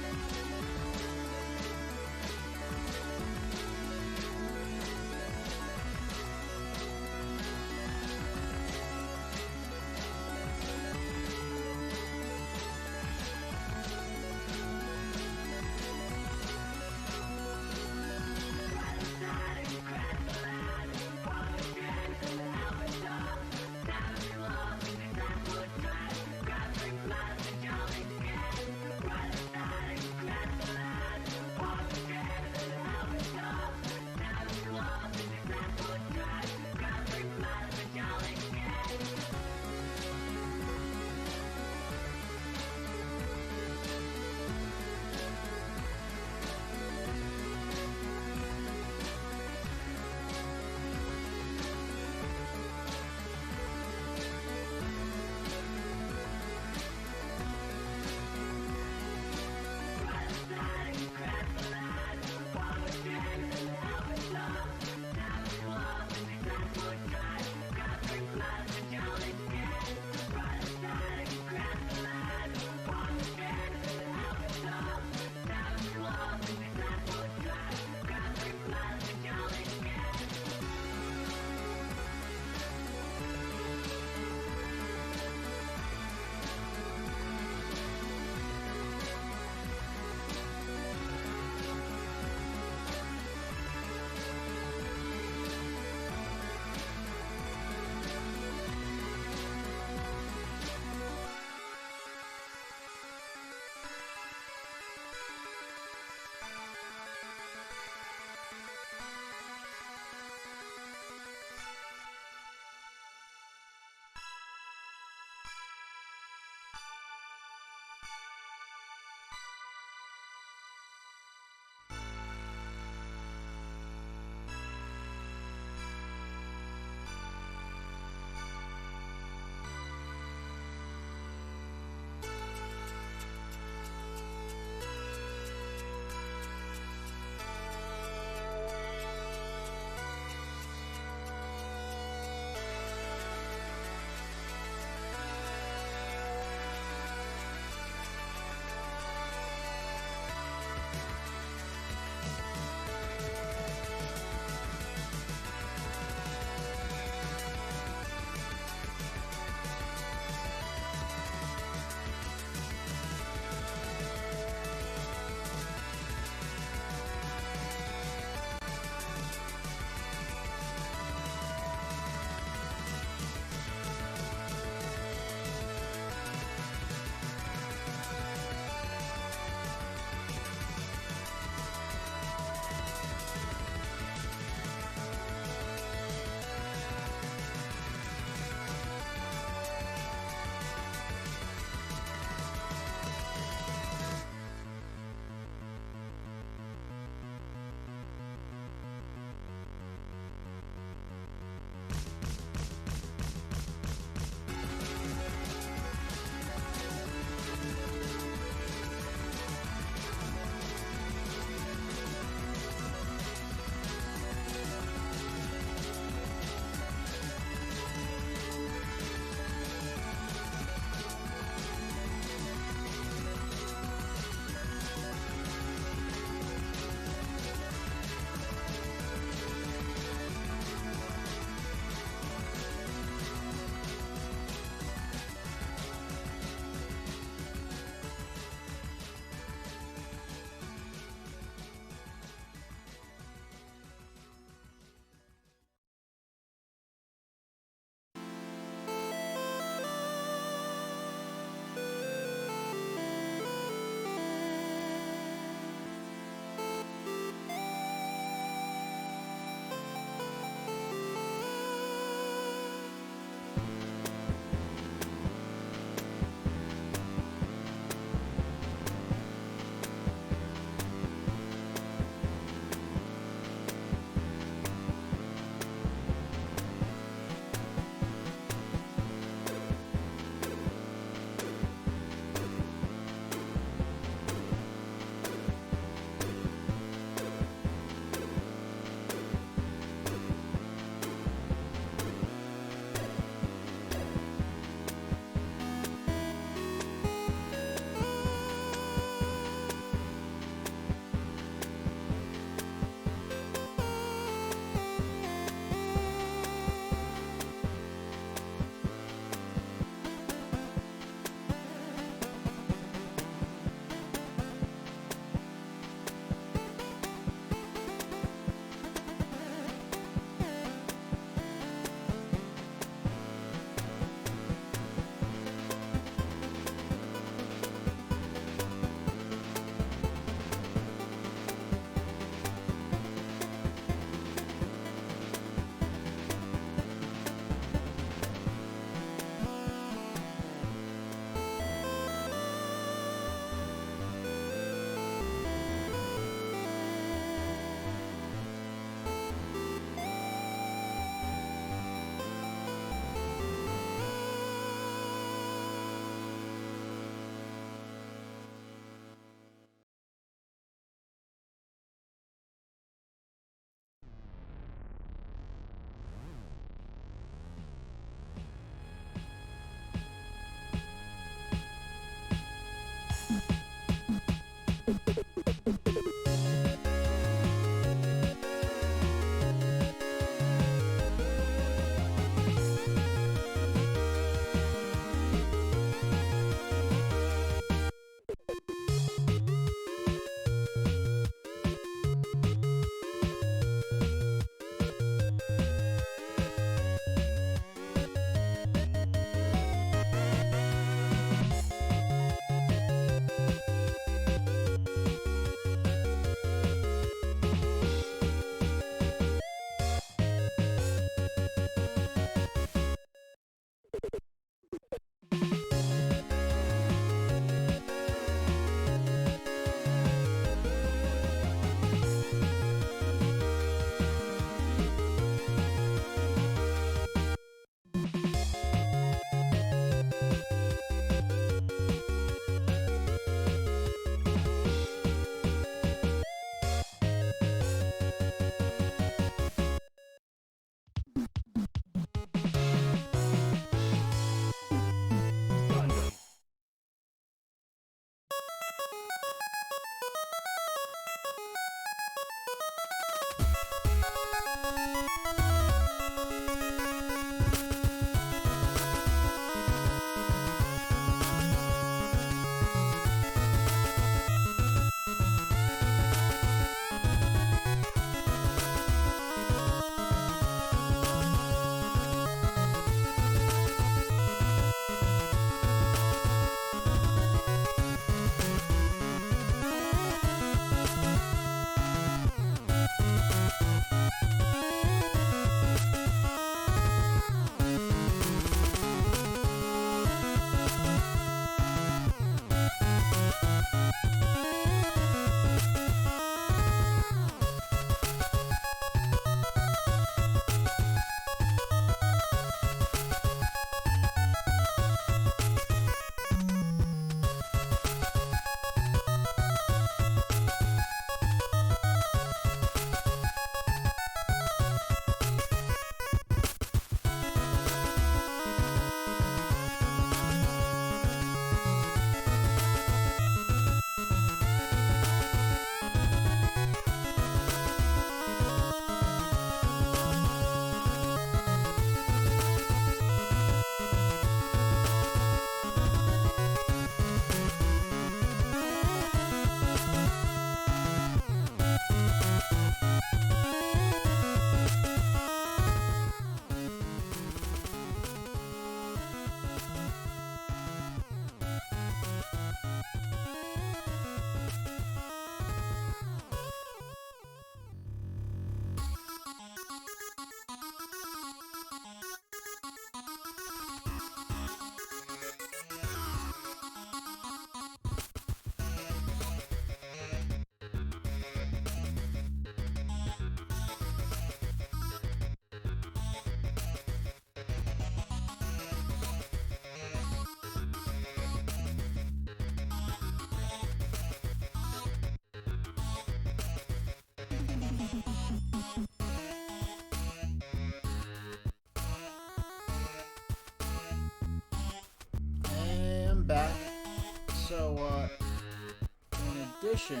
in addition...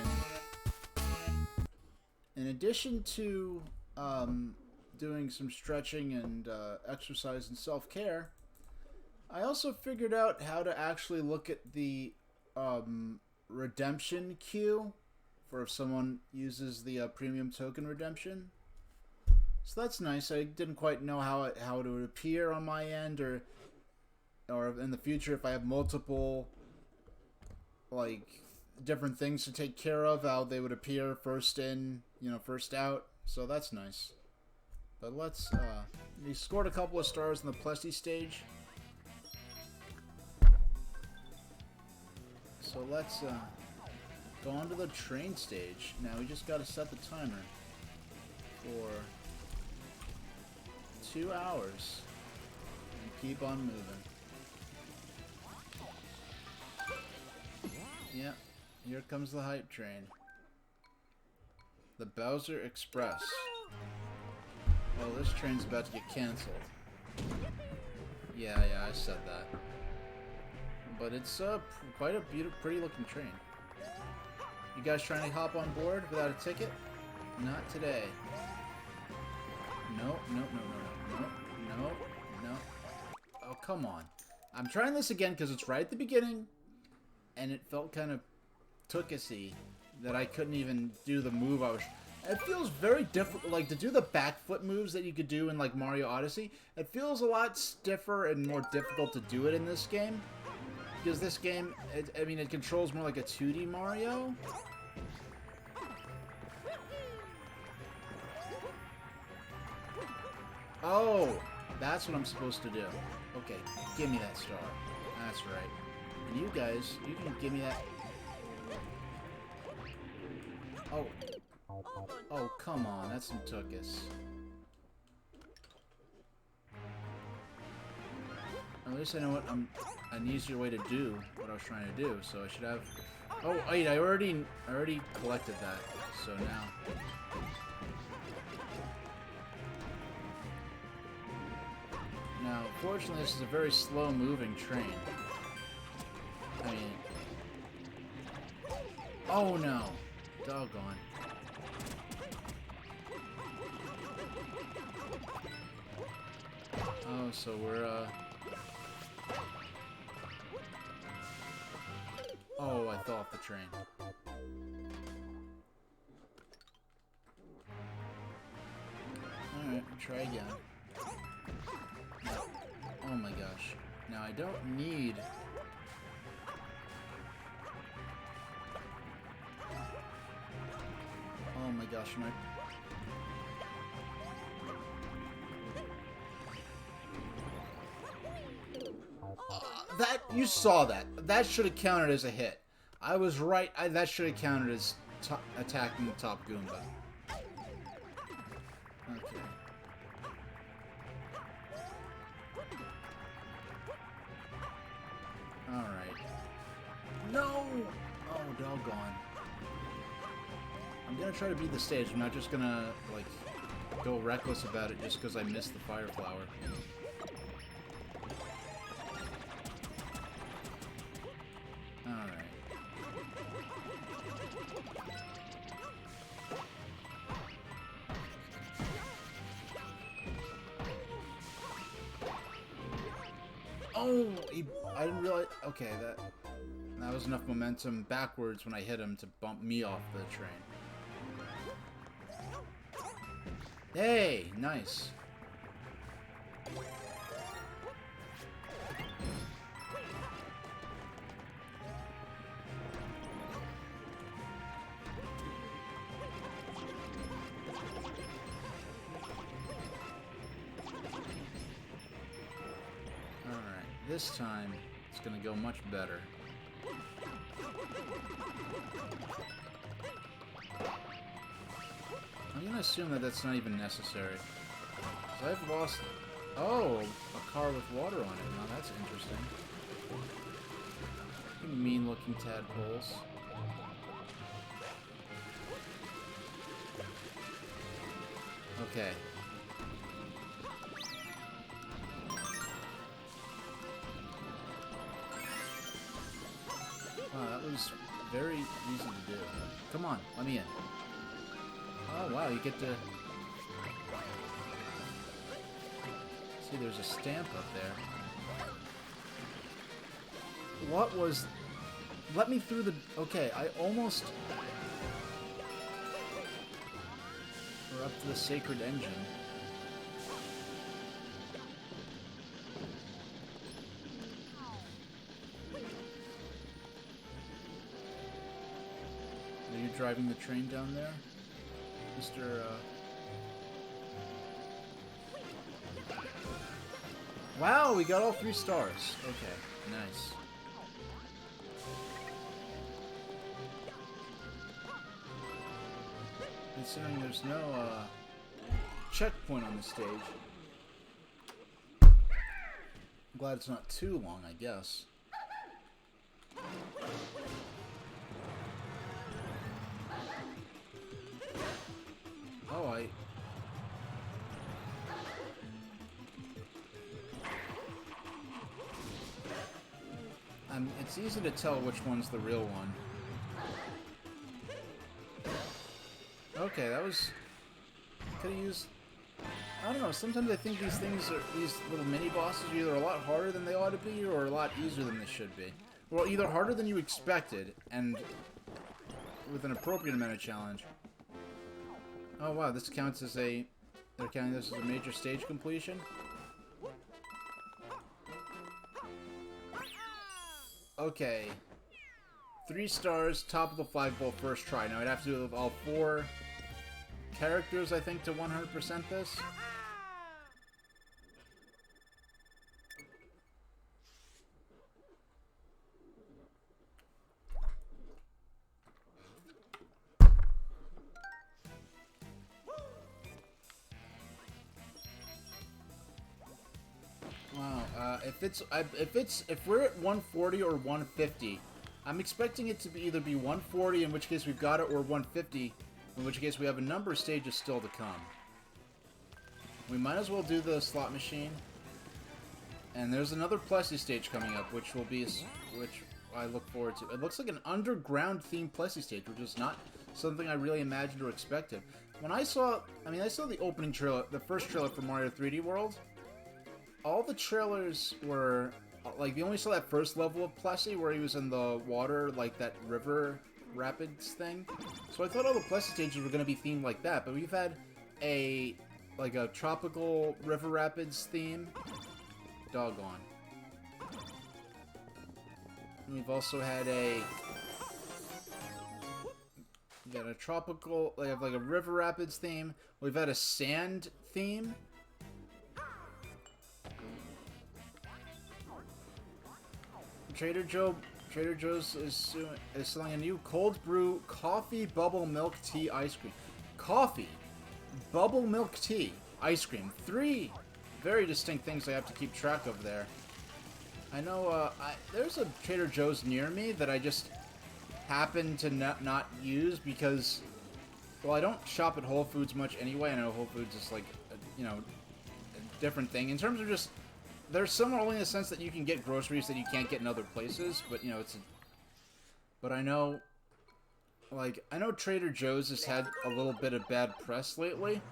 In addition to doing some stretching and exercise and self-care, I also figured out how to actually look at the redemption queue for if someone uses the premium token redemption. So that's nice. I didn't quite know how it would appear on my end, or in the future if I have multiple like different things to take care of, how they would appear first in, first out. So that's nice. But let's we scored a couple of stars in the Plessy stage. So let's go on to the train stage. Now we just got to set the timer for 2 hours and keep on moving. Yep, here comes the hype train. The Bowser Express. Well, this train's about to get canceled. Yeah, I said that. But it's quite a pretty looking train. You guys trying to hop on board without a ticket? Not today. No. Oh, come on. I'm trying this again because it's right at the beginning, and it felt kind of took-a-see that I couldn't even do the move I was... It feels very difficult, like, to do the back foot moves that you could do in, like, Mario Odyssey. It feels a lot stiffer and more difficult to do it in this game. Because this game, it controls more like a 2D Mario. Oh, that's what I'm supposed to do. Okay, give me that star. That's right. And you guys, you can give me that... Oh, come on. That's some tuckus. At least I know what an easier way to do what I was trying to do. So I should have... Oh, wait, I already collected that. So now... Now, fortunately, this is a very slow-moving train. I mean... Oh, no. Doggone. Oh, so we're, Oh, I fell off the train. Alright, try again. Oh my gosh. Now, I don't need... Oh my gosh, my... That, you saw that. That should have counted as a hit. I was right. That should have counted as attacking the top Goomba. Okay. Alright. No! Oh, doggone. I'm gonna try to beat the stage. I'm not just gonna, like, go reckless about it just because I missed the fire flower. Alright. Oh! I didn't realize... Okay, that was enough momentum backwards when I hit him to bump me off the train. Hey! Nice. This time, it's gonna go much better. I'm gonna assume that that's not even necessary. So I've lost... Oh! A car with water on it. Now that's interesting. You mean-looking tadpoles. Okay. Wow, that was is very easy to do. Come on, let me in. Oh, wow, you get to... See, there's a stamp up there. What was... Let me through the... Okay, I almost... We're up to the sacred engine. Are you driving the train down there? Mr. Wow, we got all 3 stars. Okay, nice. Considering there's no checkpoint on the stage. I'm glad it's not too long, I guess. Oh, it's easy to tell which one's the real one. Okay, that was... Could have used... I don't know, sometimes I think these things are... These little mini-bosses are either a lot harder than they ought to be, or a lot easier than they should be. Well, either harder than you expected, and with an appropriate amount of challenge. Oh wow, this counts as a... They're counting this as a major stage completion? Okay. 3 stars, top of the flagpole, first try. Now I'd have to do all 4 characters, I think, to 100% this. Wow, if we're at 140 or 150, I'm expecting it to be either be 140, in which case we've got it, or 150, in which case we have a number of stages still to come. We might as well do the slot machine. And there's another Plessy stage coming up, which I look forward to. It looks like an underground themed Plessy stage, which is not something I really imagined or expected. When I saw the opening trailer, the first trailer for Mario 3D World. All the trailers were, like, you only saw that first level of Plessy where he was in the water, like that river rapids thing. So I thought all the Plessy stages were going to be themed like that, but we've had a tropical river rapids theme. Doggone. And we've also had we got a tropical, they have like a river rapids theme. We've had a sand theme. Trader Joe's is selling a new cold brew coffee bubble milk tea ice cream. Coffee, bubble milk tea, ice cream. 3 very distinct things I have to keep track of there. I know there's a Trader Joe's near me that I just happen to not use because, well, I don't shop at Whole Foods much anyway. I know Whole Foods is like, a different thing in terms of just... They're similar only in the sense that you can get groceries that you can't get in other places, but, But I know Trader Joe's has had a little bit of bad press lately,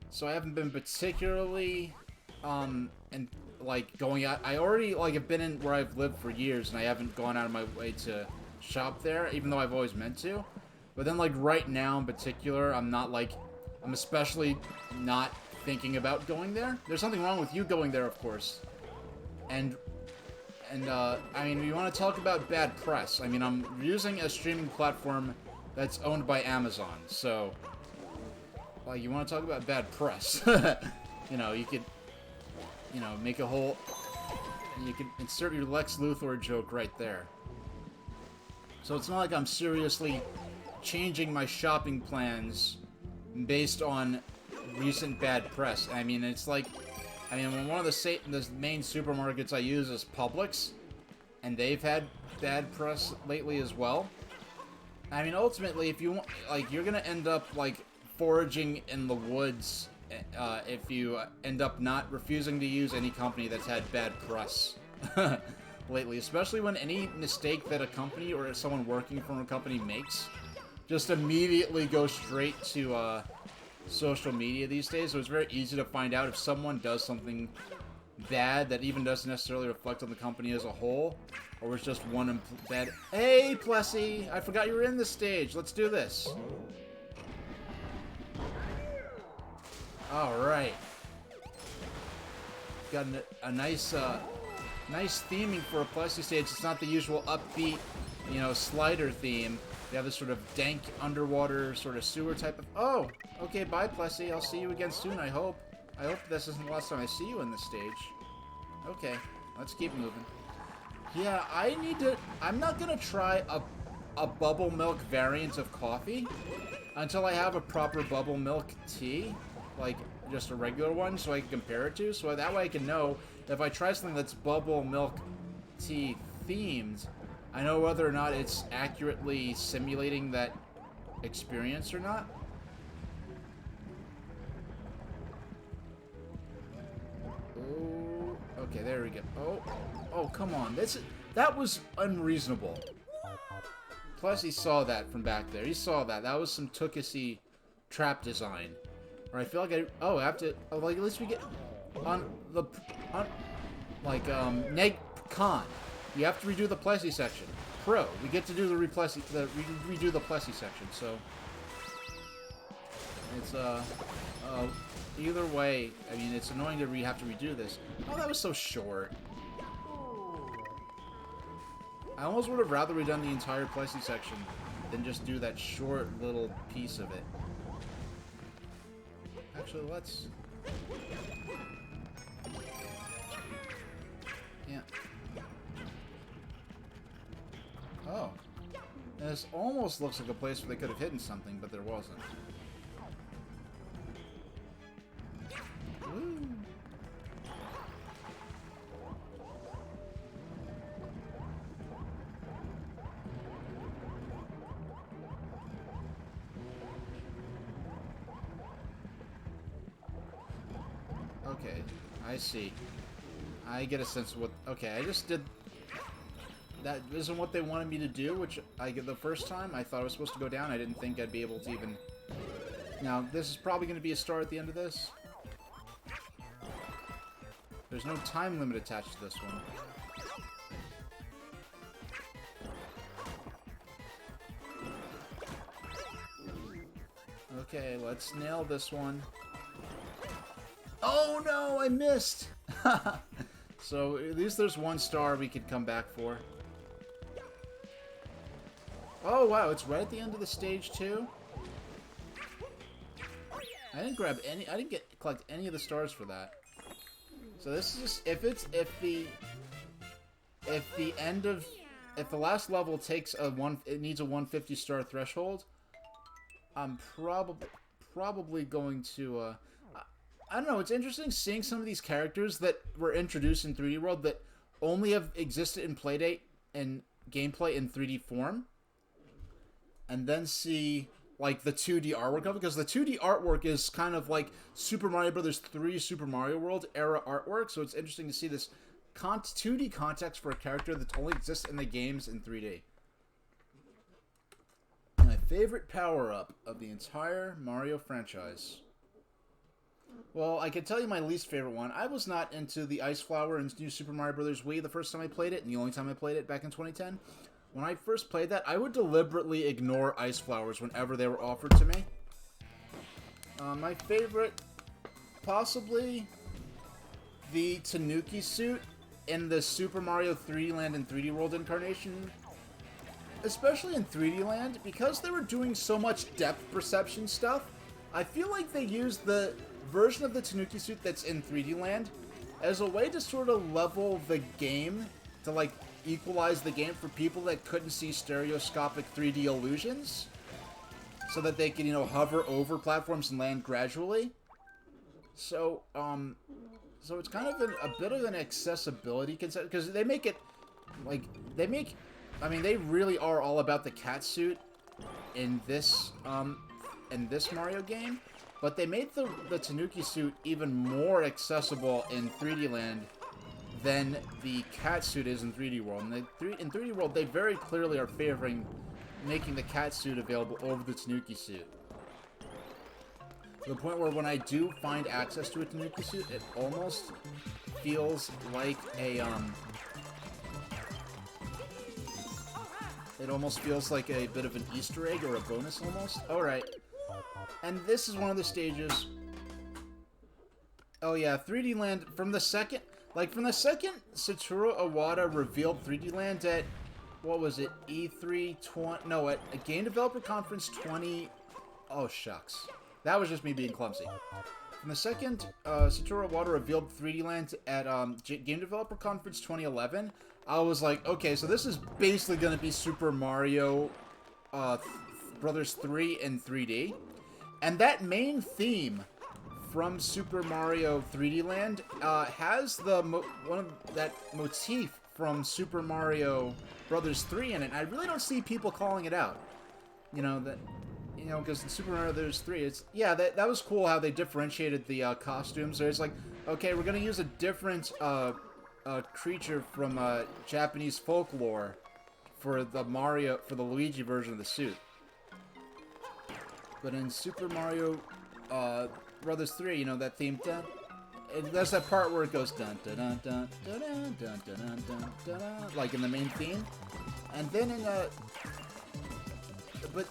so I haven't been particularly, going out... I already, have been in where I've lived for years, and I haven't gone out of my way to shop there, even though I've always meant to. But then, right now in particular, I'm especially not thinking about going there. There's something wrong with you going there, of course. And I mean, we want to talk about bad press. I mean, I'm using a streaming platform that's owned by Amazon, so... you want to talk about bad press. You could, make a whole... You could insert your Lex Luthor joke right there. So it's not like I'm seriously changing my shopping plans based on recent bad press. I mean, it's like... one of the main supermarkets I use is Publix, and they've had bad press lately as well. I mean, ultimately, if you want... you're gonna end up, foraging in the woods if you end up not refusing to use any company that's had bad press. lately, especially when any mistake that a company or someone working for a company makes just immediately goes straight to social media these days. So it's very easy to find out if someone does something bad that even doesn't necessarily reflect on the company as a whole, or it's just one bad. Hey, Plessy! I forgot you were in this stage. Let's do this. All right. Got a nice, nice theming for a Plessy stage. It's not the usual upbeat, you know, slider theme. They have this sort of dank underwater sort of sewer type of. Oh, okay. Bye, Plessy. I'll see you again soon. I hope. I hope this isn't the last time I see you in this stage. Okay, let's keep moving. Yeah, I'm not gonna try a bubble milk variant of coffee until I have a proper bubble milk tea, like just a regular one, so I can compare it to. So that way I can know if I try something that's bubble milk tea themed, I know whether or not it's accurately simulating that experience or not. Oh, okay, there we go. Oh, come on. That was unreasonable. Plus, he saw that from back there. He saw that. That was some Tookisy trap design. Or I feel like I have to. Oh, like at least we get con. You have to redo the Plessy section. Pro, we get to do the redo the Plessy section. So it's either way, I mean, it's annoying that we have to redo this. Oh, that was so short. I almost would have rather redone the entire Plessy section than just do that short little piece of it. Actually, let's. Yeah. Oh. And this almost looks like a place where they could have hidden something, but there wasn't. Woo. Okay, I see. I get a sense of what... Okay, I just did... That isn't what they wanted me to do, which I get the first time. I thought I was supposed to go down. I didn't think I'd be able to even... Now, this is probably going to be a star at the end of this. There's no time limit attached to this one. Okay, let's nail this one. Oh no, I missed! So, at least there's one star we could come back for. Oh wow, it's right at the end of the stage too? I didn't grab any, I didn't collect any of the stars for that. So this is just, if the last level takes it needs a 150 star threshold, I'm probably going to, I don't know, it's interesting seeing some of these characters that were introduced in 3D World that only have existed in Playdate and gameplay in 3D form, and then see, like, the 2D artwork of it, because the 2D artwork is kind of like Super Mario Bros. 3 Super Mario World era artwork, so it's interesting to see this 2D context for a character that only exists in the games in 3D. My favorite power-up of the entire Mario franchise. Well, I can tell you my least favorite one. I was not into the Ice Flower in New Super Mario Bros. Wii the first time I played it, and the only time I played it back in 2010. When I first played that, I would deliberately ignore Ice Flowers whenever they were offered to me. My favorite, possibly the Tanuki suit in the Super Mario 3D Land and 3D World incarnation. Especially in 3D Land, because they were doing so much depth perception stuff, I feel like they used the version of the Tanuki suit that's in 3D Land as a way to sort of level the game, to like equalize the game for people that couldn't see stereoscopic 3D illusions, so that they could, you know, hover over platforms and land gradually. So, so it's kind of a bit of an accessibility concept, because they make it, like, I mean, they really are all about the cat suit in this Mario game, but they made the Tanuki suit even more accessible in 3D Land than the cat suit is in 3D World. And in 3D World, they very clearly are favoring making the cat suit available over the Tanuki suit. To the point where when I do find access to a Tanuki suit, it almost feels like a, it almost feels like a bit of an Easter egg or a bonus almost. Alright. And this is one of the stages. Oh yeah, 3D Land, from the second Satoru Iwata revealed 3D Land at, what was it, E3 20, no, at a Game Developer Conference 20, oh shucks. That was just me being clumsy. From the second Satoru Iwata revealed 3D Land at Game Developer Conference 2011, I was like, okay, so this is basically going to be Super Mario Brothers 3 in 3D. And that main theme from Super Mario 3D Land has the that motif from Super Mario Brothers 3 in it. And I really don't see people calling it out. You know, that, you know, because in Super Mario Brothers 3, it's, yeah, that was cool how they differentiated the costumes. There's like, okay, we're going to use a different creature from Japanese folklore for the Luigi version of the suit. But in Super Mario Brothers 3, you know, that theme, there's that part where it goes dun dun dun dun dun dun dun dun dun dun dun, like in the main theme. And then in but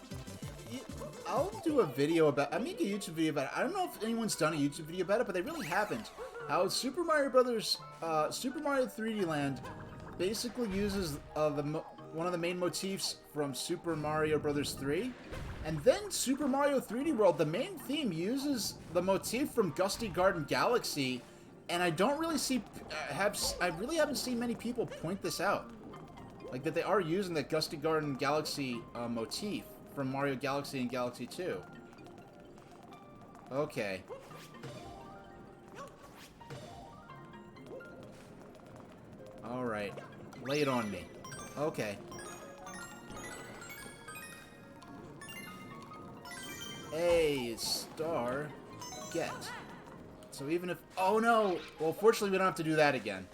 I'll do a video about, I make a YouTube video about it. I don't know if anyone's done a YouTube video about it, but they really haven't. How Super Mario Brothers, Super Mario 3D Land basically uses one of the main motifs from Super Mario Brothers 3. And then Super Mario 3D World, the main theme uses the motif from Gusty Garden Galaxy, and I don't really see, I really haven't seen many people point this out. Like, that they are using the Gusty Garden Galaxy motif from Mario Galaxy and Galaxy 2. Okay. Alright. Lay it on me. Okay. A star get. So even if... Oh no! Well, fortunately we don't have to do that again.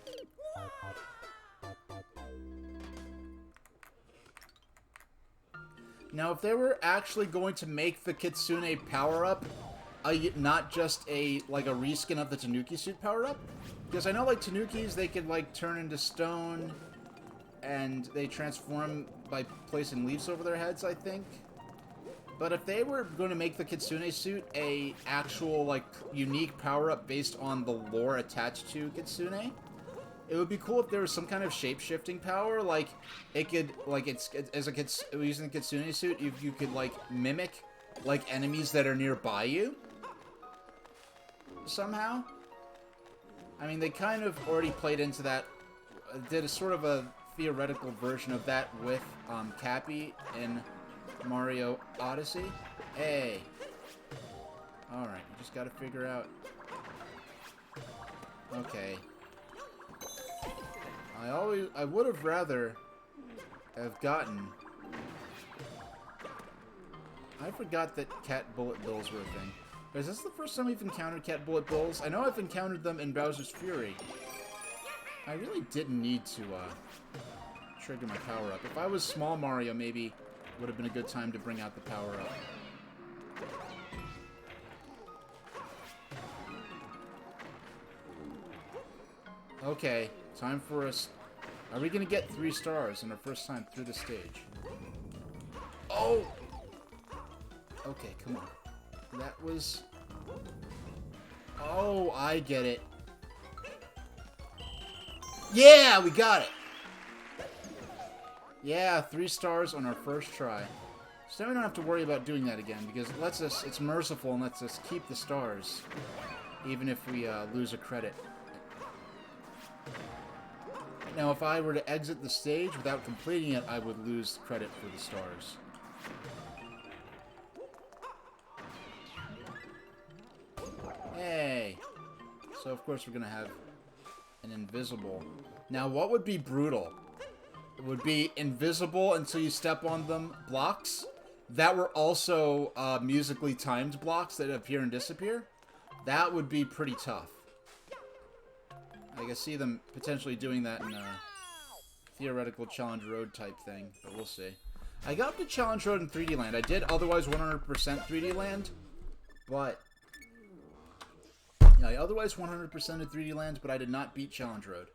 Now, if they were actually going to make the Kitsune power-up, not just a reskin of the Tanuki suit power-up, because I know, like, Tanukis, they could, like, turn into stone, and they transform by placing leaves over their heads, I think. But if they were going to make the Kitsune suit a actual, like, unique power-up based on the lore attached to Kitsune, it would be cool if there was some kind of shape-shifting power, like, it could, like, using the Kitsune suit, you could, like, mimic, like, enemies that are nearby you, somehow. I mean, they kind of already played into that, did a sort of a theoretical version of that with, Cappy in Mario Odyssey. Hey. Alright, you just gotta figure out. Okay. I would have rather have gotten... I forgot that cat bullet bills were a thing. Is this the first time we've encountered cat bullet bills? I know I've encountered them in Bowser's Fury. I really didn't need to, trigger my power-up. If I was Small Mario, maybe would have been a good time to bring out the power-up. Okay, time for us. Are we gonna get 3 stars in our first time through the stage? Oh! Okay, come on. That was... Oh, I get it. Yeah, we got it! Yeah, 3 stars on our first try. So now we don't have to worry about doing that again, because it lets us, it's merciful and lets us keep the stars, even if we lose a credit. Now, if I were to exit the stage without completing it, I would lose credit for the stars. Hey! So, of course, we're going to have an invisible. Now, what would be brutal? It would be invisible until you step on them blocks that were also musically timed blocks that appear and disappear. That would be pretty tough. Like, I see them potentially doing that in a theoretical Challenge Road type thing, but we'll see. I got the Challenge Road in 3D Land. I did otherwise 100% 3D Land, but... Yeah, I otherwise 100% of 3D Land, but I did not beat Challenge Road.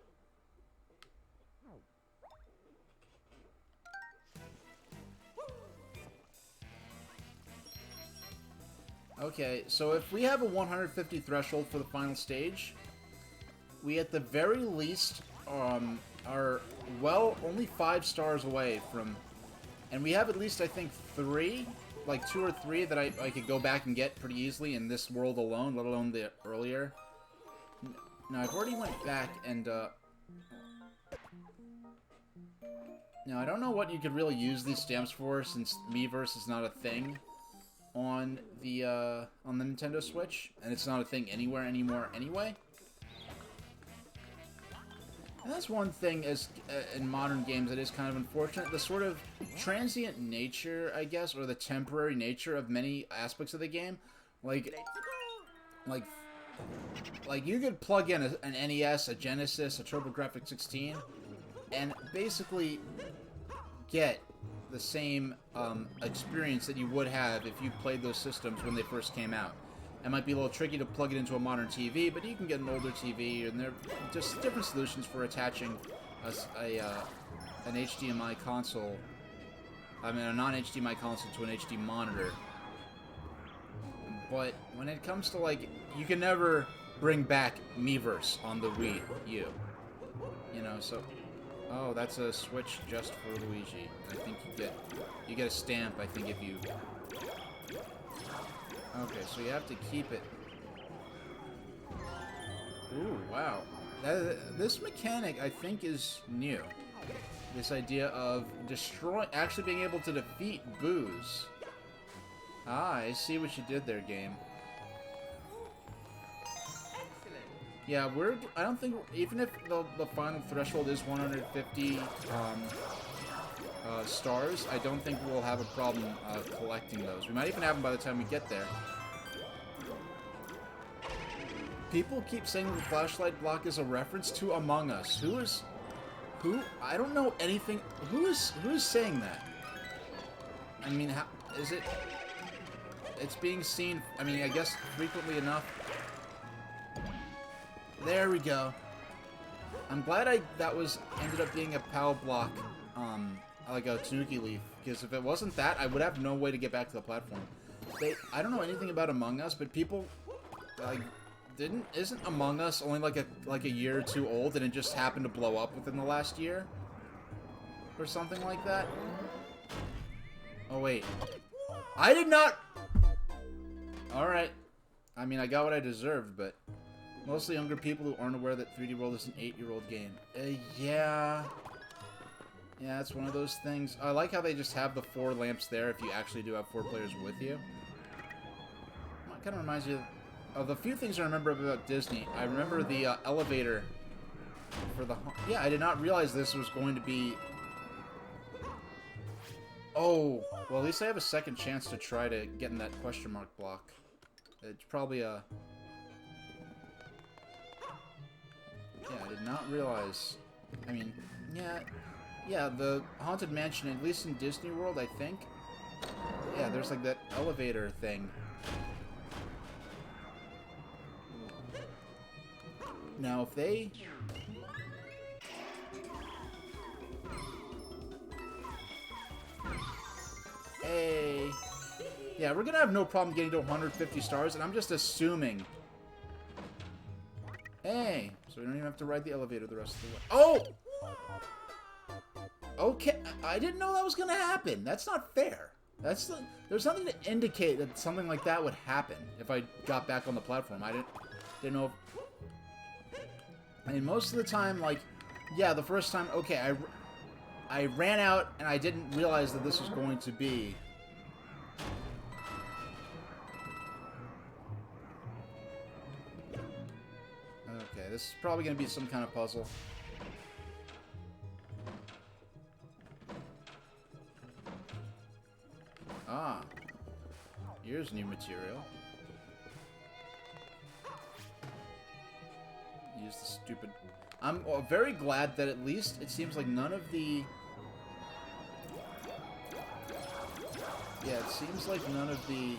Okay, so if we have a 150 threshold for the final stage, we at the very least are, well, only 5 stars away from... And we have at least, I think, 3, like 2 or 3 that I could go back and get pretty easily in this world alone, let alone the earlier. No, I've already went back and, Now, I don't know what you could really use these stamps for, since Miiverse is not a thing on the Nintendo Switch, and it's not a thing anywhere anymore anyway. And that's one thing as in modern games that is kind of unfortunate. The sort of transient nature, I guess, or the temporary nature of many aspects of the game. Like you could plug in an NES, a Genesis, a TurboGrafx 16, and basically get the same experience that you would have if you played those systems when they first came out. It might be a little tricky to plug it into a modern TV, but you can get an older TV, and there are just different solutions for attaching an HDMI console, a non-HDMI console to an HD monitor. But when it comes to, like, you can never bring back Miiverse on the Wii U. You know, so... Oh, that's a Switch just for Luigi. I think you get a stamp, I think, if you... Okay, so you have to keep it. Ooh, wow. This mechanic, I think, is new. This idea of actually being able to defeat boos. Ah, I see what you did there, game. Yeah, I don't think, even if the final threshold is 150 stars, I don't think we'll have a problem collecting those. We might even have them by the time we get there. People keep saying the flashlight block is a reference to Among Us. Who? I don't know anything. Who is saying that? I mean, how is it? It's being seen, I mean, I guess frequently enough. There we go. I'm glad that ended up being a POW block, like a Tanuki leaf, because if it wasn't that, I would have no way to get back to the platform. I don't know anything about Among Us, but people, like, isn't Among Us only like a year or two old, and it just happened to blow up within the last year? Or something like that? Oh, wait. I did not... Alright. I mean, I got what I deserved, but... Mostly younger people who aren't aware that 3D World is an 8-year-old game. Yeah. Yeah, it's one of those things. I like how they just have the 4 lamps there if you actually do have 4 players with you. It kind of reminds you of the few things I remember about Disney. I remember the elevator for the... Yeah, I did not realize this was going to be... Oh, well, at least I have a second chance to try to get in that question mark block. It's probably a... Yeah, I did not realize... I mean, yeah, the Haunted Mansion, at least in Disney World, I think. Yeah, there's like that elevator thing. Now, if they... Hey... Yeah, we're gonna have no problem getting to 150 stars, and I'm just assuming... Hey! So we don't even have to ride the elevator the rest of the way. Oh! Okay, I didn't know that was gonna happen. That's not fair. There's nothing to indicate that something like that would happen if I got back on the platform. I didn't know. I mean, most of the time, like, yeah, the first time, okay, I ran out and I didn't realize that this was going to be. Okay, this is probably going to be some kind of puzzle. Ah, here's new material. use the stupid... I'm very glad that at least it seems like none of the... Yeah, it seems like none of the...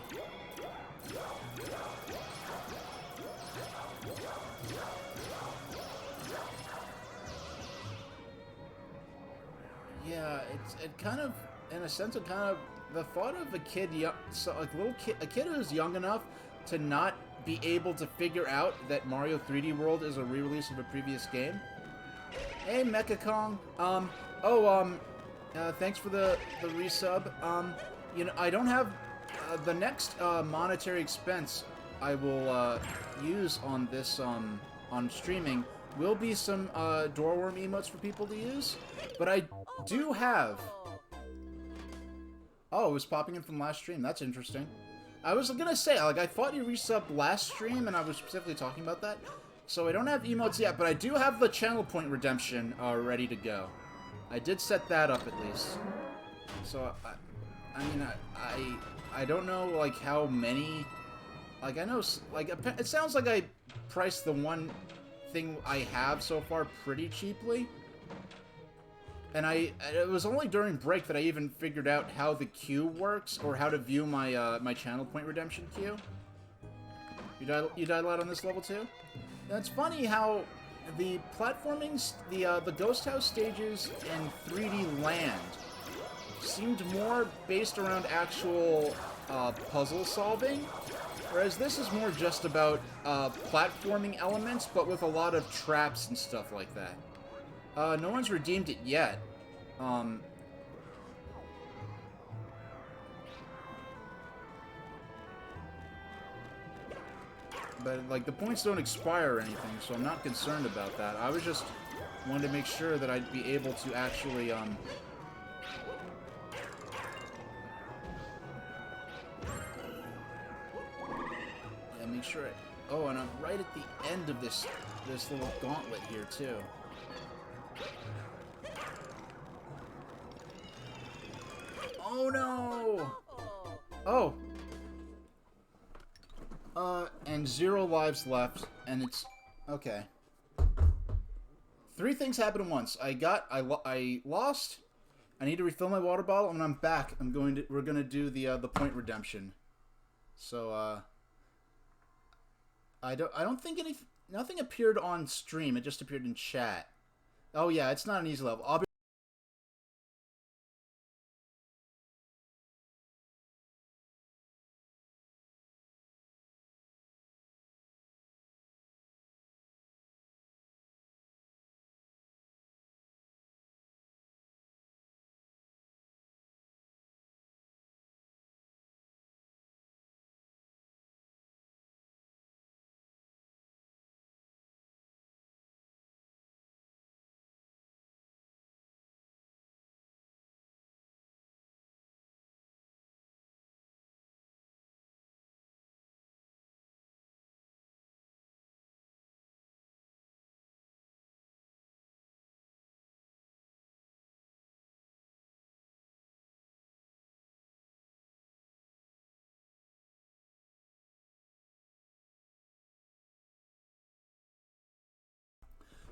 Yeah, it kind of, in a sense, it kind of... The thought of a kid, a kid who's young enough to not be able to figure out that Mario 3D World is a re-release of a previous game. Hey, Mecha Kong. Thanks for the resub. You know, I don't have the next monetary expense I will use on this on streaming will be some doorworm emotes for people to use, but I do have. Oh, it was popping in from last stream. That's interesting. I was gonna say, like, I thought you resubbed last stream, and I was specifically talking about that. So I don't have emotes yet, but I do have the channel point redemption ready to go. I did set that up at least. So I don't know like how many. Like I know like it sounds like I priced the one thing I have so far pretty cheaply. And it was only during break that I even figured out how the queue works, or how to view my my channel point redemption queue. You died a lot on this level too? And it's funny how the platforming, the Ghost House stages in 3D Land seemed more based around actual puzzle solving, whereas this is more just about platforming elements, but with a lot of traps and stuff like that. No one's redeemed it yet. But, like, the points don't expire or anything, so I'm not concerned about that. I was just wanted to make sure that I'd be able to actually, yeah, make sure oh, and I'm right at the end of this little gauntlet here, too. Oh, no! Oh! And 0 lives left, and it's... Okay. 3 things happened at once. I lost, I need to refill my water bottle, and when I'm back, we're gonna do the point redemption. So, I don't think nothing appeared on stream, it just appeared in chat. Oh yeah, it's not an easy level. I'll be...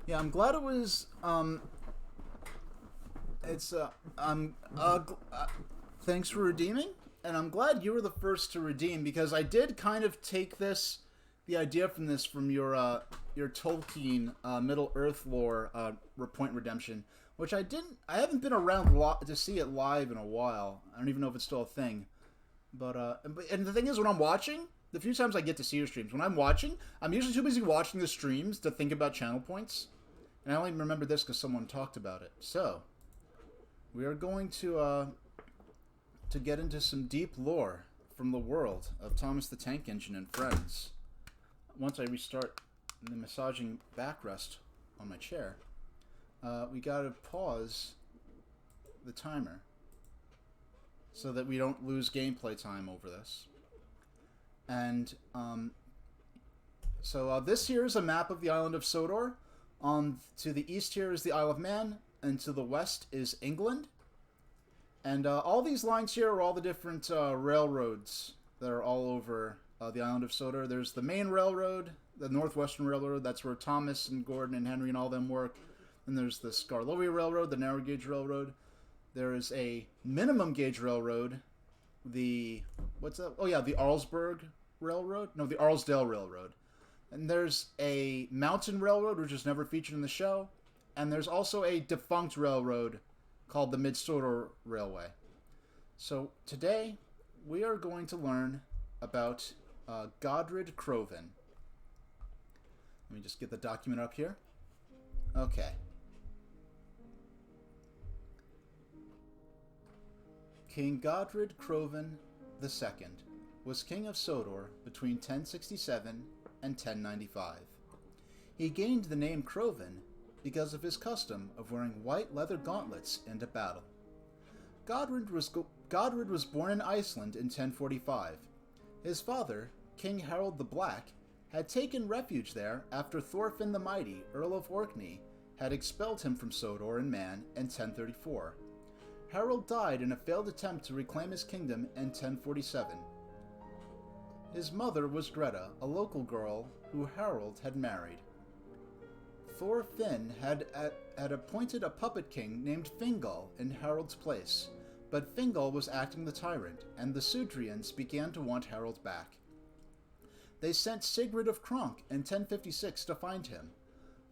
Yeah, I'm glad it was, thanks for redeeming, and I'm glad you were the first to redeem, because I did kind of take the idea from your Tolkien, Middle-earth lore, point redemption, which I haven't been around to see it live in a while. I don't even know if it's still a thing. But, and the thing is, when I'm watching, the few times I get to see your streams, when I'm watching, I'm usually too busy watching the streams to think about channel points. And I only remember this because someone talked about it. So, we are going to get into some deep lore from the world of Thomas the Tank Engine and friends. Once I restart the massaging backrest on my chair, we gotta pause the timer so that we don't lose gameplay time over this. And, so this here is a map of the island of Sodor. To the east here is the Isle of Man, and to the west is England. And all these lines here are all the different railroads that are all over the island of Sodor. There's the main railroad, the Northwestern Railroad. That's where Thomas and Gordon and Henry and all them work. Then there's the Skarlovia Railroad, the narrow gauge railroad. There is a minimum gauge railroad. The what's that? Oh yeah, the Arlsburg Railroad. No, the Arlsdale Railroad. And there's a mountain railroad, which is never featured in the show. And there's also a defunct railroad called the Mid-Sodor Railway. So today, we are going to learn about Godred Crovan. Let me just get the document up here. Okay. King Godred Crovan II was king of Sodor between 1067 and 1095. He gained the name Crovan because of his custom of wearing white leather gauntlets into battle. Godred was born in Iceland in 1045. His father, King Harold the Black, had taken refuge there after Thorfinn the Mighty, Earl of Orkney, had expelled him from Sodor and Man in 1034. Harold died in a failed attempt to reclaim his kingdom in 1047. His mother was Greta, a local girl who Harold had married. Thorfinn had appointed a puppet king named Fingal in Harold's place, but Fingal was acting the tyrant, and the Sudrians began to want Harold back. They sent Sigrid of Kronk in 1056 to find him.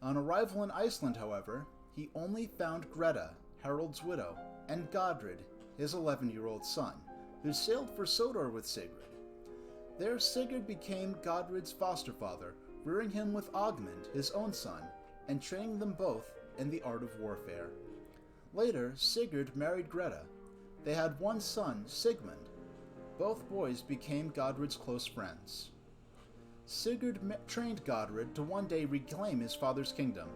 On arrival in Iceland, however, he only found Greta, Harold's widow, and Godred, his 11-year-old son, who sailed for Sodor with Sigrid. There Sigurd became Godred's foster father, rearing him with Ogmund, his own son, and training them both in the art of warfare. Later, Sigurd married Greta. They had one son, Sigmund. Both boys became Godred's close friends. Sigurd trained Godred to one day reclaim his father's kingdom.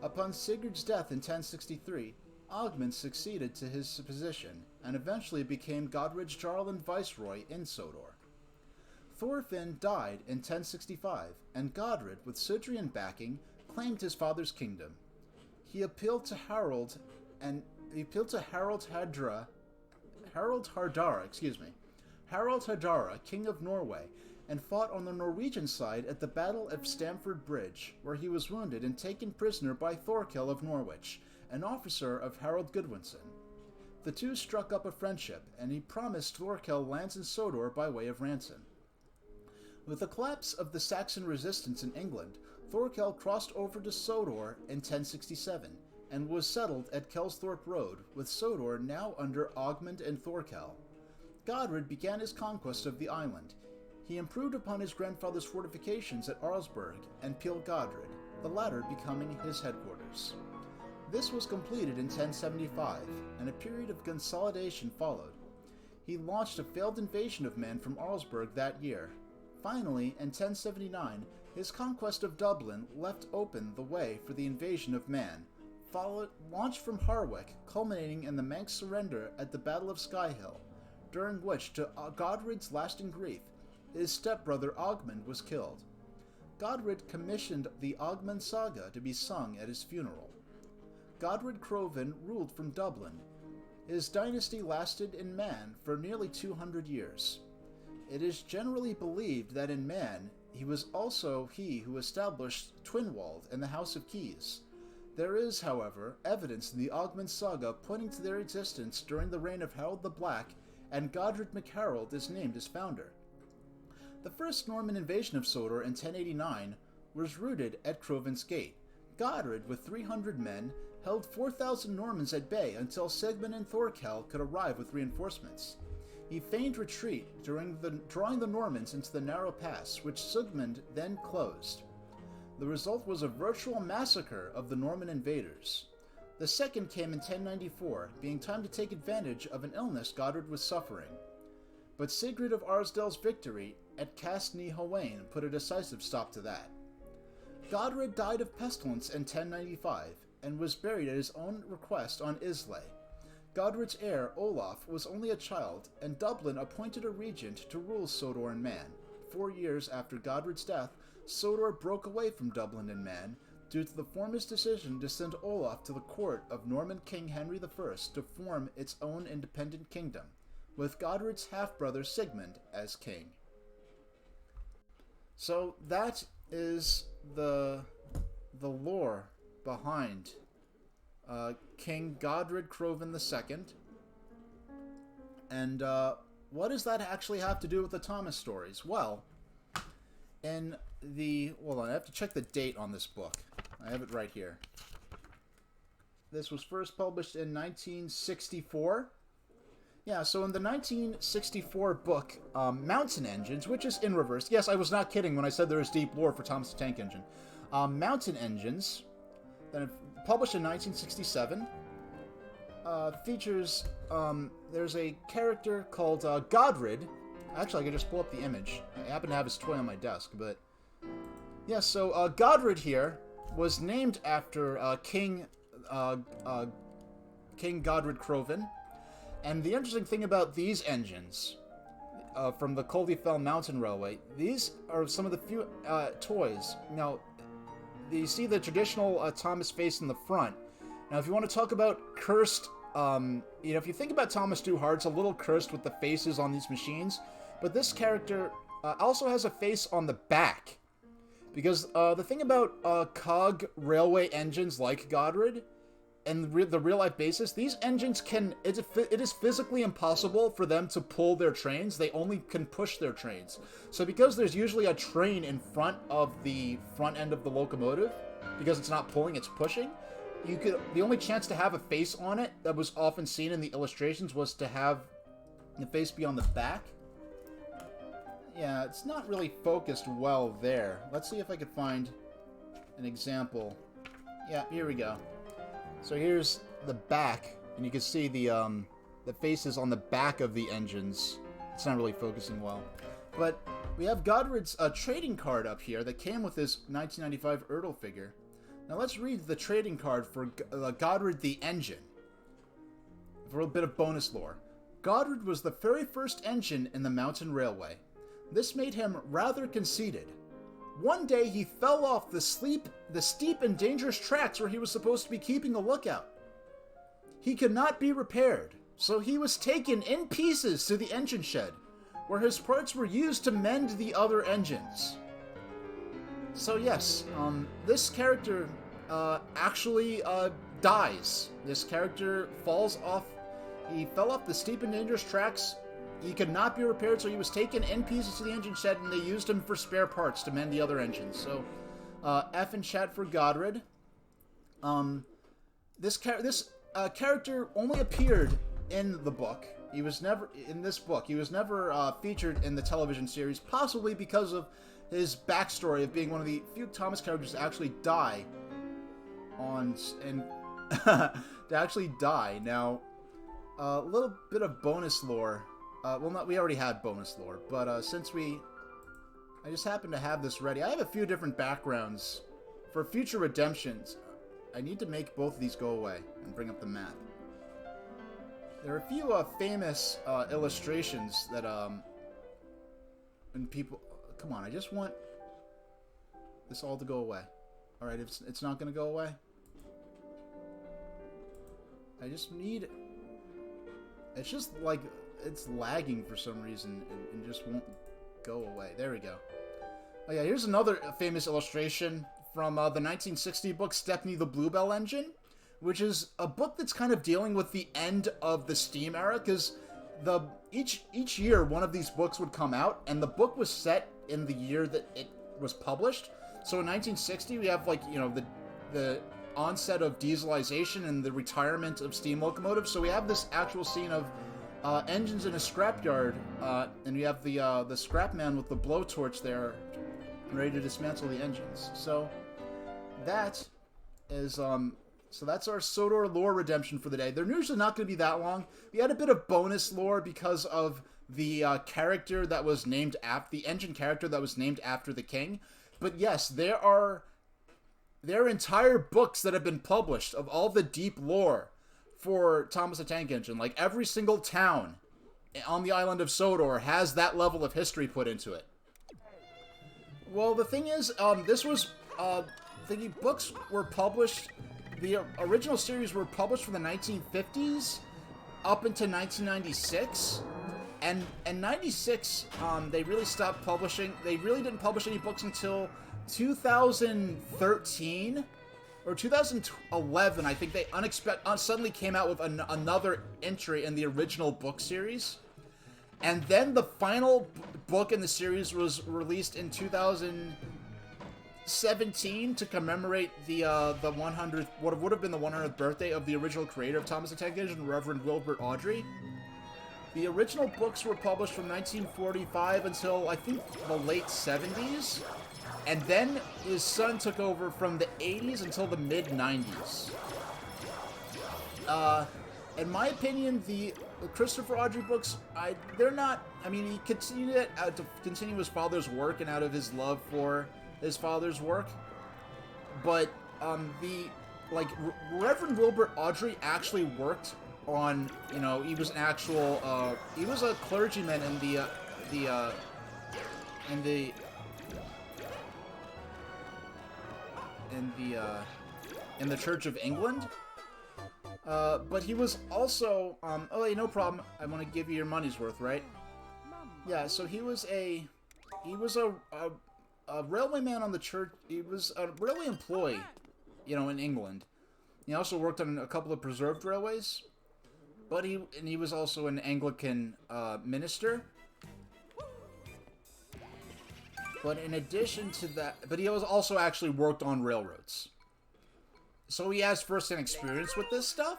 Upon Sigurd's death in 1063, Ogmund succeeded to his position and eventually became Godred's Jarl and Viceroy in Sodor. Thorfinn died in 1065, and Godred, with Sudrian backing, claimed his father's kingdom. He appealed to Harold Hardara, king of Norway, and fought on the Norwegian side at the Battle of Stamford Bridge, where he was wounded and taken prisoner by Thorkel of Norwich, an officer of Harold Godwinson. The two struck up a friendship, and he promised Thorkel lands in Sodor by way of ransom. With the collapse of the Saxon resistance in England, Thorkel crossed over to Sodor in 1067, and was settled at Kelsthorpe Road, with Sodor now under Ogmund and Thorkel. Godred began his conquest of the island. He improved upon his grandfather's fortifications at Arlsburg and Peel Godred, the latter becoming his headquarters. This was completed in 1075, and a period of consolidation followed. He launched a failed invasion of men from Arlsburg that year. Finally, in 1079, his conquest of Dublin left open the way for the invasion of Man, launched from Harwick, culminating in the Manx surrender at the Battle of Skyhill, during which, to Godred's lasting grief, his stepbrother Ogmund was killed. Godred commissioned the Ogmund Saga to be sung at his funeral. Godred Crovan ruled from Dublin. His dynasty lasted in Man for nearly 200 years. It is generally believed that in Man, he was also he who established Twynwald and the House of Keys. There is, however, evidence in the Ogmund Saga pointing to their existence during the reign of Harold the Black, and Godred MacHarold is named as founder. The first Norman invasion of Sodor in 1089 was rooted at Crovan's Gate. Godred, with 300 men, held 4,000 Normans at bay until Sigmund and Thorkel could arrive with reinforcements. He feigned retreat, drawing the Normans into the narrow pass, which Sigmund then closed. The result was a virtual massacre of the Norman invaders. The second came in 1094, being time to take advantage of an illness Godred was suffering. But Sigrid of Arsdale's victory at Cast ny Howain put a decisive stop to that. Godred died of pestilence in 1095, and was buried at his own request on Islay. Godred's heir, Olaf, was only a child, and Dublin appointed a regent to rule Sodor and Man. 4 years after Godred's death, Sodor broke away from Dublin and Man due to the former's decision to send Olaf to the court of Norman King Henry I to form its own independent kingdom, with Godred's half-brother Sigmund as king. So that is the lore behind King Godred Crovan II. And what does that actually have to do with the Thomas stories? Well, in the... Hold on, I have to check the date on this book. I have it right here. This was first published in 1964. Yeah, so in the 1964 book, Mountain Engines, which is in reverse. Yes, I was not kidding when I said there was deep lore for Thomas the Tank Engine. Mountain Engines, then published in 1967, features, there's a character called Godred. Actually, I could just pull up the image. I happen to have his toy on my desk, but... Yeah, so Godred here was named after King Godred Crovan. And the interesting thing about these engines from the Coldefell Mountain Railway, these are some of the few toys. Now, you see the traditional Thomas face in the front. Now, if you want to talk about cursed, if you think about Thomas too hard, it's a little cursed with the faces on these machines. But this character also has a face on the back. Because the thing about cog railway engines like Godred, and the real-life basis, these engines can... It is physically impossible for them to pull their trains. They only can push their trains. So because there's usually a train in front of the front end of the locomotive, because it's not pulling, it's pushing, the only chance to have a face on it that was often seen in the illustrations was to have the face be on the back. Yeah, it's not really focused well there. Let's see if I could find an example. Yeah, here we go. So here's the back, and you can see the faces on the back of the engines. It's not really focusing well. But we have Godred's trading card up here that came with his 1995 Ertl figure. Now let's read the trading card for Godred the Engine. For a bit of bonus lore. Godred was the very first engine in the mountain railway. This made him rather conceited. One day he fell off the steep and dangerous tracks where he was supposed to be keeping a lookout. He could not be repaired, so he was taken in pieces to the engine shed, where his parts were used to mend the other engines. So yes, this character actually dies. This character falls off. He fell off the steep and dangerous tracks. He could not be repaired, so he was taken in pieces to the engine shed, and they used him for spare parts to mend the other engines. So, F in chat for Godred. This character only appeared in the book. He was never in this book. He was never featured in the television series, possibly because of his backstory of being one of the few Thomas characters to actually die to actually die. Now, a little bit of bonus lore. We already had bonus lore, but since I just happen to have this ready. I have a few different backgrounds for future redemptions. I need to make both of these go away and bring up the map. There are a few famous illustrations that when people... Come on, I just want this all to go away. Alright, it's not going to go away. I just need... It's just like... It's lagging for some reason and just won't go away. There we go. Oh yeah, here's another famous illustration from the 1960 book Stepney the Bluebell Engine, which is a book that's kind of dealing with the end of the steam era, because each year one of these books would come out, and the book was set in the year that it was published. So in 1960 we have, like, you know, the onset of dieselization and the retirement of steam locomotives. So we have this actual scene of engines in a scrapyard, and we have the scrap man with the blowtorch there, ready to dismantle the engines. So that is so that's our Sodor lore redemption for the day. They're usually not going to be that long. We had a bit of bonus lore because of the character that was named after the engine character that was named after the king. But yes, there are entire books that have been published of all the deep lore for Thomas the Tank Engine. Like, every single town on the island of Sodor has that level of history put into it. Well, the thing is, this was, the books were published, the original series were published from the 1950s up into 1996, and 96, they really stopped publishing. They really didn't publish any books until 2013 or 2011, I think they suddenly came out with another entry in the original book series. And then the final book in the series was released in 2017 to commemorate the 100th, what would have been the 100th birthday of the original creator of Thomas the Tank Engine, Reverend Wilbert Awdry. The original books were published from 1945 until, I think, the late 70s. And then his son took over from the 80s until the mid-90s. In my opinion, the Christopher Awdry books, they're not... I mean, he continued to continue his father's work and out of his love for his father's work. But, Reverend Wilbert Awdry actually worked on, you know, he was an actual, he was a clergyman in the Church of England. But he was also, oh, hey, no problem. I want to give you your money's worth, right? Yeah, so he was a railway man on the church. He was a railway employee, you know, in England. He also worked on a couple of preserved railways. But he was also an Anglican minister. But in addition to that, but he was also actually worked on railroads. So he has first-hand experience with this stuff.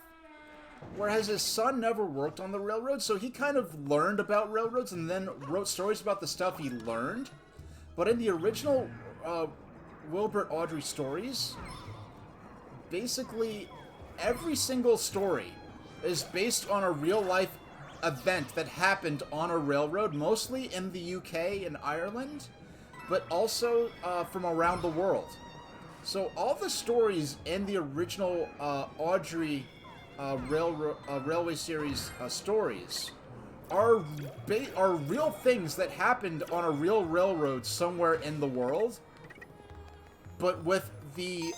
Whereas his son never worked on the railroad, so he kind of learned about railroads and then wrote stories about the stuff he learned. But in the original Wilbert Awdry stories, basically every single story is based on a real-life event that happened on a railroad, mostly in the UK and Ireland, but also from around the world. So all the stories in the original Awdry Railway series stories are real things that happened on a real railroad somewhere in the world, but with the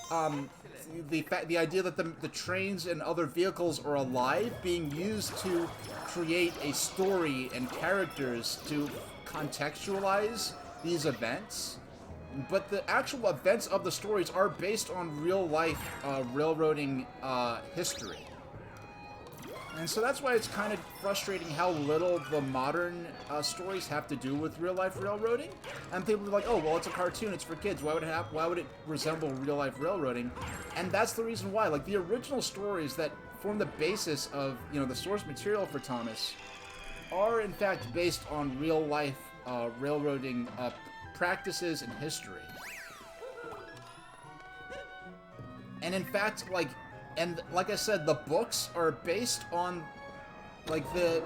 idea that the trains and other vehicles are alive, being used to create a story and characters to contextualize these events. But the actual events of the stories are based on real-life railroading history. And so that's why it's kind of frustrating how little the modern stories have to do with real-life railroading. And people are like, oh, well, it's a cartoon, it's for kids, why would it resemble real-life railroading? And that's the reason why. Like, the original stories that form the basis of, you know, the source material for Thomas are, in fact, based on real-life railroading practices and history. And in fact, like I said, the books are based on, the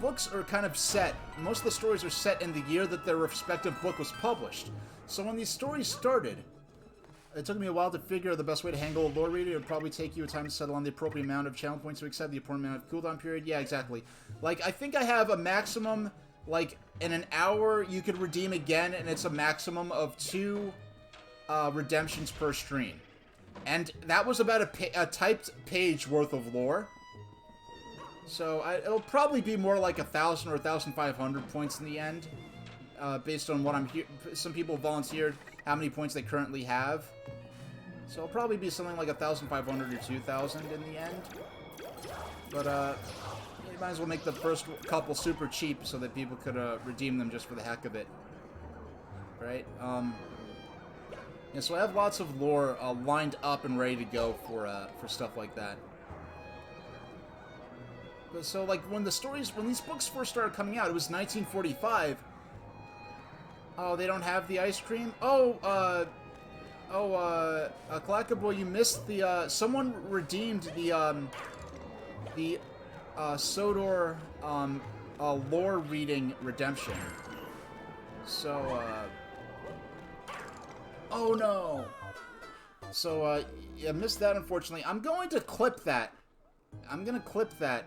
books are kind of set. Most of the stories are set in the year that their respective book was published. So when these stories started, it took me a while to figure out the best way to handle a lore reader. It would probably take you a time to settle on the appropriate amount of challenge points to accept, the appropriate amount of cooldown period. Yeah, exactly. Like, I think I have a maximum, like, in an hour you could redeem again, and it's a maximum of 2 redemptions per stream. And that was about a typed page worth of lore. So it'll probably be more like 1,000 or 1,500 points in the end, based on what I'm here. Some people volunteered how many points they currently have. So it'll probably be something like 1,500 or 2,000 in the end. But you might as well make the first couple super cheap so that people could redeem them just for the heck of it, right? Yeah, so I have lots of lore lined up and ready to go for stuff like that. But so, like, when these books first started coming out, it was 1945. Oh, they don't have the ice cream? Clackaboy, you missed the, someone redeemed the Sodor, lore reading redemption. So, oh no! So, yeah, missed that, unfortunately. I'm going to clip that. I'm gonna clip that.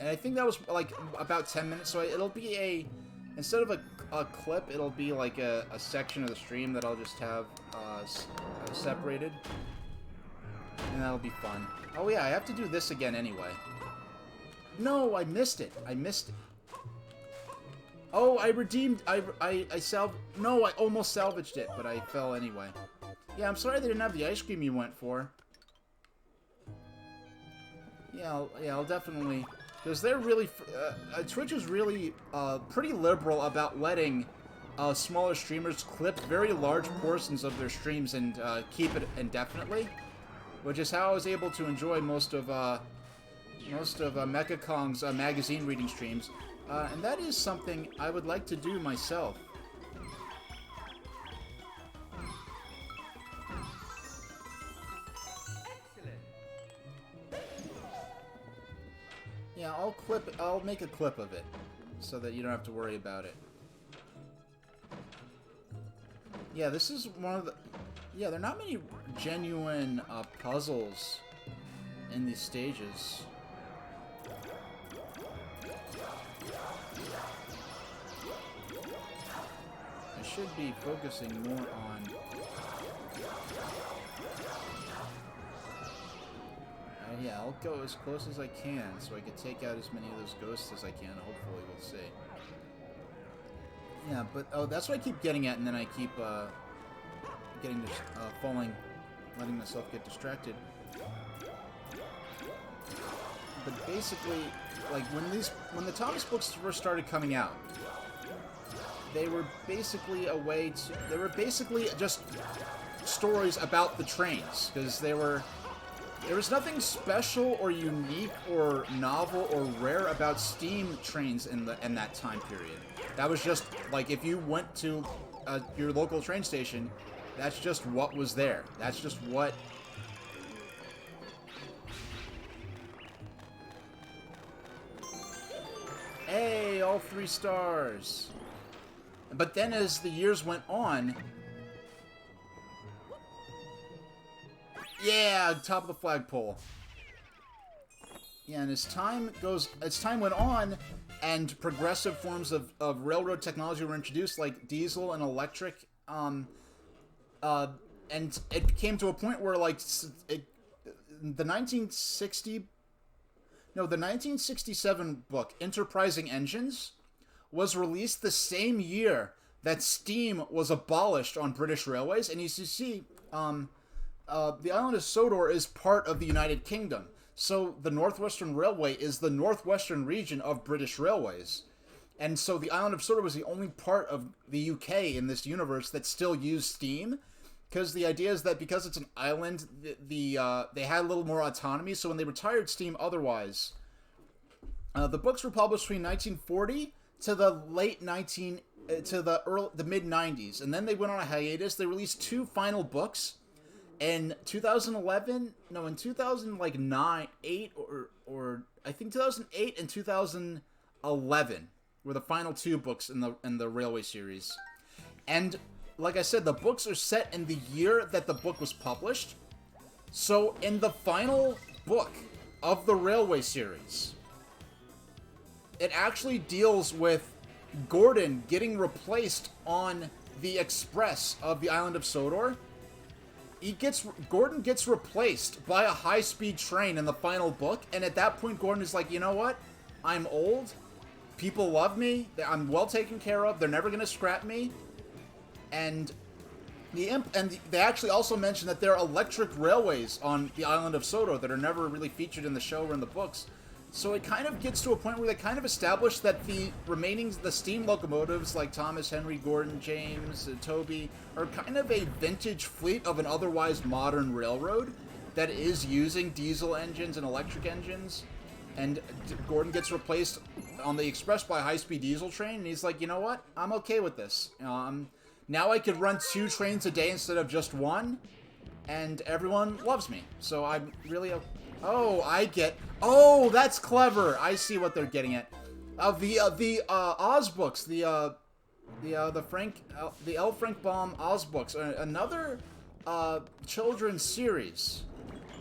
And I think that was, like, about 10 minutes, so it'll be instead of a clip, it'll be, like, a section of the stream that I'll just have, separated. And that'll be fun. Oh yeah, I have to do this again anyway. No, I missed it. Oh, I redeemed... No, I almost salvaged it, but I fell anyway. Yeah, I'm sorry they didn't have the ice cream you went for. Yeah, I'll definitely... Because they're really... Twitch is really pretty liberal about letting smaller streamers clip very large portions of their streams and keep it indefinitely. Which is how I was able to enjoy most of Mecha Kong's magazine reading streams. And that is something I would like to do myself. Yeah, I'll make a clip of it, so that you don't have to worry about it. Yeah, this is one of the... Yeah, there are not many genuine puzzles in these stages. I should be focusing more on... yeah, I'll go as close as I can, so I can take out as many of those ghosts as I can. Hopefully, we'll see. Yeah, but... Oh, that's what I keep getting at, and then I keep, getting... falling... letting myself get distracted. But basically, like, when the Thomas books first started coming out, they were basically a way to... They were basically just stories about the trains, because they were... There was nothing special or unique or novel or rare about steam trains in that time period. That was just, like, if you went to your local train station, that's just what was there. That's just what... Hey, all 3 stars! But then as the years went on... Yeah, top of the flagpole. Yeah, and as time went on, and progressive forms of railroad technology were introduced, like diesel and electric, and it came to a point where, like, the 1967 book, Enterprising Engines, was released the same year that steam was abolished on British railways, and you see, the island of Sodor is part of the United Kingdom. So the Northwestern Railway is the northwestern region of British Railways. And so the island of Sodor was the only part of the UK in this universe that still used steam. Because the idea is that because it's an island, they had a little more autonomy. So when they retired steam otherwise... the books were published between 1940 to the the mid-90s. And then they went on a hiatus. They released 2 final books. In 2011, no, in 2009, 8, or I think 2008 and 2011 were the final 2 books in the Railway series. And like I said, the books are set in the year that the book was published. So in the final book of the Railway series, it actually deals with Gordon getting replaced on the Express of the island of Sodor. Gordon gets replaced by a high-speed train in the final book, and at that point Gordon is like, you know what? I'm old. People love me. I'm well taken care of. They're never going to scrap me. And they actually also mention that there are electric railways on the island of Sodor that are never really featured in the show or in the books. So it kind of gets to a point where they kind of establish that the steam locomotives like Thomas, Henry, Gordon, James, Toby are kind of a vintage fleet of an otherwise modern railroad that is using diesel engines and electric engines. And Gordon gets replaced on the Express by a high-speed diesel train, and he's like, you know what? I'm okay with this. Now I could run 2 trains a day instead of just 1, and everyone loves me. So I'm really... Oh, I get... Oh, that's clever. I see what they're getting at. The Oz books, the L. Frank Baum Oz books, are another children's series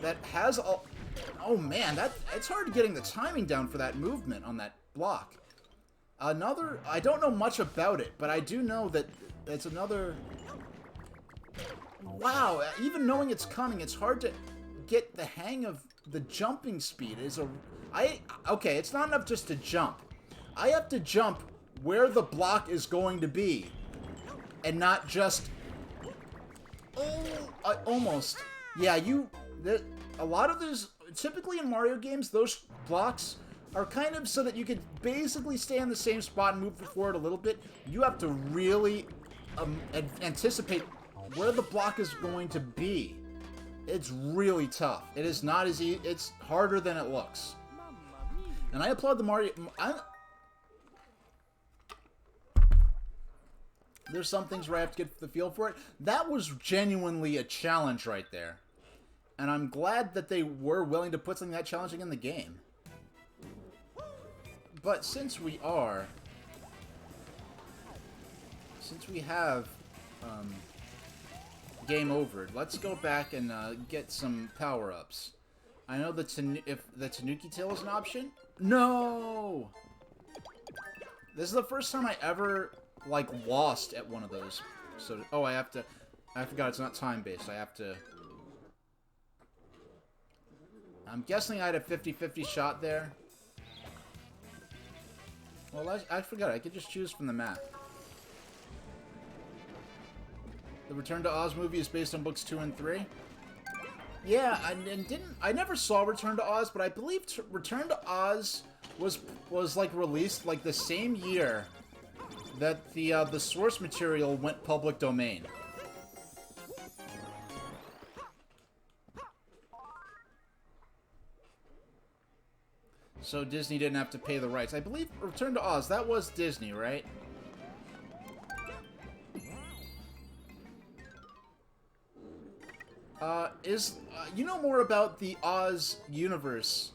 that has a... Oh man, it's hard getting the timing down for that movement on that block. I don't know much about it, but I do know that it's another... Wow, even knowing it's coming, it's hard to get the hang of the jumping speed. Okay, it's not enough just to jump. I have to jump where the block is going to be. And not just... Oh, almost. Yeah, a lot of those... Typically in Mario games, those blocks are kind of so that you could basically stay in the same spot and move forward a little bit. You have to really anticipate where the block is going to be. It's really tough. It is not as easy. It's harder than it looks. And I applaud the Mario... There's some things where I have to get the feel for it. That was genuinely a challenge right there. And I'm glad that they were willing to put something that challenging in the game. But since we have game over, let's go back and get some power-ups. I know that if the Tanuki Tail is an option. No! This is the first time I ever, like, lost at one of those. So, oh, I forgot it's not time-based. I have to... I'm guessing I had a 50-50 shot there. Well, I forgot. I could just choose from the map. The Return to Oz movie is based on books 2 and 3. Yeah, I never saw Return to Oz, but I believe Return to Oz was like released like the same year that the source material went public domain. So Disney didn't have to pay the rights. I believe Return to Oz, that was Disney, right? You know more about the Oz universe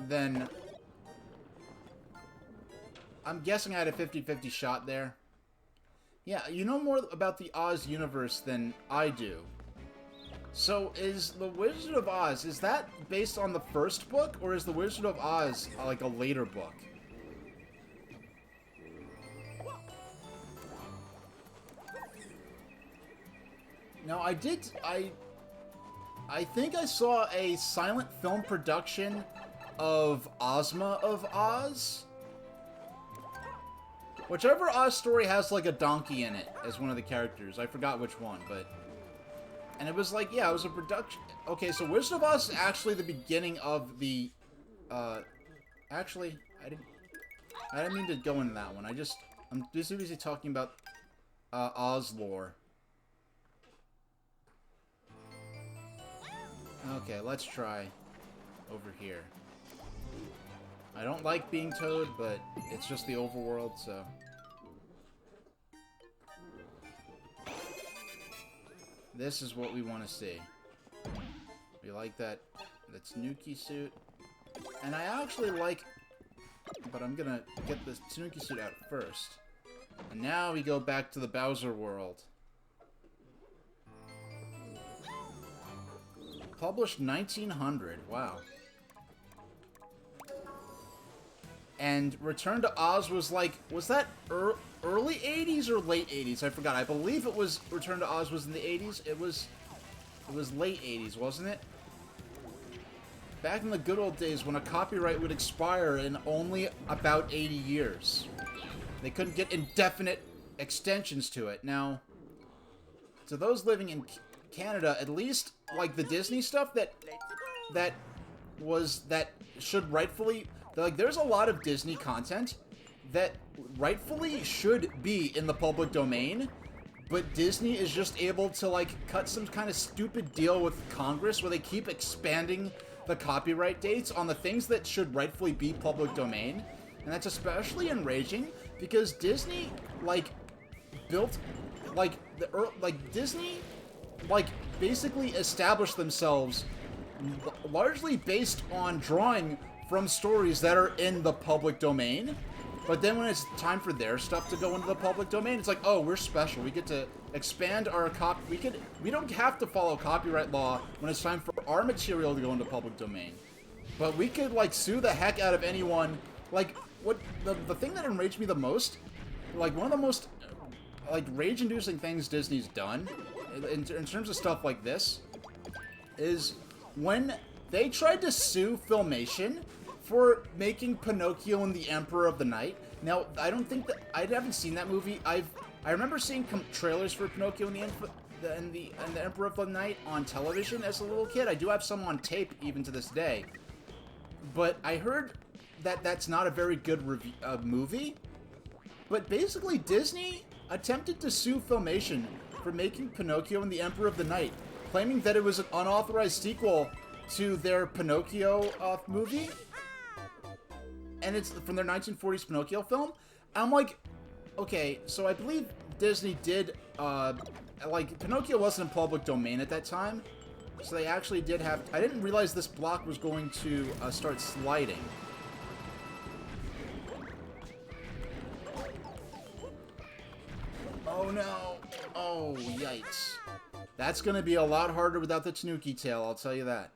than... I'm guessing I had a 50-50 shot there. Yeah, you know more about the Oz universe than I do. So, is The Wizard of Oz, is that based on the first book, or is The Wizard of Oz, like, a later book? Now, I think I saw a silent film production of Ozma of Oz. Whichever Oz story has, like, a donkey in it as one of the characters. I forgot which one, but... And it was like, yeah, it was a production... Okay, so Wizard of Oz is actually the beginning of the... Actually, I didn't mean to go into that one. I'm just busy talking about Oz lore. Okay, let's try over here. I don't like being Toad, but it's just the overworld, so... This is what we want to see. We like that Tanuki suit. And I actually like... But I'm gonna get this Tanuki suit out first. And now we go back to the Bowser world. Published 1900. Wow. And Return to Oz was like... Was that early 80s or late 80s? I forgot. I believe it was... Return to Oz was in the 80s. It was late 80s, wasn't it? Back in the good old days when a copyright would expire in only about 80 years. They couldn't get indefinite extensions to it. Now, to those living in Canada, at least, like, the Disney stuff that should rightfully... Like, there's a lot of Disney content that rightfully should be in the public domain, but Disney is just able to, like, cut some kind of stupid deal with Congress where they keep expanding the copyright dates on the things that should rightfully be public domain. And that's especially enraging because Disney, like, built, like, Disney, like, basically established themselves largely based on drawing from stories that are in the public domain. But then when it's time for their stuff to go into the public domain, it's like, oh, we're special. We get to expand our we don't have to follow copyright law when it's time for our material to go into public domain. But we could, like, sue the heck out of anyone. Like, what the thing that enraged me the most, like, one of the most, like, rage-inducing things Disney's done in terms of stuff like this is when they tried to sue Filmation for making Pinocchio and the Emperor of the Night. Now, I don't think that I haven't seen that movie. I remember seeing trailers for Pinocchio and the Emperor of the Night on television as a little kid. I do have some on tape even to this day. But I heard that that's not a very good movie. But basically, Disney attempted to sue Filmation for making Pinocchio and the Emperor of the Night, claiming that it was an unauthorized sequel to their Pinocchio movie. And it's from their 1940s Pinocchio film. I'm like, okay, so I believe Disney did, like, Pinocchio wasn't in public domain at that time. So they actually did have... I didn't realize this block was going to start sliding. Oh, no. Oh, yikes. That's going to be a lot harder without the Tanuki tail, I'll tell you that.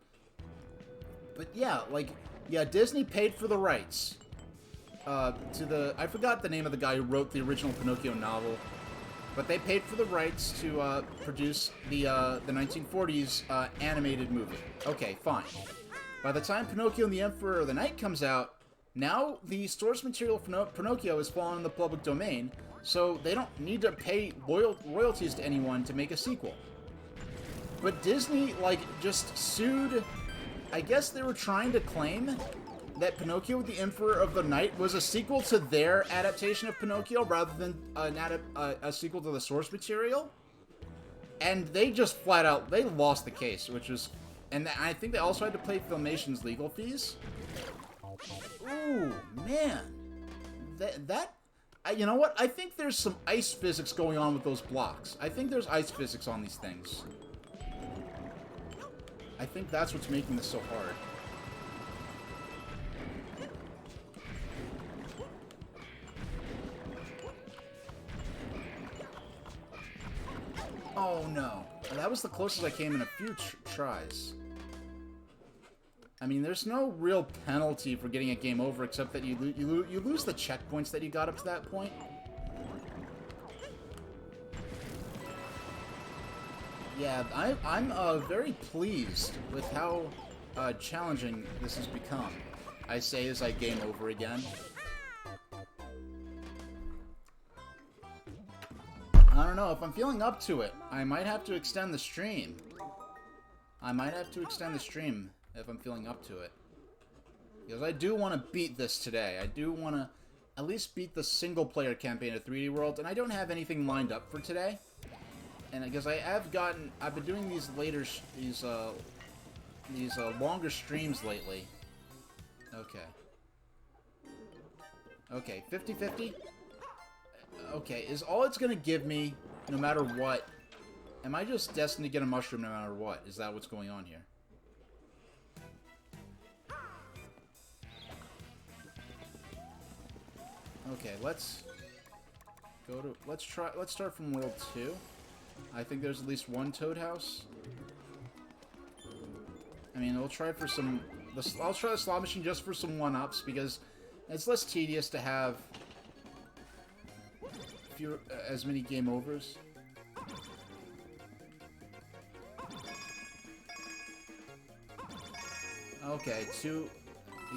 But yeah, like... Yeah, Disney paid for the rights to the... I forgot the name of the guy who wrote the original Pinocchio novel. But they paid for the rights to produce the 1940s animated movie. Okay, fine. By the time Pinocchio and the Emperor of the Night comes out, now the source material for Pinocchio is fallen in the public domain, so they don't need to pay royalties to anyone to make a sequel. But Disney, like, just sued... I guess they were trying to claim that Pinocchio with the Emperor of the Night was a sequel to their adaptation of Pinocchio rather than a sequel to the source material. And they just flat out, they lost the case, which was... And I think they also had to pay Filmation's legal fees. Ooh, man. You know what? I think there's some ice physics going on with those blocks. I think there's ice physics on these things. I think that's what's making this so hard. Oh no. That was the closest I came in a few tries. I mean, there's no real penalty for getting a game over except that you lose the checkpoints that you got up to that point. Yeah, I'm very pleased with how challenging this has become. I say as I game over again. I don't know, if I'm feeling up to it, I might have to extend the stream. I might have to extend the stream if I'm feeling up to it. Because I do want to beat this today. I do want to at least beat the single-player campaign of 3D World, and I don't have anything lined up for today. And because I've been doing these longer streams lately. Okay. Okay, 50-50? Okay, is all it's gonna give me, no matter what... Am I just destined to get a mushroom no matter what? Is that what's going on here? Okay, let's start from World 2. I think there's at least one Toad House. I mean, we'll try for some... I'll try the slot machine just for some one-ups, because it's less tedious to have as many game overs. Okay, you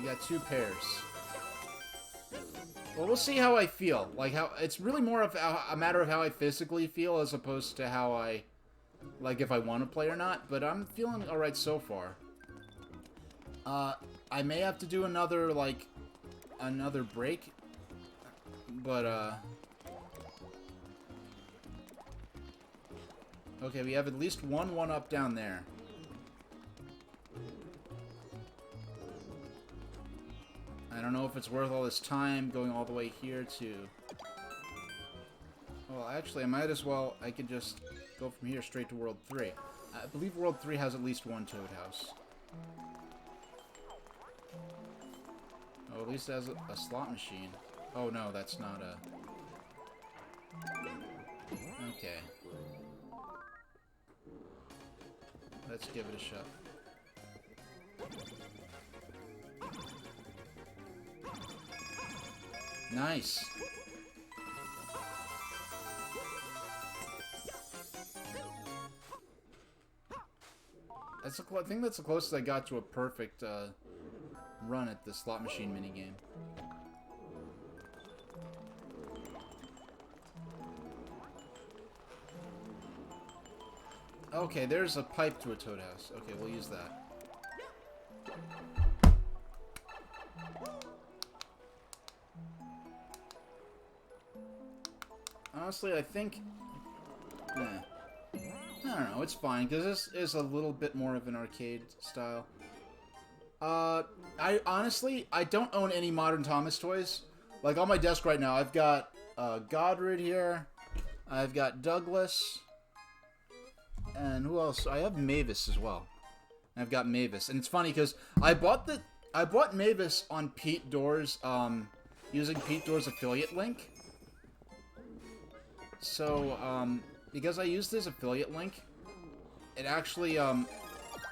got 2 pairs. Well, we'll see how I feel. Like, it's really more of a matter of how I physically feel as opposed to how I... Like, if I want to play or not. But I'm feeling alright so far. I may have to do another break. But, okay, we have at least one up down there. I don't know if it's worth all this time going all the way here to... Well, actually, I might as well... I could just go from here straight to World 3. I believe World 3 has at least one Toad House. Oh, at least it has a slot machine. Oh, no, that's not a... Okay. Let's give it a shot. Nice. I think that's the closest I got to a perfect run at the slot machine minigame. Okay, there's a pipe to a toad house. Okay, we'll use that. Honestly, I think... I don't know, it's fine, because this is a little bit more of an arcade style. I honestly, I don't own any Modern Thomas toys. Like, on my desk right now, I've got Godred here. I've got Douglas. And who else? I have Mavis as well. I've got Mavis. And it's funny, because I bought Mavis on Pete Doors, using Pete Doors' affiliate link. So, because I used his affiliate link, it actually,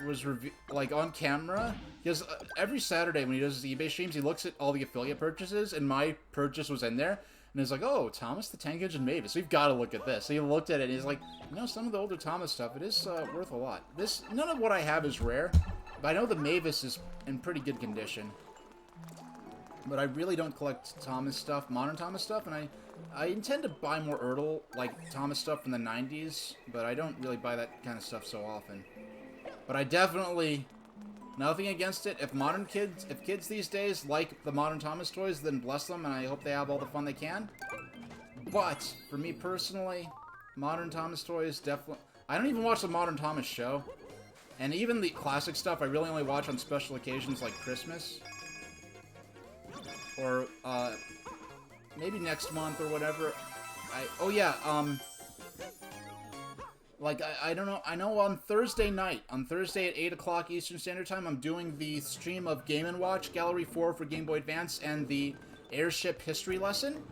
was like on camera, because every Saturday when he does his eBay streams, he looks at all the affiliate purchases, and my purchase was in there, and he's like, oh, Thomas the Tank Engine Mavis, we've got to look at this. So he looked at it, and he's like, you know, some of the older Thomas stuff, it is worth a lot. None of what I have is rare, but I know the Mavis is in pretty good condition. But I really don't collect Thomas stuff, Modern Thomas stuff, and I intend to buy more like Thomas stuff from the 90s, but I don't really buy that kind of stuff so often. But I definitely, nothing against it. If kids these days like the Modern Thomas toys, then bless them, and I hope they have all the fun they can. But, for me personally, Modern Thomas toys definitely... I don't even watch the Modern Thomas show. And even the classic stuff, I really only watch on special occasions like Christmas. Or, maybe next month or whatever. Oh yeah, like, I don't know, I know on Thursday night, on Thursday at 8 o'clock Eastern Standard Time, I'm doing the stream of Game & Watch Gallery 4 for Game Boy Advance and the Airship History Lesson.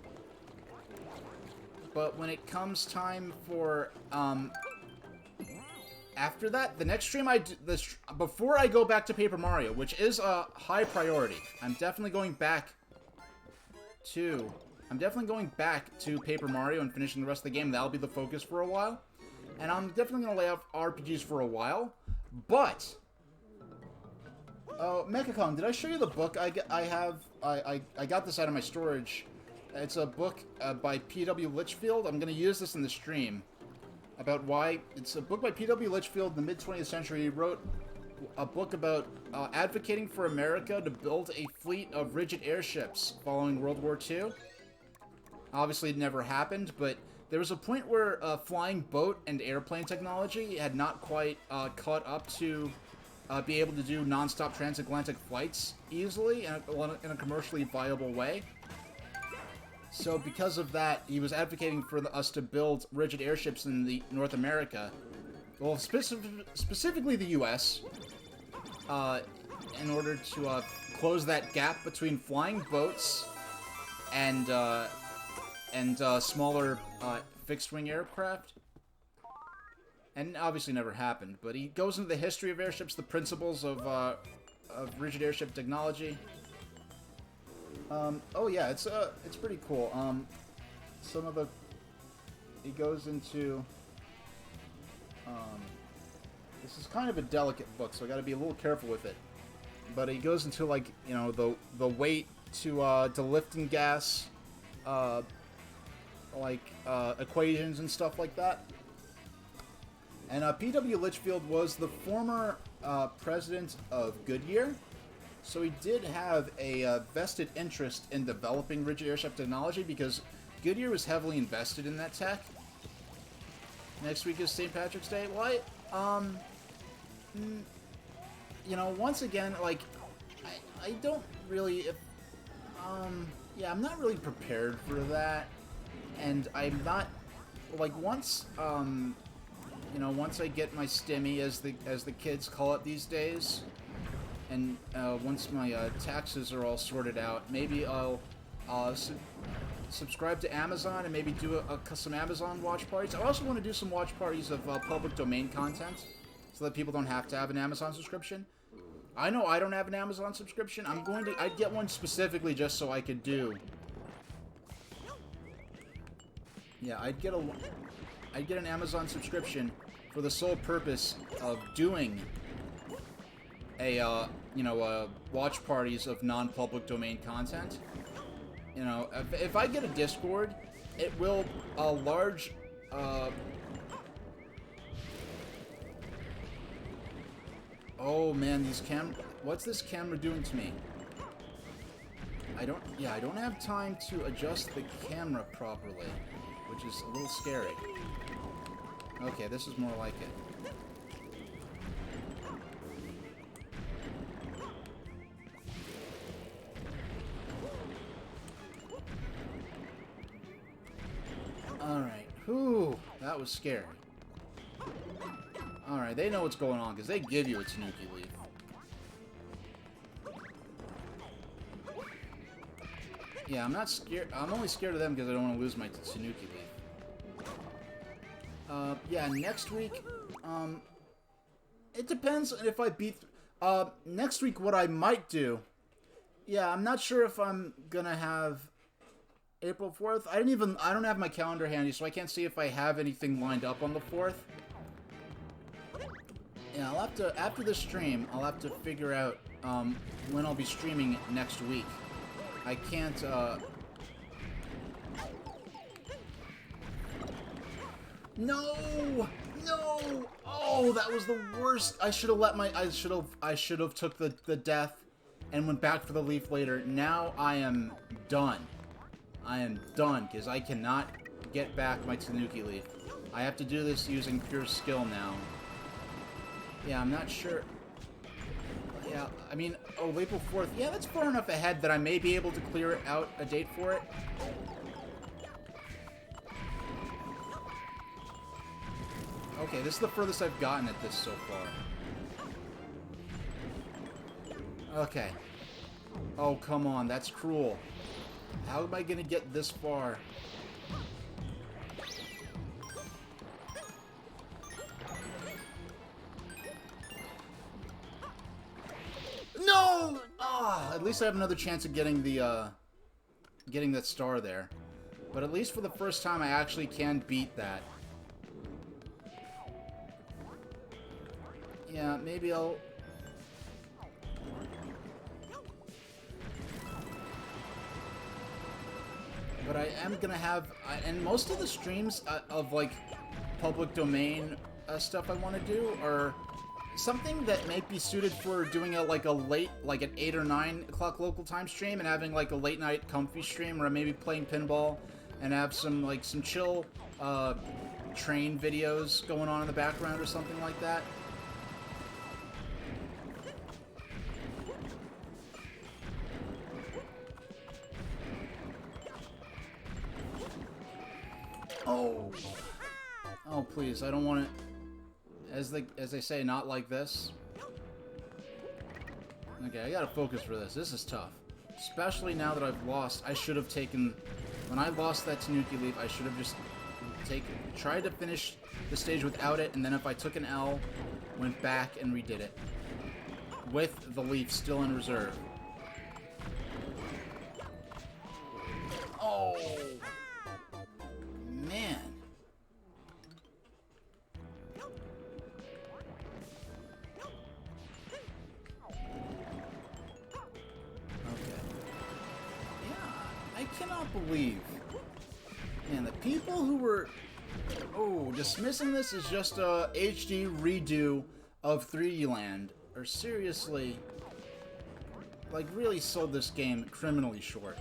But when it comes time for, after that, the next stream I do, before I go back to Paper Mario, which is a high priority, I'm definitely going back to Paper Mario and finishing the rest of the game. That'll be the focus for a while. And I'm definitely going to lay out RPGs for a while. But, Mechacon, did I show you the book I got this out of my storage. It's a book by P.W. Litchfield. I'm going to use this in the stream. About why... It's a book by P.W. Litchfield in the mid-20th century. He wrote a book about advocating for America to build a fleet of rigid airships following World War II. Obviously, it never happened, but there was a point where flying boat and airplane technology had not quite caught up to be able to do non-stop transatlantic flights easily in a commercially viable way. So because of that, he was advocating for us to build rigid airships in North America. Well, specifically the U.S., in order to close that gap between flying boats and smaller fixed-wing aircraft. And obviously never happened, but he goes into the history of airships, the principles of rigid airship technology. Oh yeah, it's pretty cool. He goes into, this is kind of a delicate book, so I gotta be a little careful with it. But he goes into, like, you know, the weight to lifting gas, equations and stuff like that. And P.W. Litchfield was the former president of Goodyear, so he did have a vested interest in developing rigid airship technology because Goodyear was heavily invested in that tech. Next week is St. Patrick's Day. Well, you know, once again, like, I don't really, yeah, I'm not really prepared for that, and I'm not, like, once, you know, once I get my stimmy, as the kids call it these days, and once my taxes are all sorted out, maybe I'll subscribe to Amazon and maybe do some Amazon watch parties. I also want to do some watch parties of public domain content, so that people don't have to have an Amazon subscription. I know I don't have an Amazon subscription. I'd get one specifically just so I could do. Yeah, I'd get an Amazon subscription for the sole purpose of doing watch parties of non-public domain content. You know, if I get a Discord, it will Oh man, these what's this camera doing to me? I don't have time to adjust the camera properly, which is a little scary. Okay, this is more like it. Alright. Whew, that was scary. Alright, they know what's going on, because they give you a Tanuki Leaf. Yeah, I'm not scared. I'm only scared of them because I don't want to lose my Tanuki Leaf. Yeah, next week, it depends if I beat... next week, what I might do... Yeah, I'm not sure if I'm gonna have... April 4th? I don't have my calendar handy, so I can't see if I have anything lined up on the 4th. Yeah, I'll have to, after the stream, I'll have to figure out, when I'll be streaming next week. I can't, No! No! Oh, that was the worst! I should have took the death and went back for the leaf later. Now I am done. I am done, because I cannot get back my Tanuki Leaf. I have to do this using pure skill now. Yeah, I'm not sure. Yeah, I mean, oh, April 4th. Yeah, that's far enough ahead that I may be able to clear out a date for it. Okay, this is the furthest I've gotten at this so far. Okay. Oh, come on, that's cruel. How am I gonna get this far? No! Ah, at least I have another chance of getting the, getting that star there. But at least for the first time, I actually can beat that. Yeah, maybe I'll... But I am gonna have, and most of the streams of like public domain stuff I want to do are something that may be suited for doing like an 8 or 9 o'clock local time stream and having like a late night comfy stream where I'm maybe playing pinball and have some chill train videos going on in the background or something like that. Oh. Oh, please, I don't want it... As they say, not like this. Okay, I gotta focus for this. This is tough. Especially now that I've lost. I should have taken... When I lost that Tanuki Leaf, I should have just tried to finish the stage without it, and then if I took an L, went back and redid it. With the leaf still in reserve. Oh... Man. Okay. Yeah, I cannot believe. Man, the people who were dismissing this as just a HD redo of 3D Land are seriously like really sold this game criminally short.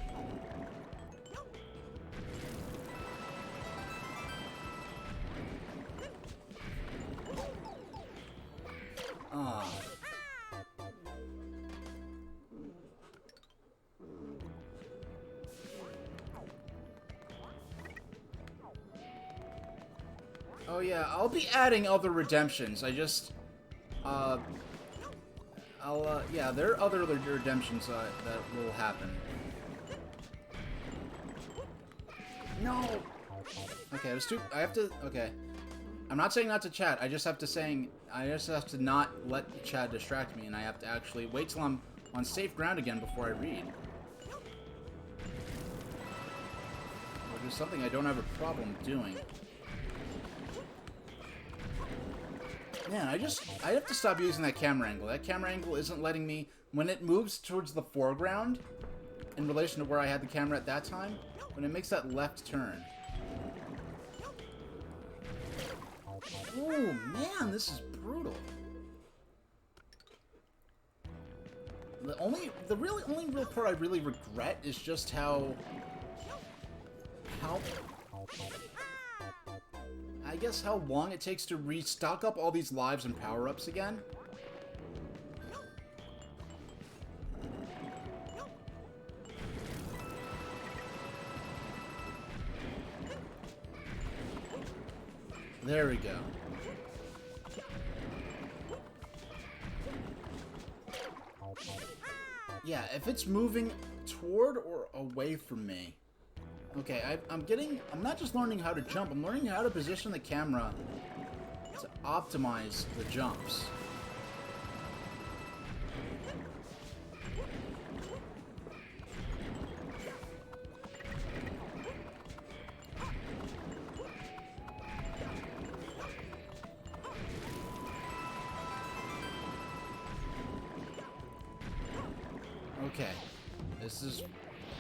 Oh yeah, I'll be adding other redemptions. I just, yeah, there are other redemptions that will happen. No! Okay, I have to, okay. I'm not saying not to chat, I just have to not let chat distract me, and I have to actually wait till I'm on safe ground again before I read. Which is something I don't have a problem doing. Man, I have to stop using that camera angle. That camera angle isn't letting me... When it moves towards the foreground, in relation to where I had the camera at that time, when it makes that left turn. Oh, man, this is brutal. only real part I really regret is just how I guess how long it takes to restock up all these lives and power-ups again. There we go. Yeah, if it's moving toward or away from me. Okay, I'm not just learning how to jump, I'm learning how to position the camera to optimize the jumps. Okay, this is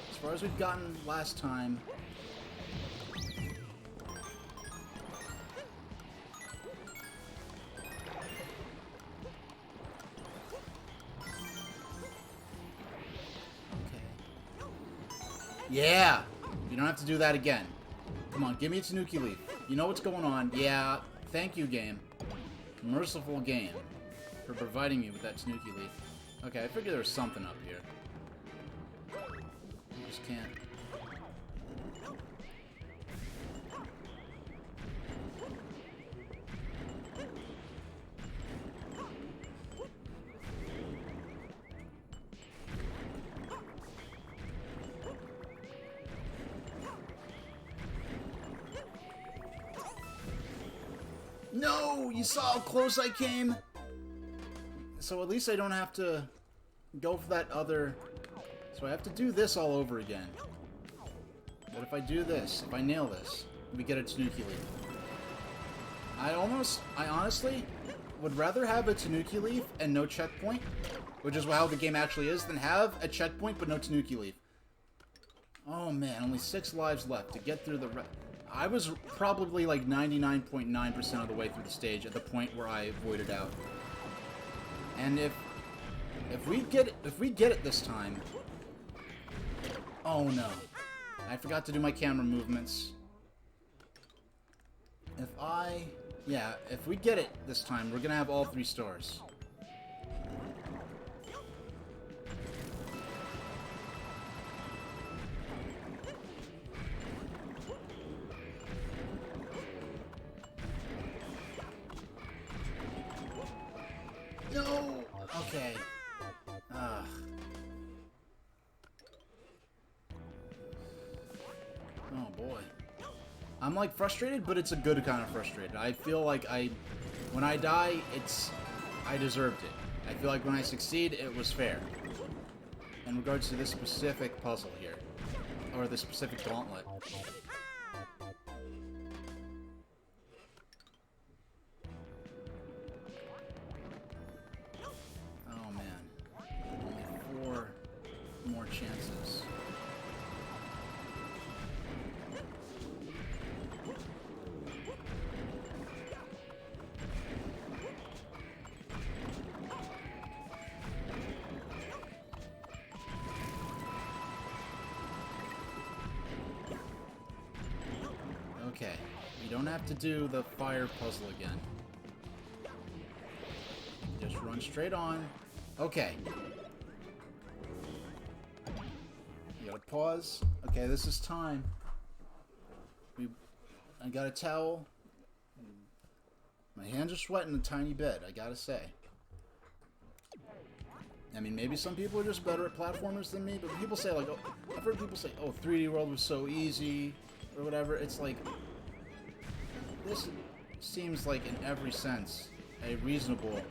as far as we've gotten last time. Okay. Yeah! You don't have to do that again. Come on, give me a Tanuki Leaf. You know what's going on. Yeah, thank you, game. Merciful game for providing me with that Tanuki Leaf. Okay, I figured there was something up here. I just can't. No! You saw how close I came? So at least I don't have to go for that other... So I have to do this all over again. But if I do this, if I nail this, we get a Tanuki Leaf. I honestly would rather have a Tanuki Leaf and no checkpoint, which is how the game actually is, than have a checkpoint but no Tanuki Leaf. Oh man, only 6 lives left to get through the... I was probably like 99.9% of the way through the stage at the point where I voided out. And if we get it this time... Oh no. I forgot to do my camera movements. If we get it this time, we're gonna have all 3 stars. No! Okay. Ugh. Oh boy. I'm like frustrated, but it's a good kind of frustrated. I feel like when I die, I deserved it. I feel like when I succeed, it was fair. In regards to this specific puzzle here. Or this specific gauntlet. Oh man. Only 4 more chances. Okay, we don't have to do the fire puzzle again. Just run straight on. Okay. You gotta pause. Okay, this is time. I got a towel. My hands are sweating a tiny bit, I gotta say. I mean, maybe some people are just better at platformers than me, but people say, like, oh, I've heard people say, oh, 3D World was so easy, or whatever. It's like, this seems like, in every sense, a reasonable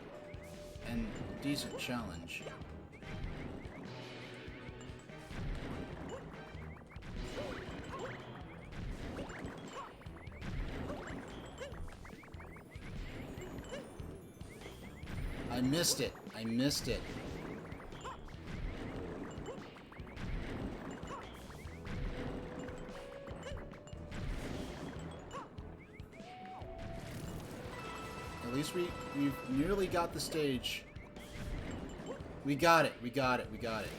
and decent challenge. I missed it. I missed it. At least we've nearly got the stage. We got it. We got it. We got it.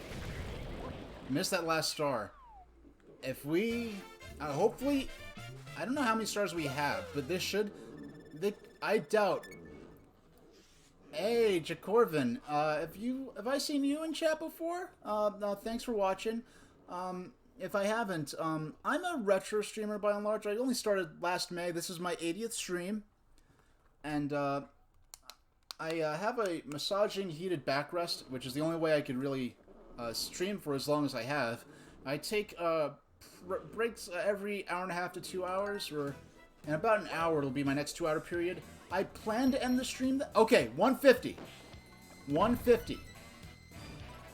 Missed that last star. If we... hopefully... I don't know how many stars we have, but this should... I doubt... Hey, Jacorvin. Have I seen you in chat before? Thanks for watching. If I haven't, I'm a retro streamer by and large. I only started last May. This is my 80th stream. And, I have a massaging heated backrest, which is the only way I could really stream for as long as I have. I take breaks every hour and a half to 2 hours, or in about an hour it'll be my next 2 hour period. I plan to end the stream... Okay, 150. 150.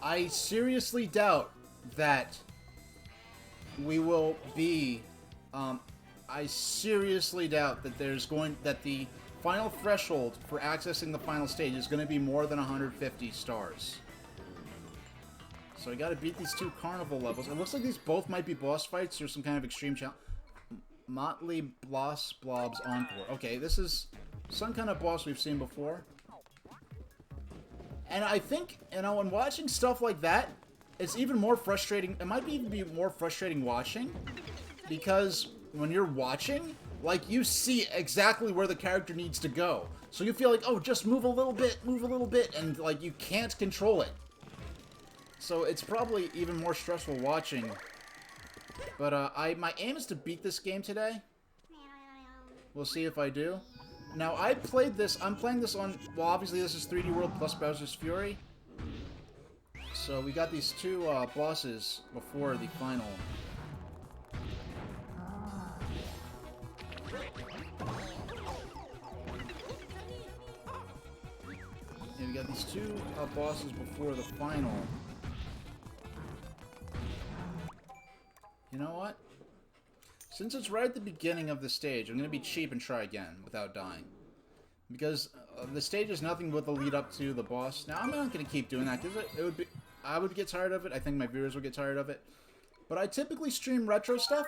I seriously doubt that we will be... I seriously doubt that that the final threshold for accessing the final stage is going to be more than 150 stars. So I got to beat these 2 carnival levels. It looks like these both might be boss fights or some kind of extreme challenge. Motley Blobs Encore. Okay, this is some kind of boss we've seen before. And I think, when watching stuff like that, it's even more frustrating. It might even be more frustrating watching, because when you're watching, like, you see exactly where the character needs to go. So you feel like, oh, just move a little bit, and, like, you can't control it. So it's probably even more stressful watching. But, my aim is to beat this game today. We'll see if I do. Now, I'm playing this on, well, obviously this is 3D World plus Bowser's Fury. So we got these 2, bosses before the final. Yeah, we got these 2, bosses before the final. You know what? Since it's right at the beginning of the stage, I'm going to be cheap and try again without dying. Because the stage is nothing but the lead up to the boss. Now, I'm not going to keep doing that because I would get tired of it. I think my viewers would get tired of it. But I typically stream retro stuff.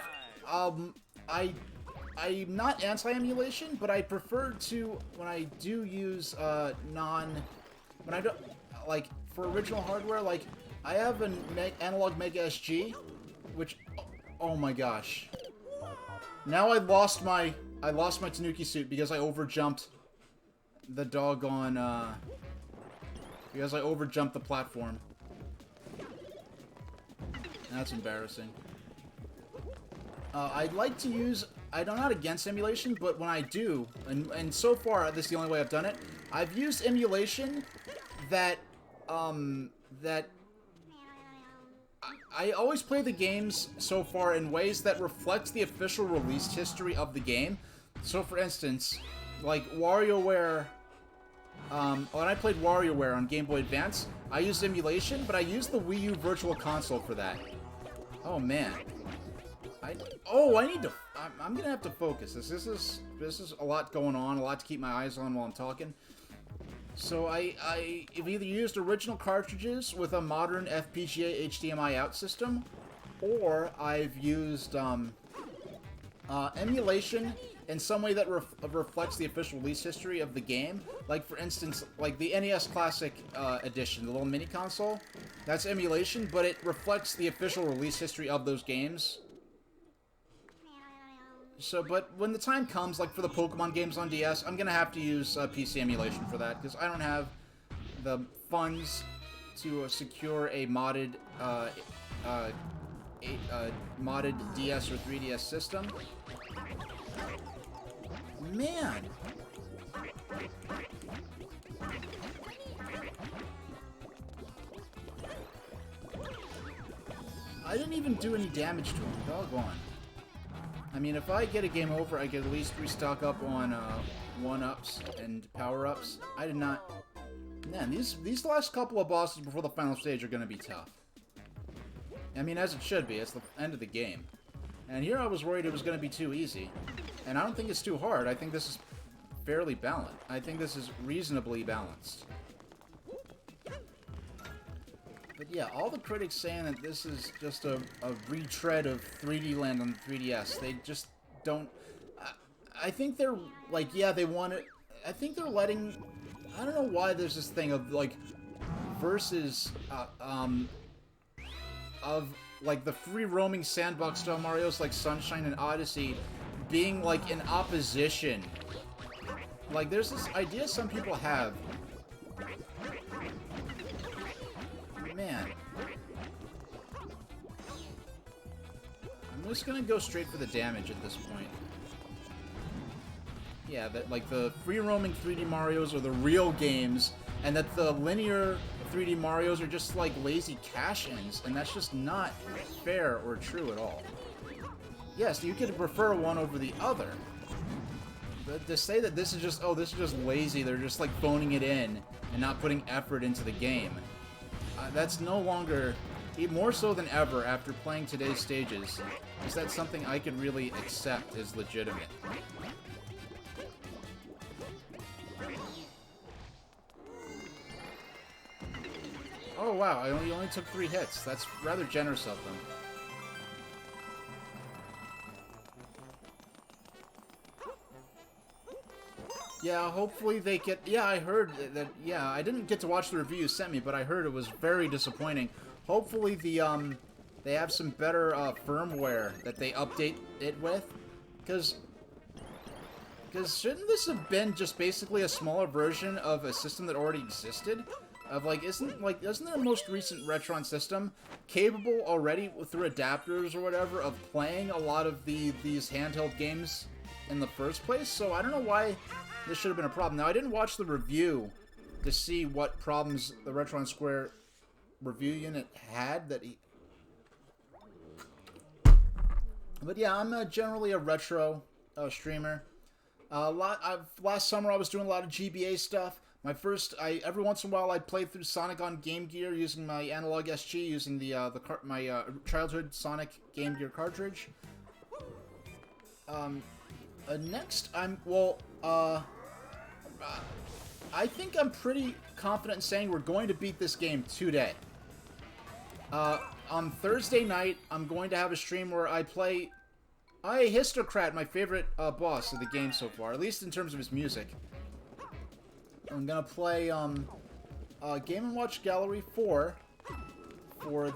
I'm not anti-emulation, but I prefer to, when I do use when I don't, like, for original hardware, like, I have an Analog Mega SG, which, oh my gosh. Now I lost my Tanuki suit because I overjumped the doggone, because I overjumped the platform. That's embarrassing. I'd like to use, I'm not against emulation, but when I do, and so far, this is the only way I've done it, I've used emulation that I always play the games so far in ways that reflect the official release history of the game. So, for instance, like WarioWare, when I played WarioWare on Game Boy Advance, I used emulation, but I used the Wii U Virtual Console for that. Oh man, I'm gonna have to focus. This is a lot going on, a lot to keep my eyes on while I'm talking. So I've either used original cartridges with a modern FPGA HDMI out system, or I've used emulation in some way that reflects the official release history of the game. Like, for instance, like the NES Classic Edition, the little mini console. That's emulation, but it reflects the official release history of those games. So, but when the time comes, like for the Pokemon games on DS, I'm gonna have to use PC emulation for that, because I don't have the funds to secure a modded DS or 3DS system. Man! I didn't even do any damage to him, doggone. I mean, if I get a game over, I could at least restock up on 1-ups and power-ups. I did not... Man, these last couple of bosses before the final stage are going to be tough. I mean, as it should be. It's the end of the game. And here I was worried it was going to be too easy. And I don't think it's too hard. I think this is fairly balanced. I think this is reasonably balanced. But yeah, all the critics saying that this is just a retread of 3D Land on the 3DS, they just don't... I think they're, like, yeah, they want it... I think they're letting... I don't know why there's this thing of, like, versus of like the free roaming sandbox style Marios like Sunshine and Odyssey being like in opposition. Like there's this idea some people have. Man. I'm just gonna go straight for the damage at this point. Yeah, that like the free roaming 3D Marios are the real games, and that the linear 3D Marios are just like lazy cash-ins, and that's just not fair or true at all. Yes, you could prefer one over the other. But to say that this is just, oh, this is just lazy, they're just like phoning it in and not putting effort into the game. That's no longer, more so than ever after playing today's stages, is that something I could really accept as legitimate. Oh wow, I only took 3 hits. That's rather generous of them. Yeah, hopefully they get... Yeah, I heard that... Yeah, I didn't get to watch the review you sent me, but I heard it was very disappointing. Hopefully the, they have some better, firmware that they update it with. Because shouldn't this have been just basically a smaller version of a system that already existed? Of, like, isn't the most recent Retron system capable already, through adapters or whatever, of playing a lot of these handheld games in the first place? So I don't know why this should have been a problem. Now, I didn't watch the review to see what problems the Retron Square review unit had that he... But yeah, I'm generally a retro streamer. Last summer I was doing a lot of GBA stuff. Every once in a while I played through Sonic on Game Gear using my Analog SG, using my childhood Sonic Game Gear cartridge. Next, I think I'm pretty confident in saying we're going to beat this game today. On Thursday night, I'm going to have a stream where I play Histocrat, my favorite boss of the game so far, at least in terms of his music. I'm gonna play Game & Watch Gallery 4 for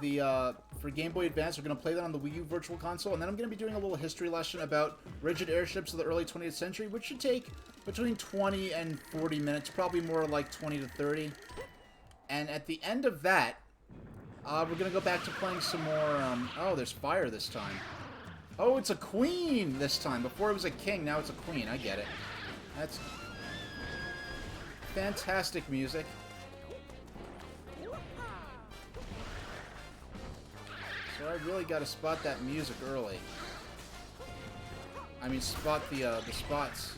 Game Boy Advance. We're gonna play that on the Wii U Virtual Console, and then I'm gonna be doing a little history lesson about rigid airships of the early 20th century, which should take between 20 and 40 minutes, probably more like 20 to 30. And at the end of that, we're gonna go back to playing some more. Oh, there's fire this time. Oh, it's a queen this time. Before it was a king, now it's a queen. I get it. That's fantastic music. So I really got to spot that music early. I mean, spot the spots.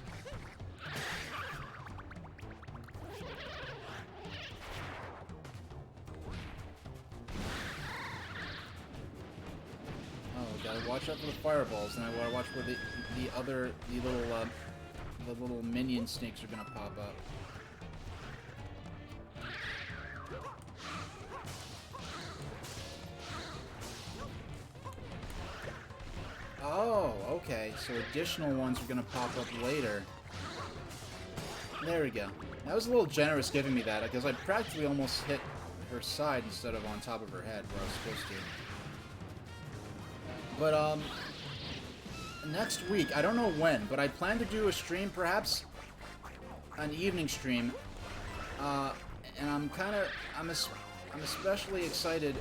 Oh, gotta watch out for the fireballs, and I gotta watch where the little minion snakes are gonna pop up. Oh, okay. So additional ones are going to pop up later. There we go. That was a little generous giving me that, because I practically almost hit her side instead of on top of her head, where I was supposed to. But, next week, I don't know when, but I plan to do a stream, perhaps an evening stream, and I'm especially excited.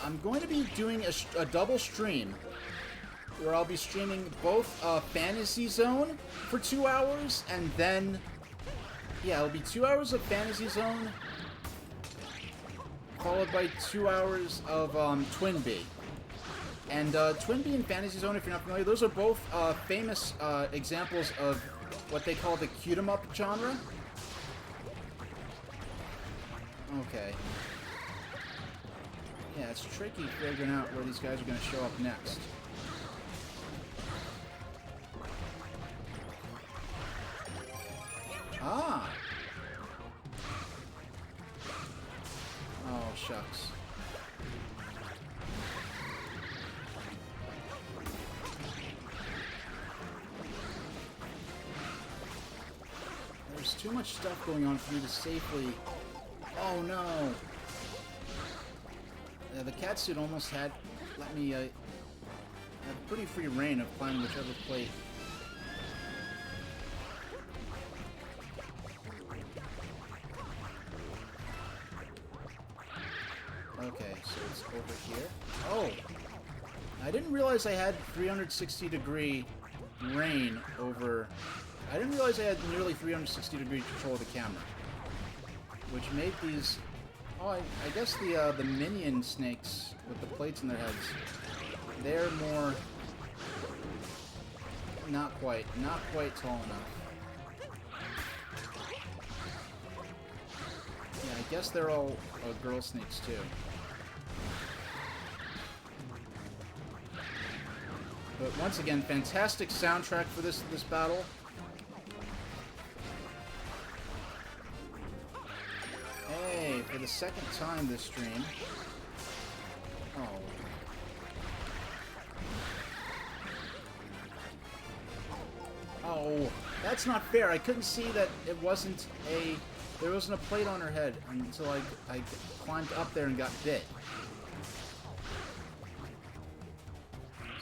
I'm going to be doing a double stream where I'll be streaming both Fantasy Zone for 2 hours, and then, yeah, it'll be 2 hours of Fantasy Zone followed by 2 hours of Twin Bee. And Twin Bee and Fantasy Zone, if you're not familiar, those are both famous examples of what they call the cute-em-up genre. Okay. Yeah, it's tricky figuring out where these guys are going to show up next. Ah! Oh, shucks. There's too much stuff going on for me to safely Oh no! The catsuit almost had let me have pretty free reign of climbing whichever plate. Okay, so it's over here. Oh! I didn't realize I had 360-degree reign over... I didn't realize I had nearly 360-degree control of the camera. Which made these... Oh, I guess the minion snakes with the plates in their heads, they're more... Not quite tall enough. Yeah, I guess they're all girl snakes too. But once again, fantastic soundtrack for this battle. Hey, for the second time this stream. Oh. Oh, that's not fair. I couldn't see that it wasn't a... There wasn't a plate on her head until I climbed up there and got bit.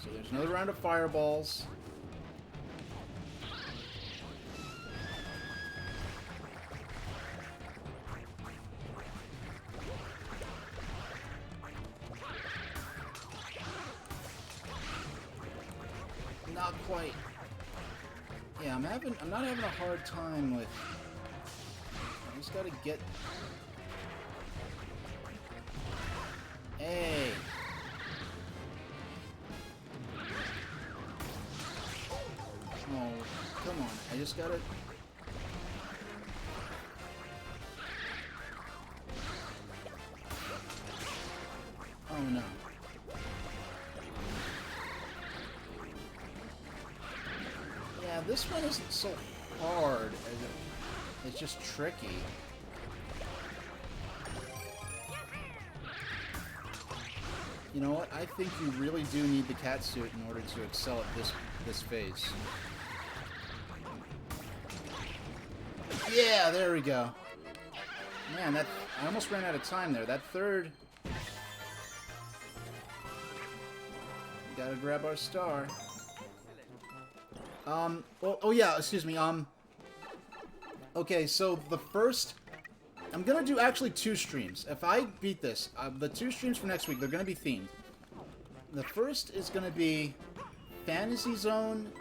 So there's another round of fireballs. Not quite. Yeah, I'm not having a hard time with... I just gotta get... Hey! Oh, come on. I just gotta... Oh no. Yeah, this one isn't so hard as it's just tricky. You know what? I think you really do need the catsuit in order to excel at this phase. Yeah, there we go. Man, I almost ran out of time there. That third... Gotta grab our star. Oh yeah, excuse me, okay, so the first... I'm gonna do actually 2 streams. If I beat this, the 2 streams for next week, they're gonna be themed. The first is gonna be Fantasy Zone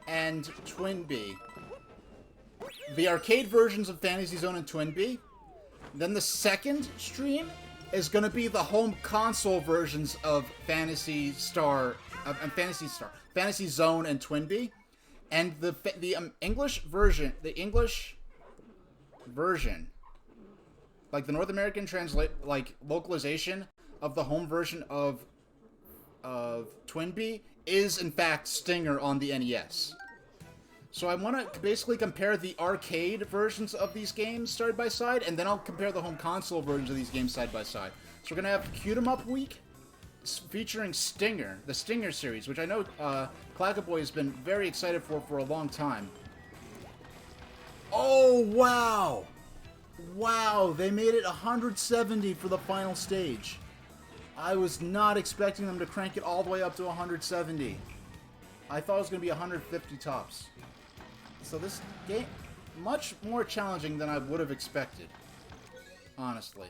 and Twin Bee. The arcade versions of Fantasy Zone and Twin Bee. Then the second stream is gonna be the home console versions of Fantasy Zone and Twin Bee. And the English version, like the North American localization of the home version of Twin Bee is in fact Stinger on the NES. So I want to basically compare the arcade versions of these games side by side, and then I'll compare the home console versions of these games side by side. So we're gonna have Cute 'em Up Week featuring Stinger, the Stinger series, which I know Clackaboy has been very excited for a long time. Oh wow! Wow, they made it 170 for the final stage. I was not expecting them to crank it all the way up to 170. I thought it was going to be 150 tops. So this game, much more challenging than I would have expected. Honestly.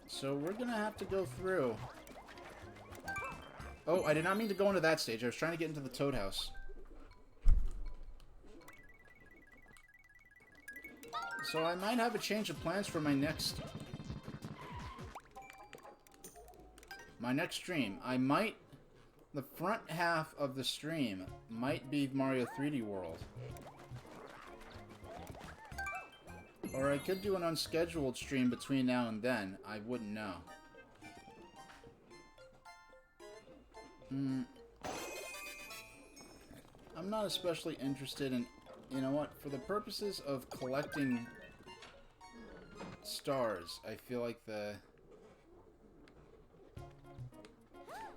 So we're going to have to go through. Oh, I did not mean to go into that stage. I was trying to get into the Toad House. So I might have a change of plans for my next stream. The front half of the stream might be Mario 3D World. Or I could do an unscheduled stream between now and then. I wouldn't know. I'm not especially interested in... You know what? For the purposes of collecting stars, I feel like the...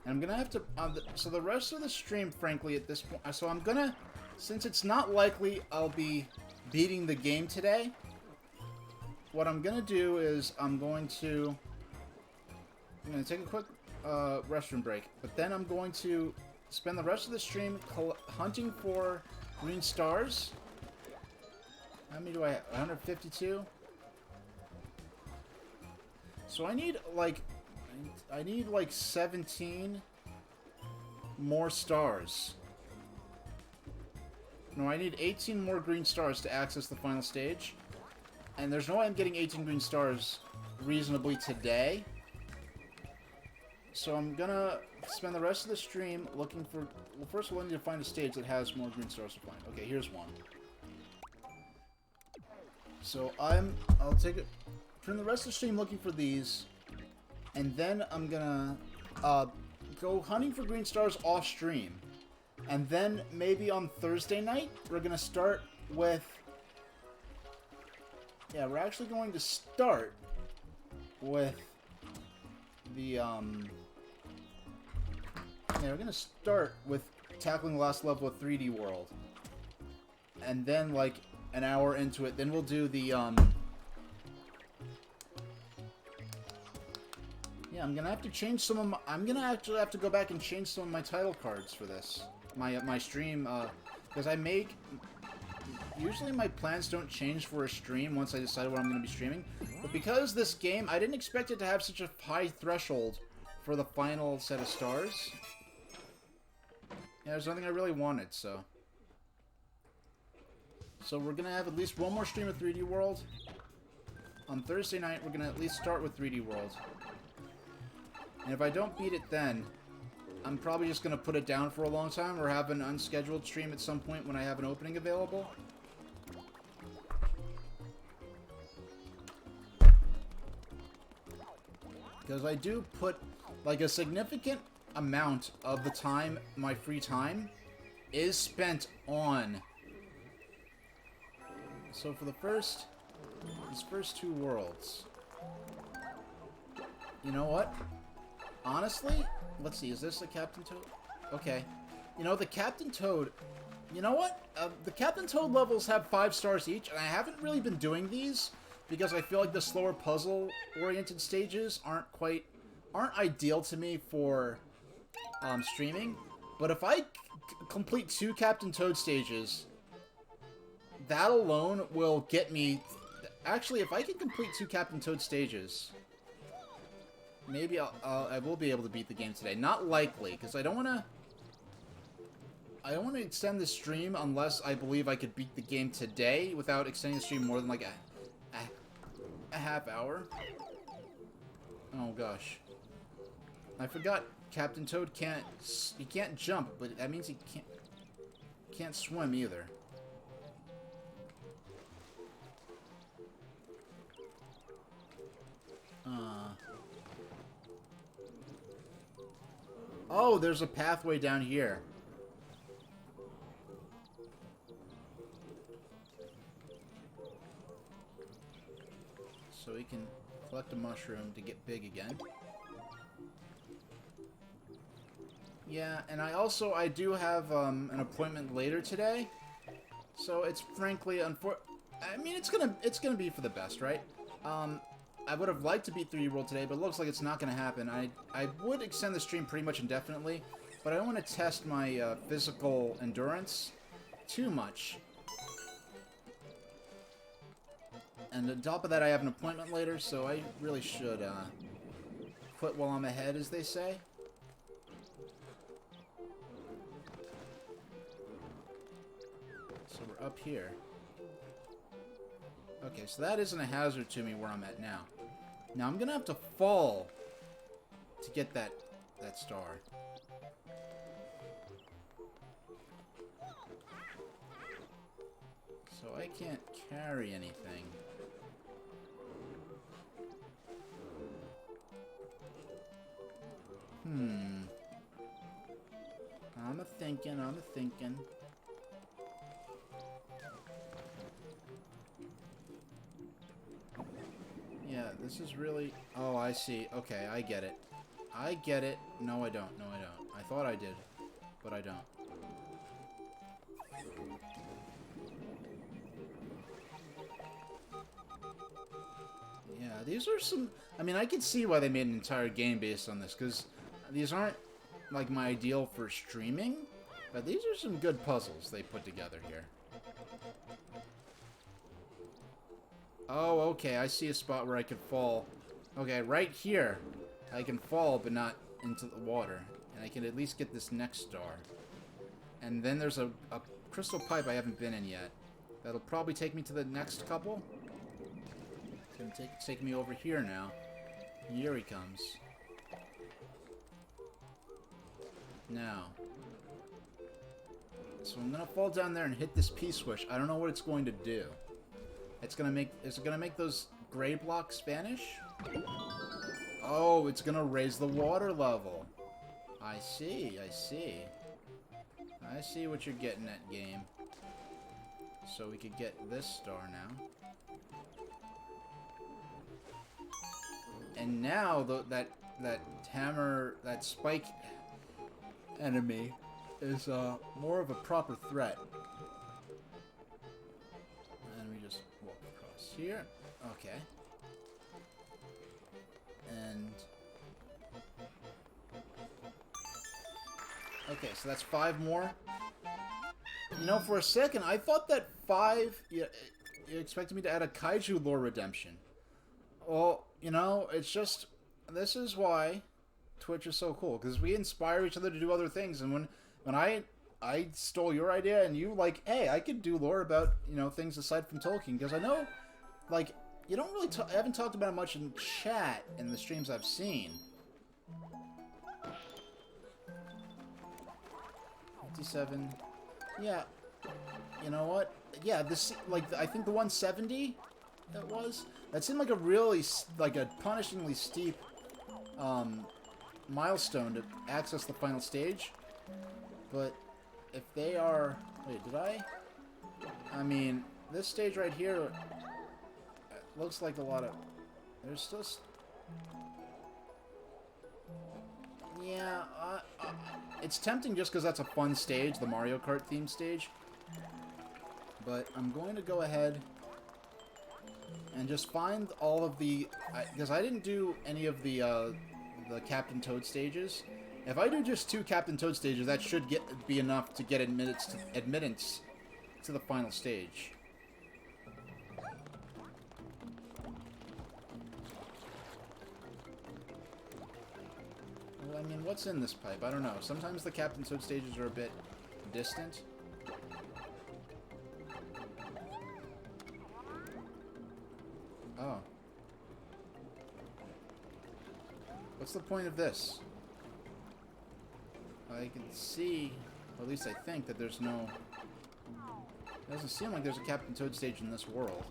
And I'm gonna have to... so the rest of the stream, frankly, at this point... So I'm gonna Since it's not likely I'll be beating the game today, what I'm gonna do is I'm gonna take a quick restroom break, but then I'm going to spend the rest of the stream hunting for green stars. How many do I have? 152? So I need like 17 more stars. No, I need 18 more green stars to access the final stage. And there's no way I'm getting 18 green stars reasonably today. So I'm gonna spend the rest of the stream looking for... Well, first of all, I need to find a stage that has more green stars to find. Okay, here's one. So I'll take it... Spend the rest of the stream looking for these. And then I'm gonna go hunting for green stars off stream. And then maybe on Thursday night, we're gonna start with... Yeah, we're actually going to start with the, Yeah, we're gonna start with tackling the last level of 3D World. And then, like, an hour into it, then we'll do the, Yeah, I'm gonna have to change some of my... I'm gonna actually have to go back and change some of my title cards for this. My stream, because I make... Usually my plans don't change for a stream once I decide what I'm going to be streaming. But because this game, I didn't expect it to have such a high threshold for the final set of stars. Yeah, there's nothing I really wanted, so... So we're going to have at least one more stream of 3D World. On Thursday night, we're going to at least start with 3D World. And if I don't beat it then... I'm probably just going to put it down for a long time or have an unscheduled stream at some point when I have an opening available. Because I do put, like, a significant amount of the time, my free time, is spent on. So for these first two worlds, you know what? Honestly... Let's see, is this a Captain Toad? Okay. You know, the Captain Toad... You know what? The Captain Toad levels have 5 stars each, and I haven't really been doing these because I feel like the slower puzzle-oriented stages aren't ideal to me for streaming. But if I complete 2 Captain Toad stages, that alone will get me... Actually, if I can complete 2 Captain Toad stages... Maybe I will be able to beat the game today. Not likely, because I don't want to extend the stream unless I believe I could beat the game today without extending the stream more than like a half hour. Oh gosh, I forgot Captain Toad he can't jump, but that means he can't swim either. Oh, there's a pathway down here. So we can collect a mushroom to get big again. Yeah, and I do have an appointment later today. So it's frankly I mean, it's gonna be for the best, right? I would have liked to beat 3D World today, but it looks like it's not going to happen. I would extend the stream pretty much indefinitely, but I don't want to test my physical endurance too much. And on top of that, I have an appointment later, so I really should quit while I'm ahead, as they say. So we're up here. Okay, so that isn't a hazard to me where I'm at now. Now I'm gonna have to fall to get that star. So I can't carry anything. I'm a-thinking. Yeah, this is really... Oh, I see. Okay, I get it. No, I don't. I thought I did, but I don't. These are some... I mean, I can see why they made an entire game based on this, because these aren't, like, my ideal for streaming, but these are some good puzzles they put together here. Oh, okay, I see a spot where I could fall. Okay, right here, I can fall, but not into the water. And I can at least get this next star. And then there's a crystal pipe I haven't been in yet. That'll probably take me to the next couple. It's gonna take me over here now. Here he comes. Now. So I'm gonna fall down there and hit this P-switch. I don't know what it's going to do. It's gonna make... Is it gonna make those gray blocks vanish? Oh, it's gonna raise the water level. I see, I see. I see what you're getting at, game. So we could get this star now. And now, that hammer, that spike enemy is more of a proper threat. And we just walk across here. Okay. And... okay, so that's 5 more. You know, for a second, I thought that 5... you expected me to add a kaiju lore redemption. Well, you know, it's just... this is why Twitch is so cool. Because we inspire each other to do other things. And when I stole your idea and you, like, hey, I could do lore about, you know, things aside from Tolkien. Because I know, like, you don't really... I haven't talked about it much in chat in the streams I've seen. 57... yeah, you know what? Yeah, this, like, I think the 170 that seemed like a really, like, a punishingly steep milestone to access the final stage. But if they are... wait, did I mean, this stage right here looks like a lot of... there's still... yeah, it's tempting just because that's a fun stage, the Mario Kart themed stage. But I'm going to go ahead and just find all of the... because I didn't do any of the Captain Toad stages. If I do just 2 Captain Toad stages, that should be enough to get admittance to the final stage. I mean, what's in this pipe? I don't know. Sometimes the Captain Toad stages are a bit distant. Oh. What's the point of this? I can see, or at least I think, that there's no... it doesn't seem like there's a Captain Toad stage in this world.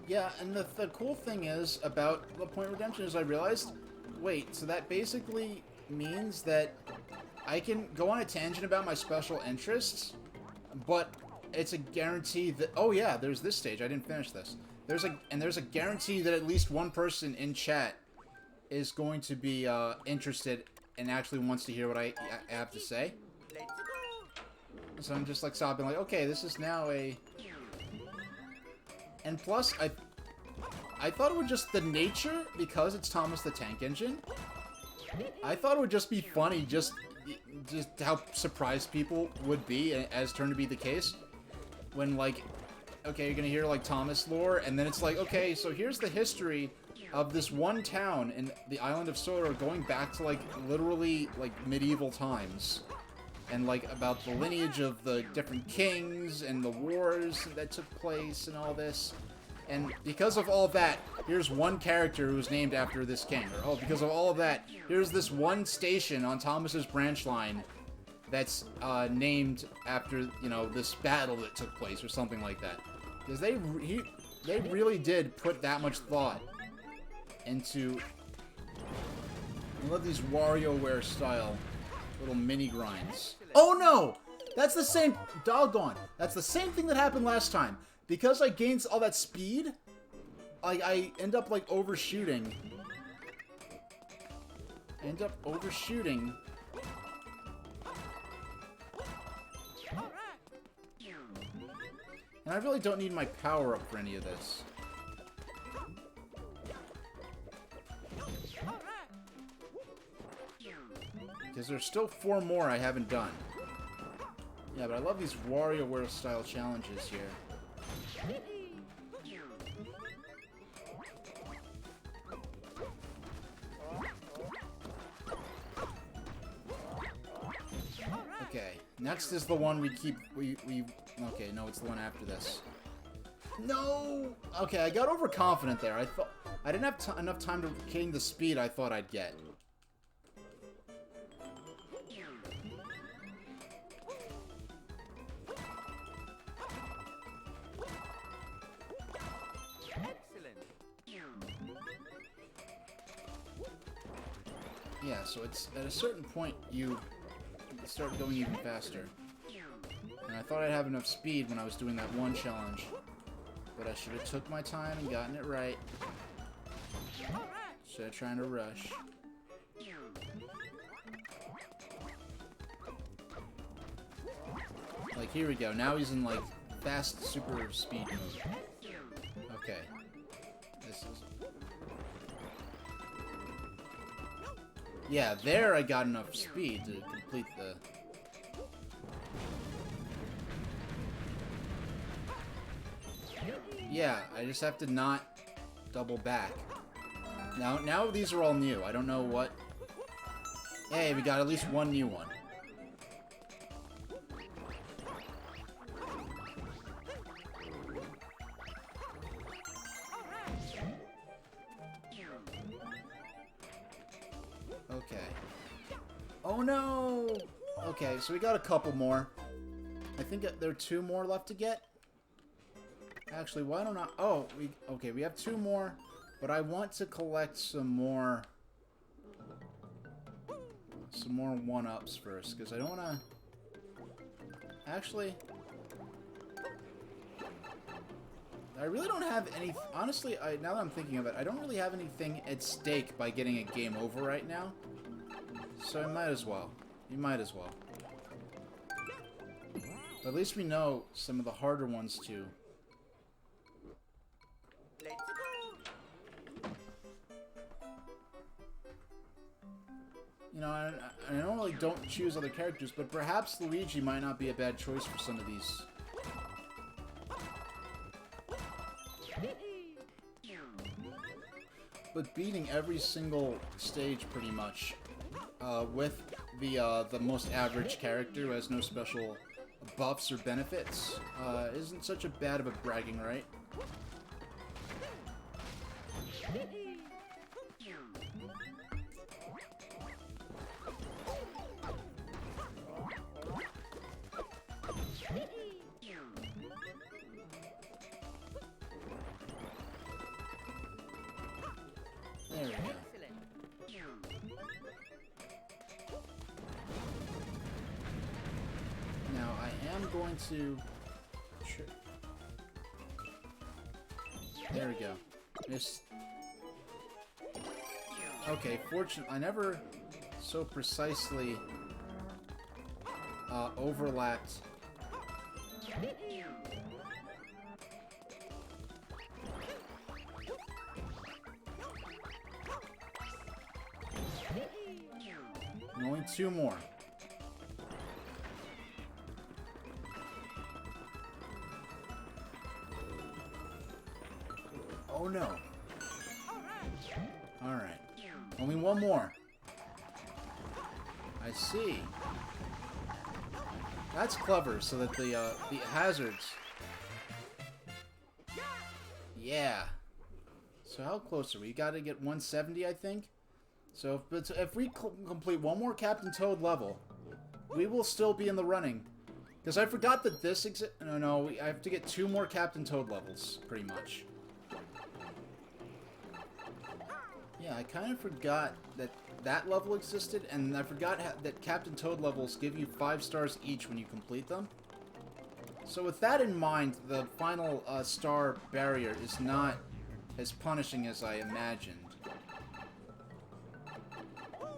Yeah, and the cool thing is about the point redemption is I realized, wait, so that basically means that I can go on a tangent about my special interests, but it's a guarantee that, oh yeah, there's this stage, I didn't finish this. There's a guarantee that at least one person in chat is going to be interested and actually wants to hear what I have to say. So I'm just like sobbing, like, okay, this is now a... and plus, I thought it would just, the nature, because it's Thomas the Tank Engine, I thought it would just be funny, just how surprised people would be, as turned to be the case, when, like, okay, you're gonna hear, like, Thomas lore, and then it's like, okay, so here's the history of this one town in the island of Sodor going back to, like, literally, like, medieval times. And, like, about the lineage of the different kings and the wars that took place and all this. And because of all that, here's one character who's named after this king. Or, oh, because of all of that, here's this one station on Thomas's branch line that's named after, you know, this battle that took place or something like that. Because they really did put that much thought into... I love these WarioWare style little mini grinds. Oh no! That's the same... doggone. That's the same thing that happened last time. Because I gained all that speed, I end up, like, overshooting. I end up overshooting. And I really don't need my power-up for any of this. Because there's still 4 more I haven't done. Yeah, but I love these WarioWare style challenges here. Okay, next is the one we keep... Okay, no, it's the one after this. No! Okay, I got overconfident there. I thought... I didn't have enough time to gain the speed I thought I'd get. Yeah, so it's at a certain point you start going even faster. And I thought I'd have enough speed when I was doing that one challenge. But I should have took my time and gotten it right. Instead of trying to rush. Like, here we go. Now he's in, like, fast super speed mode. Okay. This is... Yeah, there I got enough speed to complete the... Yeah, I just have to not double back. Now these are all new. I don't know what... Hey, we got at least one new one. Okay. Oh no! Okay, so we got a couple more. I think there are 2 more left to get. Actually, why don't I... Oh, okay, we have 2 more, but I want to collect some more 1-ups first, because I don't want to... Actually, I really don't have any... Honestly, now that I'm thinking of it, I don't really have anything at stake by getting a game over right now. So I might as well. You might as well. But at least we know some of the harder ones too. You know, I normally don't choose other characters, but perhaps Luigi might not be a bad choice for some of these. But beating every single stage, pretty much, with the most average character who has no special buffs or benefits, isn't such a bad of a bragging right. There we go. Now I am going to... There we go. Just... Okay, fortunately, I never so precisely overlapped. And only 2 more. Oh no. Alright. Only 1 more. I see. That's clever, so that the hazards... Yeah. So how close are we? Gotta get 170, I think? So if we complete 1 more Captain Toad level, we will still be in the running. Because I forgot that this No, I have to get 2 more Captain Toad levels, pretty much. Yeah, I kind of forgot that that level existed, and I forgot that Captain Toad levels give you 5 stars each when you complete them. So with that in mind, the final star barrier is not as punishing as I imagined.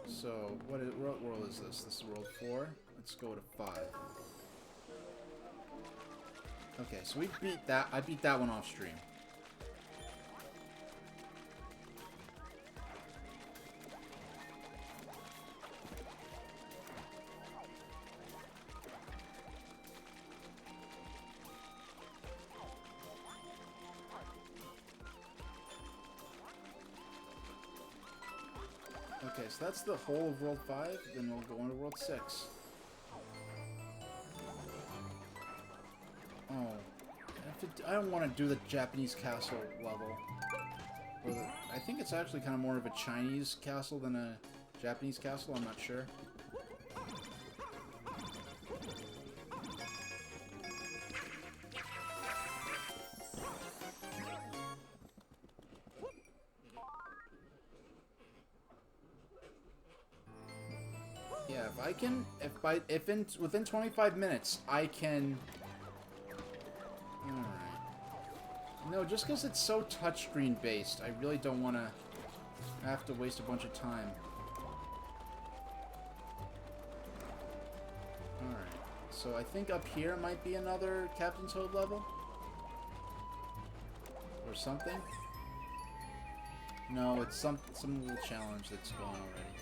So, what world is this? This is world 4? Let's go to 5. Okay, so we beat that. I beat that one off stream. Okay, so that's the whole of World 5, then we'll go into World 6. Oh. I don't want to do the Japanese castle level. Or I think it's actually kind of more of a Chinese castle than a Japanese castle, I'm not sure. Yeah, if I can, within 25 minutes, I can... Alright. No, just because it's so touchscreen based, I really don't want to have to waste a bunch of time. Alright. So I think up here might be another Captain Toad level? Or something? No, it's some little challenge that's gone already.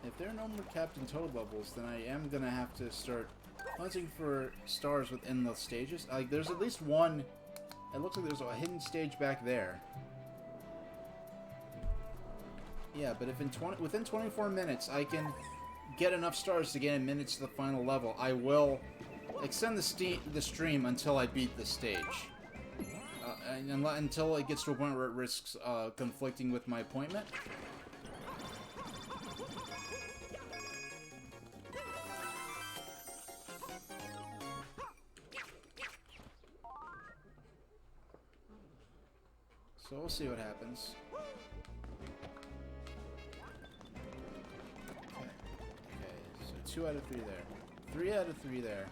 If there are no more Captain Toad levels, then I am gonna have to start hunting for stars within the stages. Like, there's at least one. It looks like there's a hidden stage back there. Yeah, but if within 24 minutes I can get enough stars to get in minutes to the final level, I will extend the stream until I beat the stage. Until it gets to a point where it risks conflicting with my appointment. So we'll see what happens. Okay, so 2 out of 3 there. 3 out of 3 there.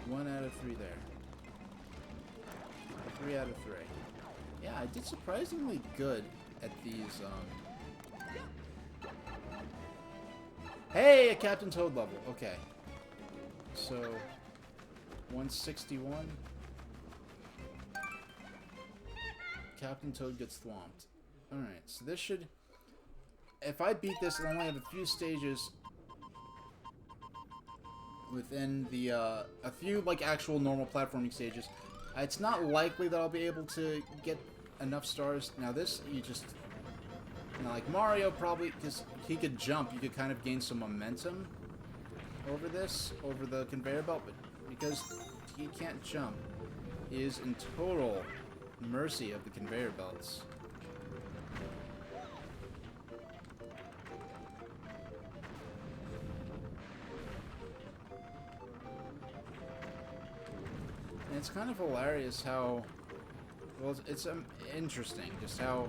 1 out of 3 there. 3 out of 3. Yeah, I did surprisingly good at these, Hey, a Captain Toad level. Okay. So, 161. Captain Toad gets thwomped. Alright, so this should... If I beat this and only have a few stages within the, a few, like, actual normal platforming stages, it's not likely that I'll be able to get enough stars. Now this, you just... You know, like Mario probably, because he could jump, you could kind of gain some momentum over this, over the conveyor belt, but because he can't jump, he is in total... mercy of the conveyor belts. And it's kind of hilarious how, well, it's interesting just how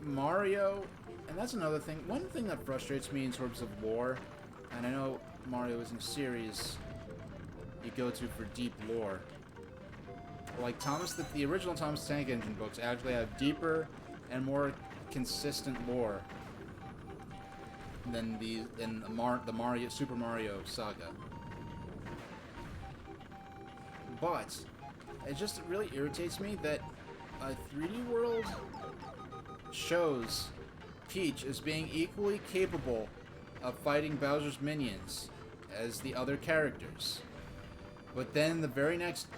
Mario, and that's another thing, one thing that frustrates me in terms of lore, and I know Mario is in a series you go to for deep lore. Like the original Thomas the Tank Engine books actually have deeper and more consistent lore than the Super Mario saga. But it just really irritates me that 3D World shows Peach as being equally capable of fighting Bowser's minions as the other characters. But then the very next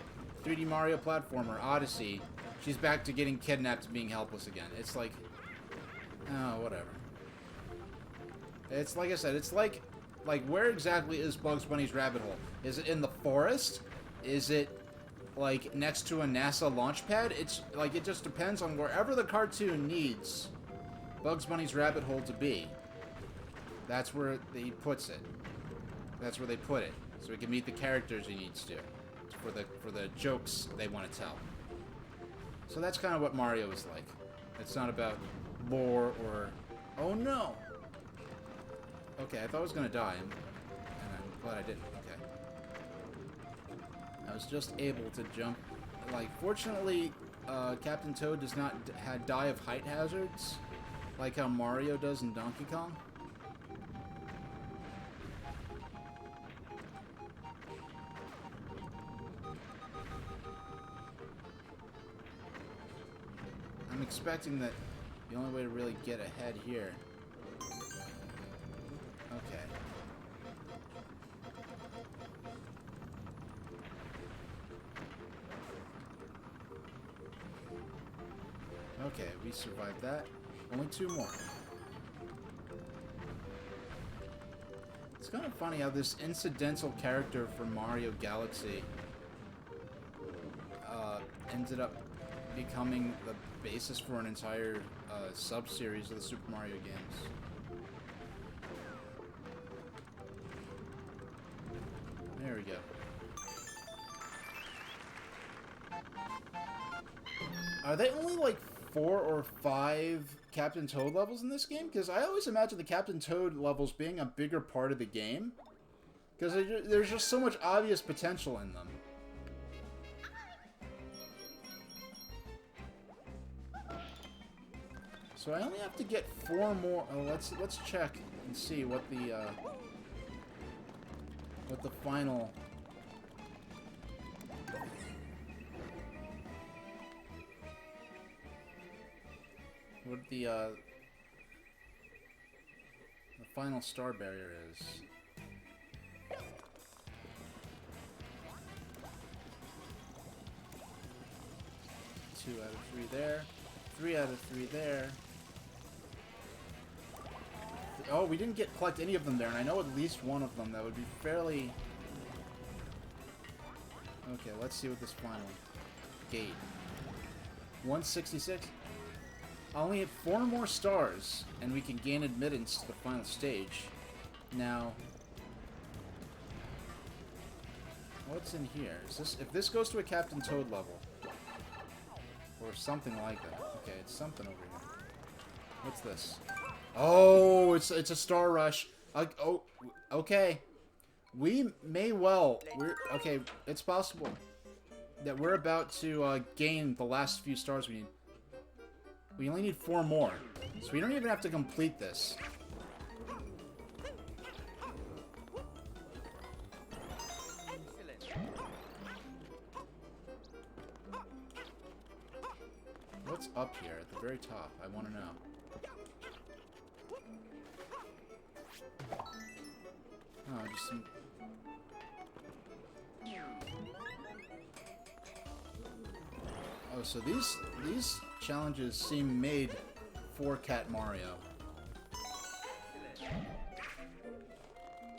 3D Mario platformer, Odyssey, she's back to getting kidnapped and being helpless again. It's like, oh, whatever. It's like I said, it's like where exactly is Bugs Bunny's rabbit hole? Is it in the forest? Is it, like, next to a NASA launch pad? It's, like, it just depends on wherever the cartoon needs Bugs Bunny's rabbit hole to be. That's where he puts it. That's where they put it. So he can meet the characters he needs to. For the jokes they want to tell. So that's kind of what Mario is like. It's not about lore or... Oh no! Okay, I thought I was going to die, and I'm glad I didn't. Okay. I was just able to jump. Like, fortunately, Captain Toad does not die of height hazards, like how Mario does in Donkey Kong. I'm expecting that the only way to really get ahead here... Okay. Okay, we survived that. Only 2 more. It's kind of funny how this incidental character from Mario Galaxy ended up becoming the basis for an entire sub-series of the Super Mario games. There we go. Are they only like 4 or 5 Captain Toad levels in this game? Because I always imagine the Captain Toad levels being a bigger part of the game. Because there's just so much obvious potential in them. So I only have to get 4 more. Oh, let's check and see what the final. What the final star barrier is. Two out of 3 there. 3 out of 3 there. Oh, we didn't collect any of them there, and I know at least one of them that would be fairly... Okay, let's see what this final gate. 166. I only have 4 more stars, and we can gain admittance to the final stage. Now, what's in here? Is this, if this goes to a Captain Toad level, or something like that. Okay, it's something over here. What's this? Oh, it's a star rush. Oh, okay. We may well. Okay. It's possible that we're about to gain the last few stars we need. We only need 4 more, so we don't even have to complete this. What's up here at the very top? I want to know. Oh, just some... Oh, so these challenges seem made for Cat Mario.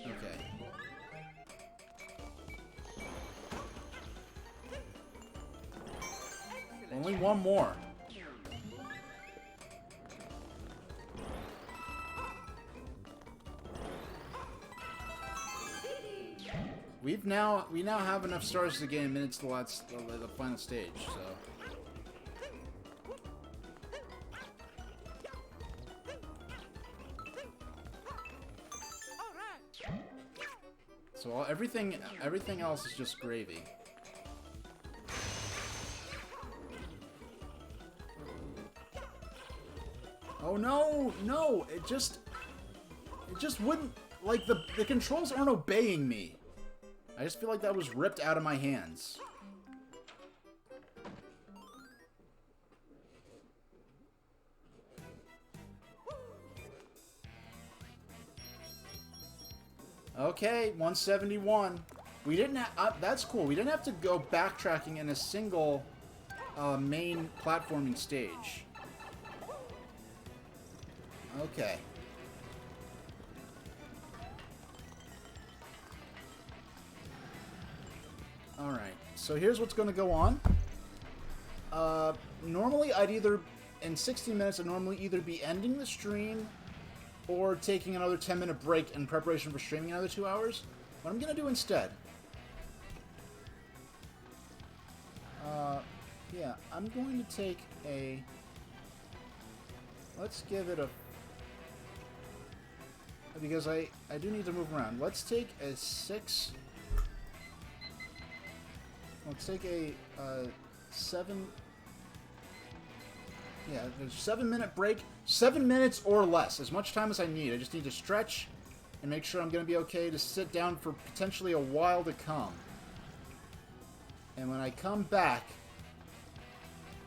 Okay. Only 1 more. We now have enough stars to gain minutes to the final stage, so everything else is just gravy. Oh no, no! It just wouldn't, like, the controls aren't obeying me. I just feel like that was ripped out of my hands. Okay, 171. We didn't have... that's cool. We didn't have to go backtracking in a single main platforming stage. Okay. Alright, so here's what's going to go on. Normally I'd either... In 60 minutes, I'd normally either be ending the stream or taking another 10-minute break in preparation for streaming another 2 hours. What I'm going to do instead... yeah, I'm going to take a... Let's give it a... Because I do need to move around. Let's take a 6... Let's take a 7... Yeah, there's 7-minute break. 7 minutes or less. As much time as I need. I just need to stretch and make sure I'm going to be okay to sit down for potentially a while to come. And when I come back,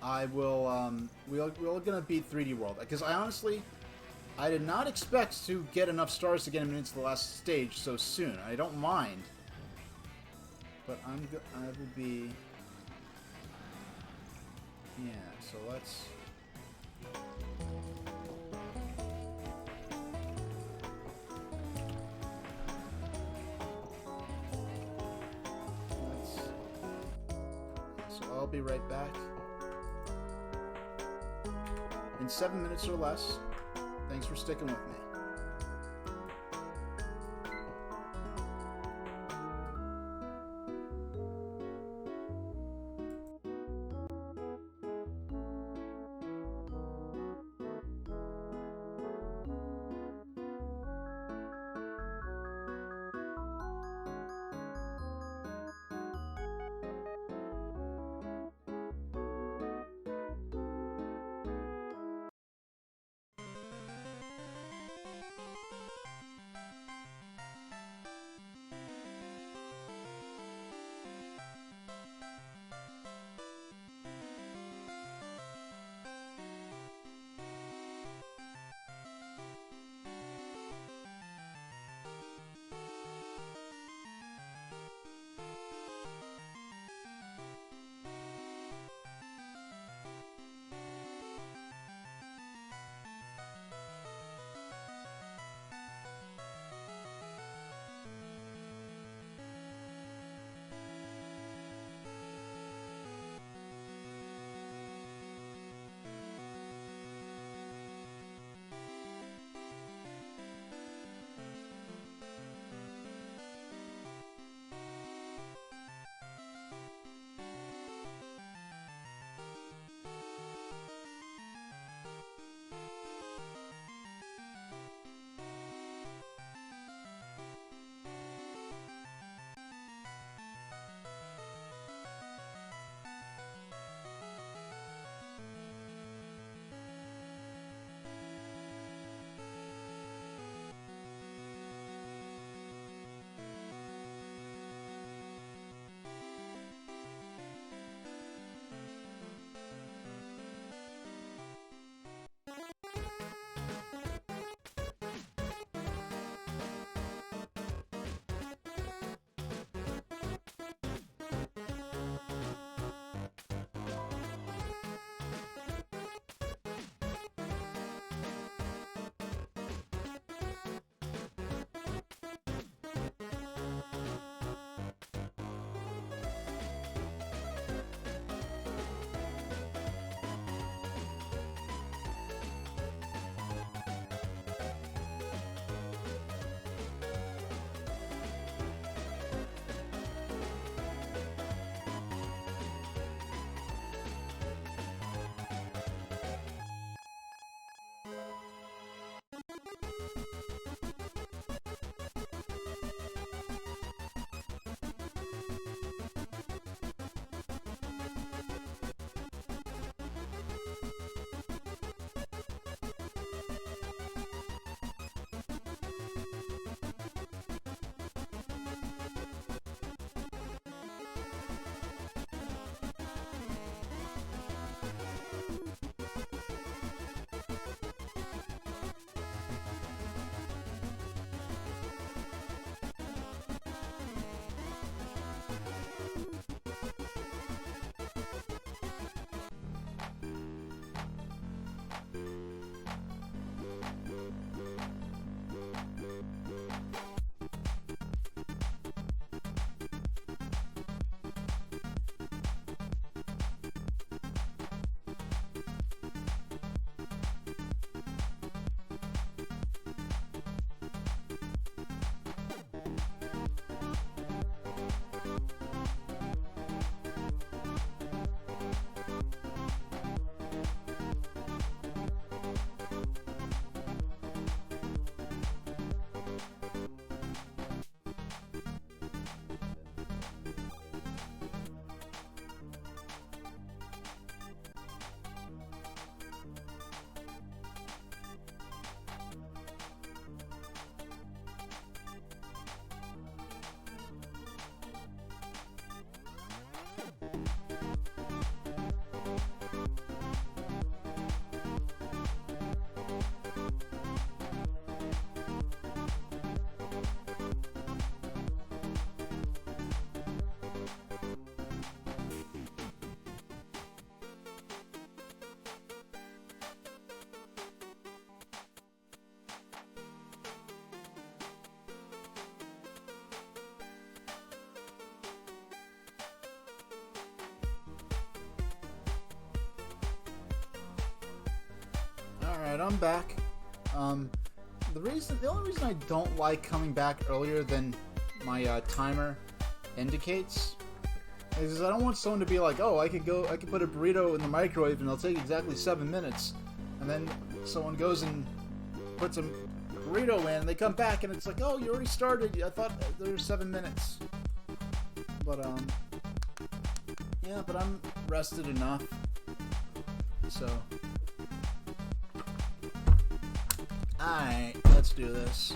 I will, we're gonna beat 3D World. Because I did not expect to get enough stars to get him into the last stage so soon. I don't mind. But I will be... Yeah, so let's... So I'll be right back. In 7 minutes or less. Thanks for sticking with me. Alright, I'm back. The only reason I don't like coming back earlier than my timer indicates is I don't want someone to be like, oh, I could put a burrito in the microwave and it'll take exactly 7 minutes, and then someone goes and puts a burrito in and they come back and it's like, oh, you already started. I thought there were 7 minutes. But yeah, but I'm rested enough, so. Alright, let's do this.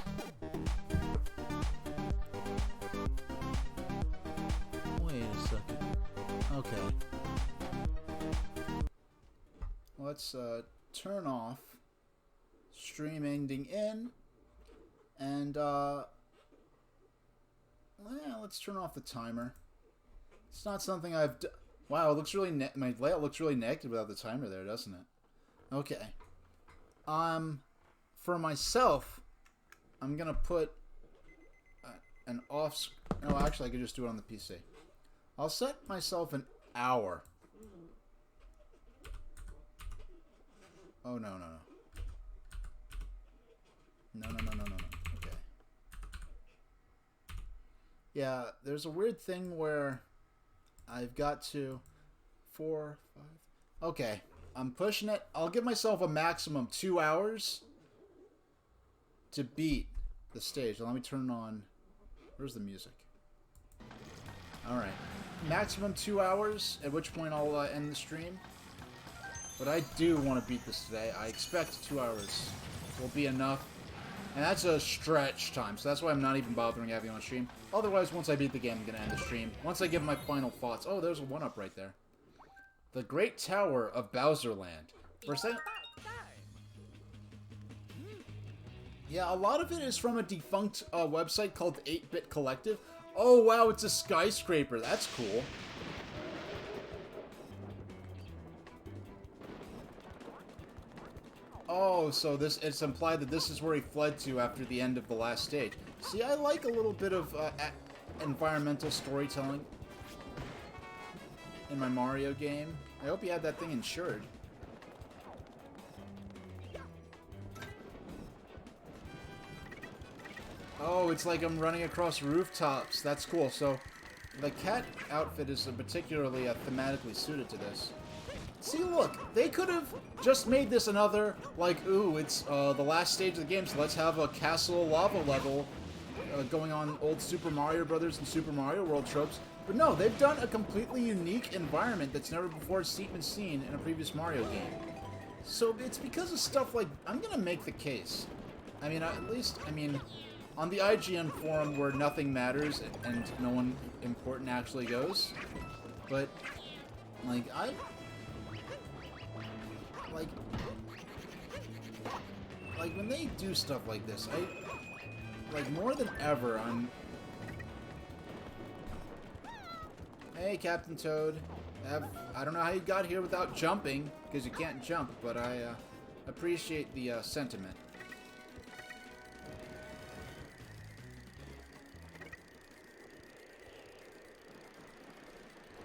Wait a second. Okay. Let's turn off stream ending in, and yeah, let's turn off the timer. It's not something I've done. Wow, it looks really my layout looks really negative without the timer there, doesn't it? Okay. For myself, I'm gonna put an off. No, actually, I could just do it on the PC. I'll set myself an hour. Oh no. No. Okay. Yeah, there's a weird thing where I've got to 4, 5. Okay, I'm pushing it. I'll give myself a maximum 2 hours to beat the stage. Let me turn on. Where's the music? Alright. Maximum 2 hours, at which point I'll end the stream. But I do want to beat this today. I expect 2 hours will be enough. And that's a stretch time, so that's why I'm not even bothering having on stream. Otherwise, once I beat the game, I'm going to end the stream. Once I give my final thoughts. Oh, there's a 1-up right there. The Great Tower of Bowserland. For a second. Yeah, a lot of it is from a defunct website called 8-Bit Collective. Oh, wow, it's a skyscraper. That's cool. Oh, so it's implied that this is where he fled to after the end of the last stage. See, I like a little bit of environmental storytelling in my Mario game. I hope you had that thing insured. Oh, it's like I'm running across rooftops. That's cool. So, the cat outfit is particularly thematically suited to this. See, look, they could have just made this another, like, ooh, it's the last stage of the game, so let's have a castle lava level going on old Super Mario Brothers and Super Mario World tropes. But no, they've done a completely unique environment that's never before been seen in a previous Mario game. So it's because of stuff like, I'm gonna make the case. I mean, at least, I mean, on the IGN forum where nothing matters and no one important actually goes. But, like, like when they do stuff like this, like, more than ever, Hey, Captain Toad. I don't know how you got here without jumping, because you can't jump, but I appreciate the sentiment.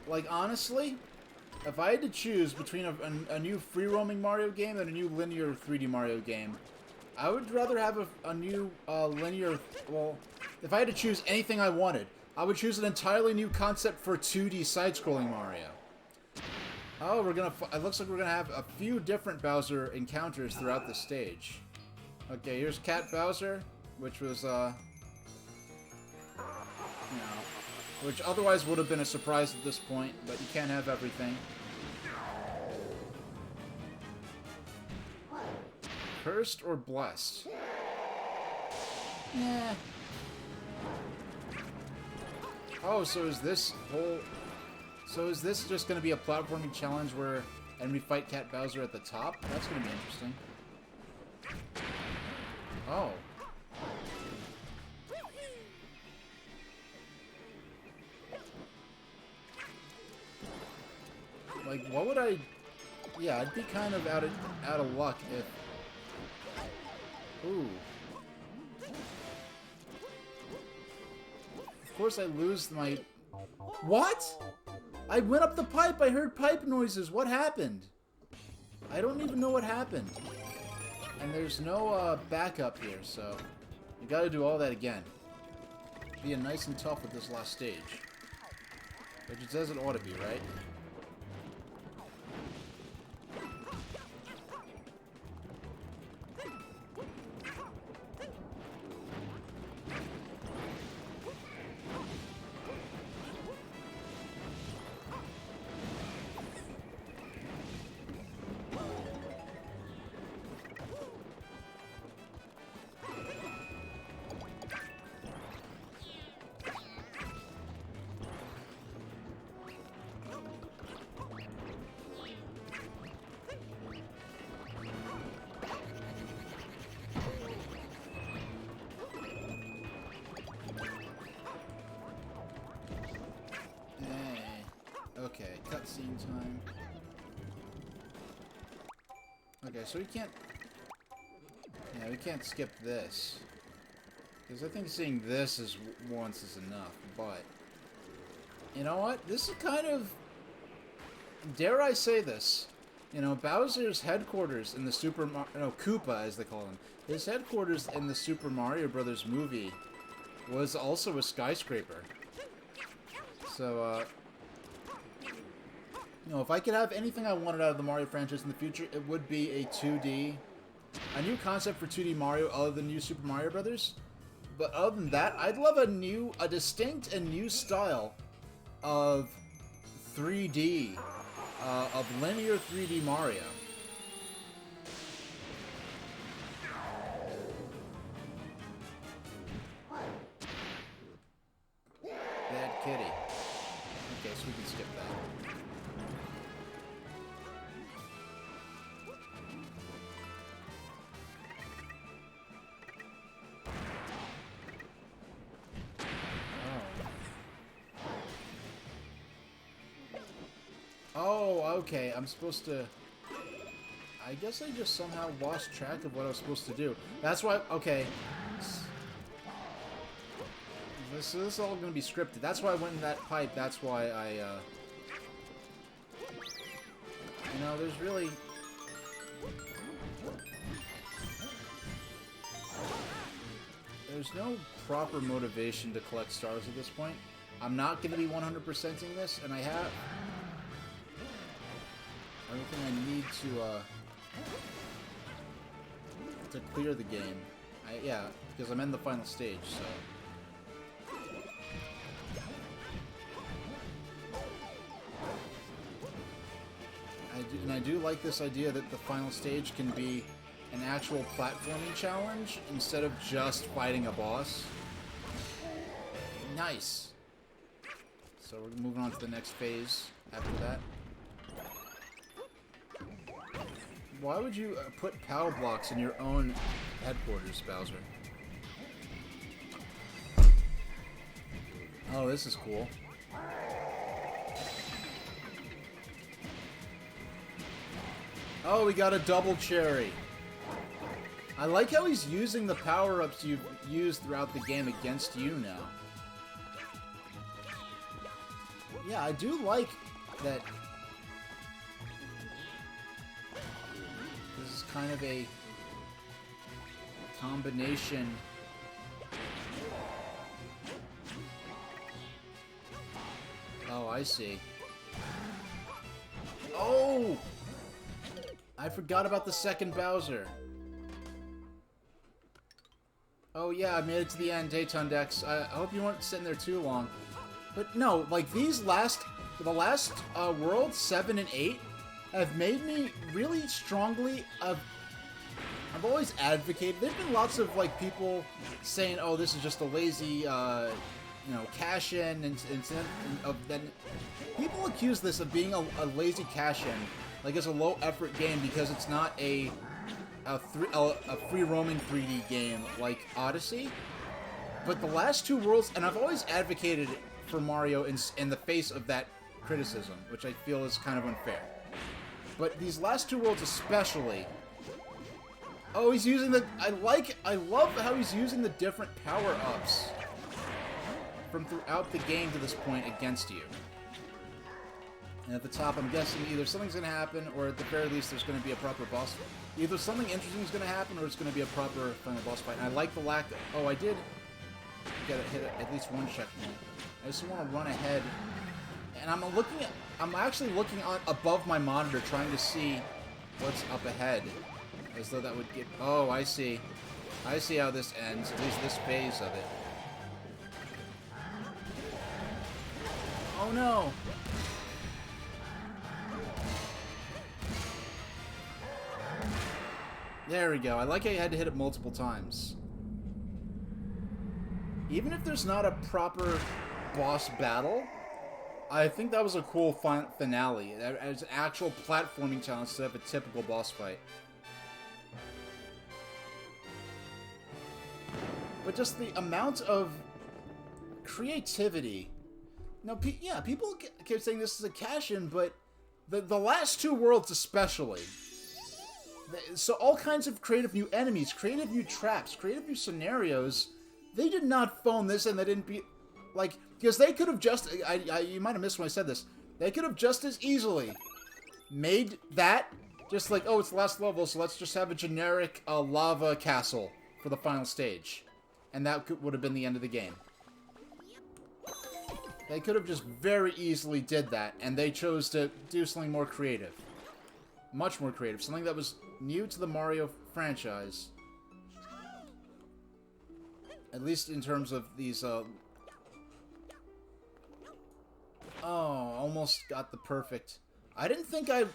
Like, honestly, if I had to choose between a new free-roaming Mario game and a new linear 3D Mario game, I would rather have a new linear... Well, if I had to choose anything I wanted, I would choose an entirely new concept for 2D side-scrolling Mario. Oh, it looks like we're gonna have a few different Bowser encounters throughout the stage. Okay, here's Cat Bowser, which was, which otherwise would have been a surprise at this point, but you can't have everything. Cursed or blessed? Yeah. Oh, so is this just going to be a platforming challenge and we fight Cat Bowser at the top? That's going to be interesting. Oh. Like, what would I... Yeah, I'd be kind of out of luck if... Ooh. Of course I lose my... What? I went up the pipe. I heard pipe noises. What happened? I don't even know what happened. And there's no backup here, so you gotta do all that again. Being nice and tough with this last stage. Which it says it ought to be, right? Okay, cutscene time. Okay, so we can't... Yeah, we can't skip this. Because I think seeing this is once is enough, but... You know what? This is kind of... Dare I say this? You know, Bowser's headquarters in the Super Mario... No, Koopa, as they call him. His headquarters in the Super Mario Brothers movie was also a skyscraper. So, you know, if I could have anything I wanted out of the Mario franchise in the future, it would be a 2D... A new concept for 2D Mario other than New Super Mario Brothers. But other than that, I'd love a distinct and new style of 3D, of linear 3D Mario. Bad kitty. Okay, so we can skip that. Oh, okay, I'm supposed to... I guess I just somehow lost track of what I was supposed to do. That's why... Okay. This is all going to be scripted. That's why I went in that pipe. That's why I, You know, there's really... There's no proper motivation to collect stars at this point. I'm not going to be 100%ing this, and I have... everything I need to clear the game. Yeah, because I'm in the final stage, so... I do like this idea that the final stage can be an actual platforming challenge instead of just fighting a boss. Nice! So we're moving on to the next phase after that. Why would you put power blocks in your own headquarters, Bowser? Oh, this is cool. Oh, we got a double cherry. I like how he's using the power-ups you've used throughout the game against you now. Yeah, I do like that. This is kind of a combination. Oh, I see. Oh! I forgot about the second Bowser. Oh yeah, I made it to the end. Hey, Tundex. I hope you weren't sitting there too long. But no, like the last worlds, 7 and 8, have made me really strongly... I've always advocated... There's been lots of, like, people saying, oh, this is just a lazy, you know, cash-in, and then people accuse this of being a lazy cash-in. Like, it's a low-effort game because it's not a free-roaming 3D game like Odyssey. But the last two worlds, and I've always advocated for Mario in the face of that criticism, which I feel is kind of unfair. But these last two worlds especially... Oh, he's using the... I love how he's using the different power-ups from throughout the game to this point against you. And at the top, I'm guessing either something's going to happen, or at the very least, there's going to be a proper boss fight. Either something interesting is going to happen or it's going to be a proper final boss fight. And I like the lack of... Oh, I did get to hit at least one checkpoint. I just want to run ahead. And I'm actually looking on above my monitor trying to see what's up ahead. As though that would get... Oh, I see. I see how this ends. At least this phase of it. Oh, no. There we go. I like how you had to hit it multiple times. Even if there's not a proper boss battle, I think that was a cool finale. As an actual platforming challenge instead of a typical boss fight. But just the amount of creativity. Now, yeah, people keep saying this is a cash-in, but the last two worlds especially. So all kinds of creative new enemies, creative new traps, creative new scenarios. They did not phone this, and they didn't be... Like, because they could have just... you might have missed when I said this. They could have just as easily made that just like, oh, it's the last level, so let's just have a generic lava castle for the final stage. And that would have been the end of the game. They could have just very easily did that, and they chose to do something more creative. Much more creative. Something that was new to the Mario franchise. At least in terms of these, Oh, almost got the perfect... I didn't think I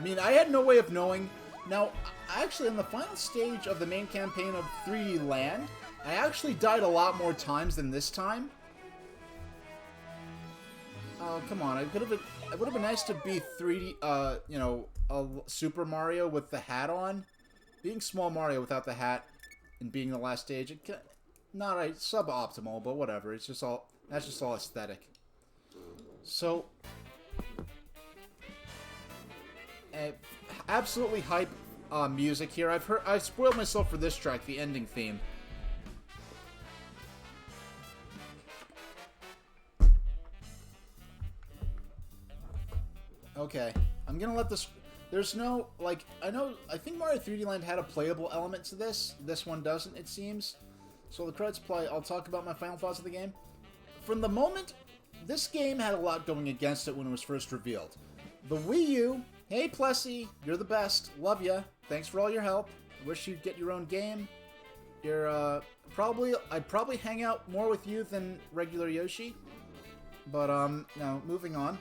mean, I had no way of knowing. Now, actually, in the final stage of the main campaign of 3D Land, I actually died a lot more times than this time. Oh, come on. It would have been nice to be 3D, you know, a Super Mario with the hat on. Being Small Mario without the hat and being the last stage, not a suboptimal, but whatever. It's just all, that's just all aesthetic. So, absolutely hype music here. I spoiled myself for this track, the ending theme. Okay, I'm gonna let this... There's no, like, I think Mario 3D Land had a playable element to this. This one doesn't, it seems. So the credits play, I'll talk about my final thoughts of the game. From the moment, this game had a lot going against it when it was first revealed. The Wii U, hey Plessy, you're the best, love ya, thanks for all your help. Wish you'd get your own game. You're, I'd probably hang out more with you than regular Yoshi. But, now, moving on.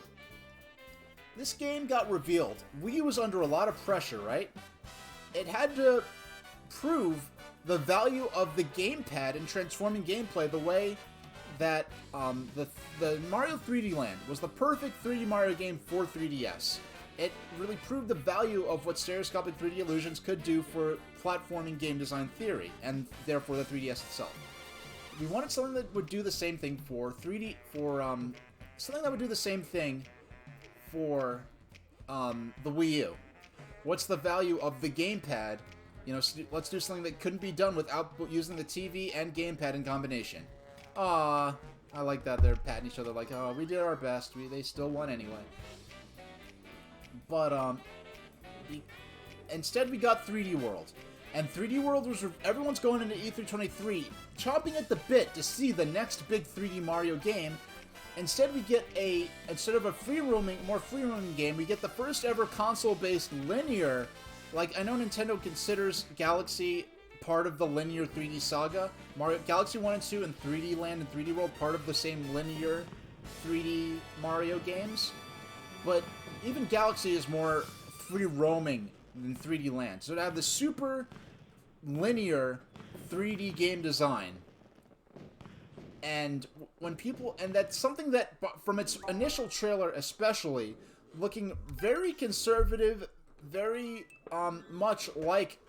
This game got revealed. Wii U was under a lot of pressure, right? It had to prove the value of the gamepad in transforming gameplay the way that the Mario 3D Land was the perfect 3D Mario game for 3DS. It really proved the value of what stereoscopic 3D illusions could do for platforming game design theory, and therefore the 3DS itself. We wanted something that would do the same thing for something that would do the same thing for the Wii U. What's the value of the gamepad? You know, let's do something that couldn't be done without using the TV and gamepad in combination. I like that they're patting each other like, oh, we did our best. They still won anyway. But, instead we got 3D World. And 3D World was... Everyone's going into E323, chomping at the bit to see the next big 3D Mario game. Instead, we get instead of a more free-roaming game, we get the first ever console-based linear. Like, I know Nintendo considers Galaxy part of the linear 3D saga. Galaxy 1 and 2 and 3D Land and 3D World part of the same linear 3D Mario games. But even Galaxy is more free-roaming than 3D Land. So to have the super linear 3D game design, and that's something that, from its initial trailer especially, looking very conservative, very much like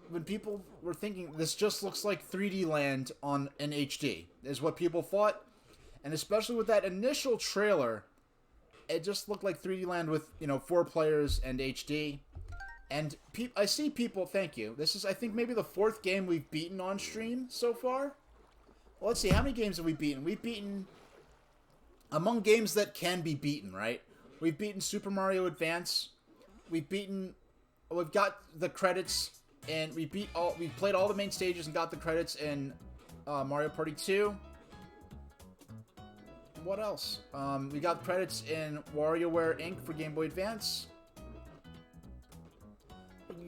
when people were thinking this just looks like 3D Land on an HD, is what people thought. And especially with that initial trailer, it just looked like 3D Land with, you know, 4 players and HD. And I see people, thank you. This is, I think, maybe the 4th game we've beaten on stream so far. Well, let's see, how many games have we beaten? We've beaten, among games that can be beaten, right? We've beaten Super Mario Advance, we've got the credits, and we played all the main stages and got the credits in Mario Party 2. What else? We got credits in WarioWare Inc. for Game Boy Advance.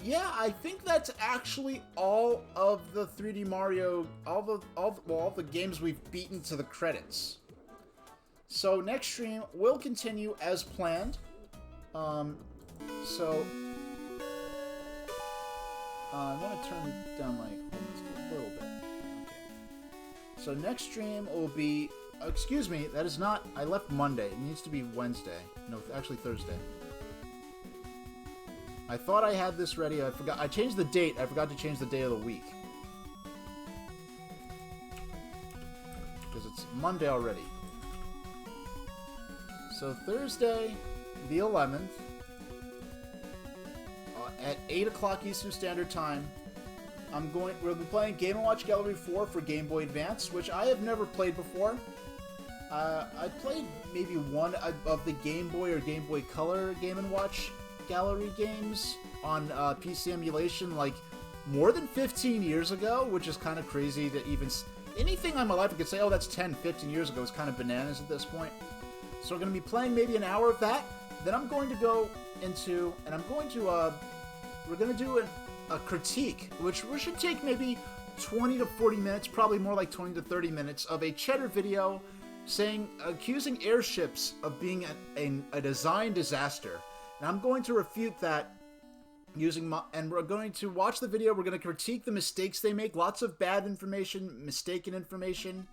Yeah, I think that's actually all of the 3D Mario, all the games we've beaten to the credits. So next stream will continue as planned. I'm gonna turn down my a little bit. Okay. So next stream will be. Excuse me, that is not. I left Monday. It needs to be Wednesday. No, actually Thursday. I thought I had this ready. I forgot. I changed the date. I forgot to change the day of the week. Because it's Monday already. So Thursday, the 11th, at 8 o'clock Eastern Standard Time, we'll be playing Game & Watch Gallery 4 for Game Boy Advance, which I have never played before. I played maybe one of the Game Boy or Game Boy Color Game & Watch Gallery games on PC emulation like more than 15 years ago, which is kind of crazy to even... Anything in my life I could say, oh, that's 10, 15 years ago is kind of bananas at this point. So we're going to be playing maybe an hour of that. Then I'm going to go into... And we're going to do a critique, which should take maybe 20 to 40 minutes, probably more like 20 to 30 minutes, of a Cheddar video accusing airships of being a design disaster. And I'm going to refute that and we're going to watch the video. We're going to critique the mistakes they make. Lots of bad information, mistaken information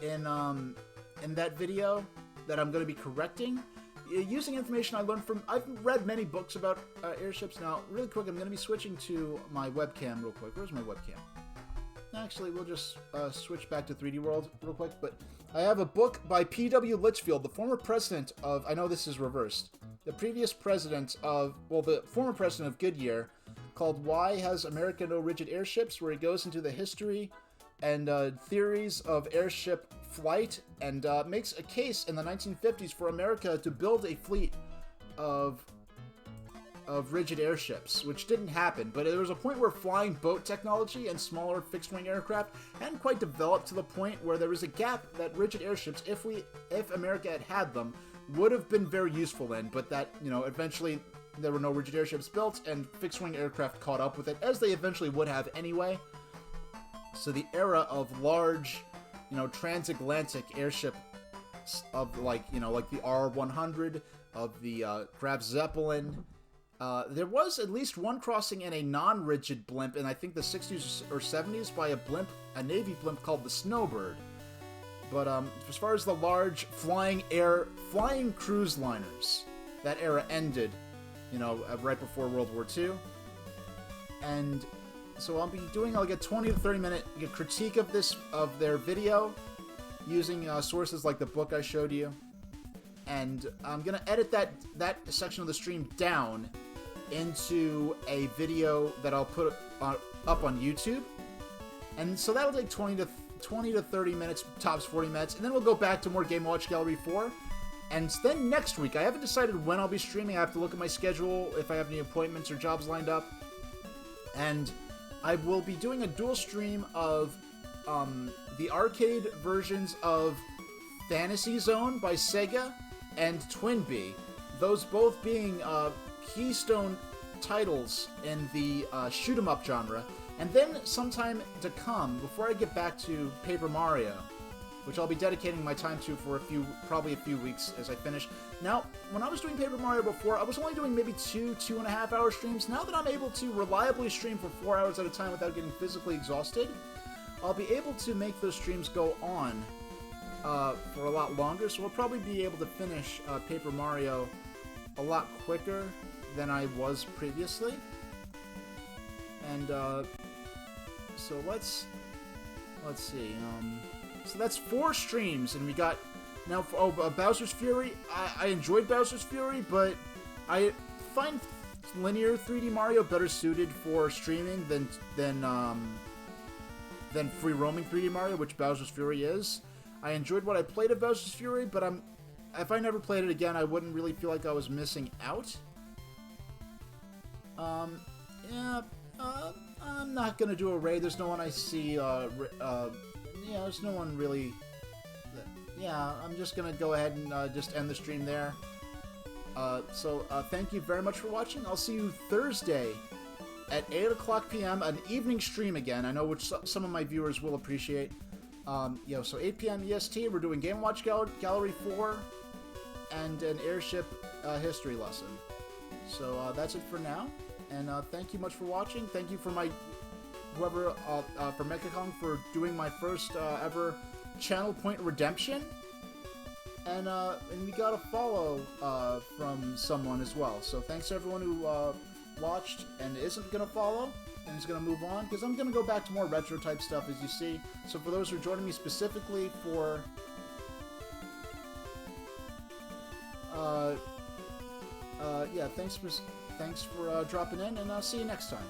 in that video that I'm going to be correcting. Using information I learned from... I've read many books about airships. Now, really quick, I'm going to be switching to my webcam real quick. Where's my webcam? Actually, we'll just switch back to 3D World real quick. But I have a book by P.W. Litchfield, the former president of... I know this is reversed. The previous president of... Well, the former president of Goodyear, called Why Has America No Rigid Airships? Where he goes into the history and theories of airship flight and makes a case in the 1950s for America to build a fleet of rigid airships, which didn't happen. But there was a point where flying boat technology and smaller fixed-wing aircraft hadn't quite developed to the point where there was a gap that rigid airships, if America had them, would have been very useful in. But that, eventually there were no rigid airships built, and fixed-wing aircraft caught up with it, as they eventually would have anyway. So the era of large, transatlantic airship of like the R-100, of the Graf Zeppelin. There was at least one crossing in a non-rigid blimp in I think the 60s or 70s by a Navy blimp called the Snowbird. But as far as the large flying cruise liners, that era ended, right before World War II. And so I'll be doing like a 20 to 30 minute critique of their video using sources like the book I showed you. And I'm going to edit that section of the stream down into a video that I'll put up on YouTube. And so that'll take 20 to 30 minutes, tops 40 minutes. And then we'll go back to more Game & Watch Gallery 4. And then next week, I haven't decided when I'll be streaming. I have to look at my schedule, if I have any appointments or jobs lined up. And I will be doing a dual stream of the arcade versions of Fantasy Zone by Sega and Twinbee. Those both being keystone titles in the shoot-'em-up genre. And then sometime to come, before I get back to Paper Mario, which I'll be dedicating my time to for probably a few weeks as I finish. Now, when I was doing Paper Mario before, I was only doing maybe 2.5 hour streams. Now that I'm able to reliably stream for 4 hours at a time without getting physically exhausted, I'll be able to make those streams go on for a lot longer. So we'll probably be able to finish Paper Mario a lot quicker than I was previously. And so let's see. So that's 4 streams, and we got now. Bowser's Fury. I enjoyed Bowser's Fury, but I find linear 3D Mario better suited for streaming than free roaming 3D Mario, which Bowser's Fury is. I enjoyed what I played of Bowser's Fury, but if I never played it again, I wouldn't really feel like I was missing out. Yeah, I'm not gonna do a raid. There's no one I see, yeah, there's no one really... Yeah, I'm just gonna go ahead and just end the stream there. So thank you very much for watching. I'll see you Thursday at 8 o'clock p.m. An evening stream again. I know which some of my viewers will appreciate. So 8 p.m. EST, we're doing Game Watch Gallery 4 and an airship history lesson. So that's it for now. And thank you much for watching. Thank you for whoever for Mechakong for doing my first ever channel point redemption. And we got a follow from someone as well. So thanks to everyone who watched and isn't gonna follow and is gonna move on, because I'm gonna go back to more retro type stuff, as you see. So for those who are joining me specifically for yeah, thanks for dropping in, and I'll see you next time.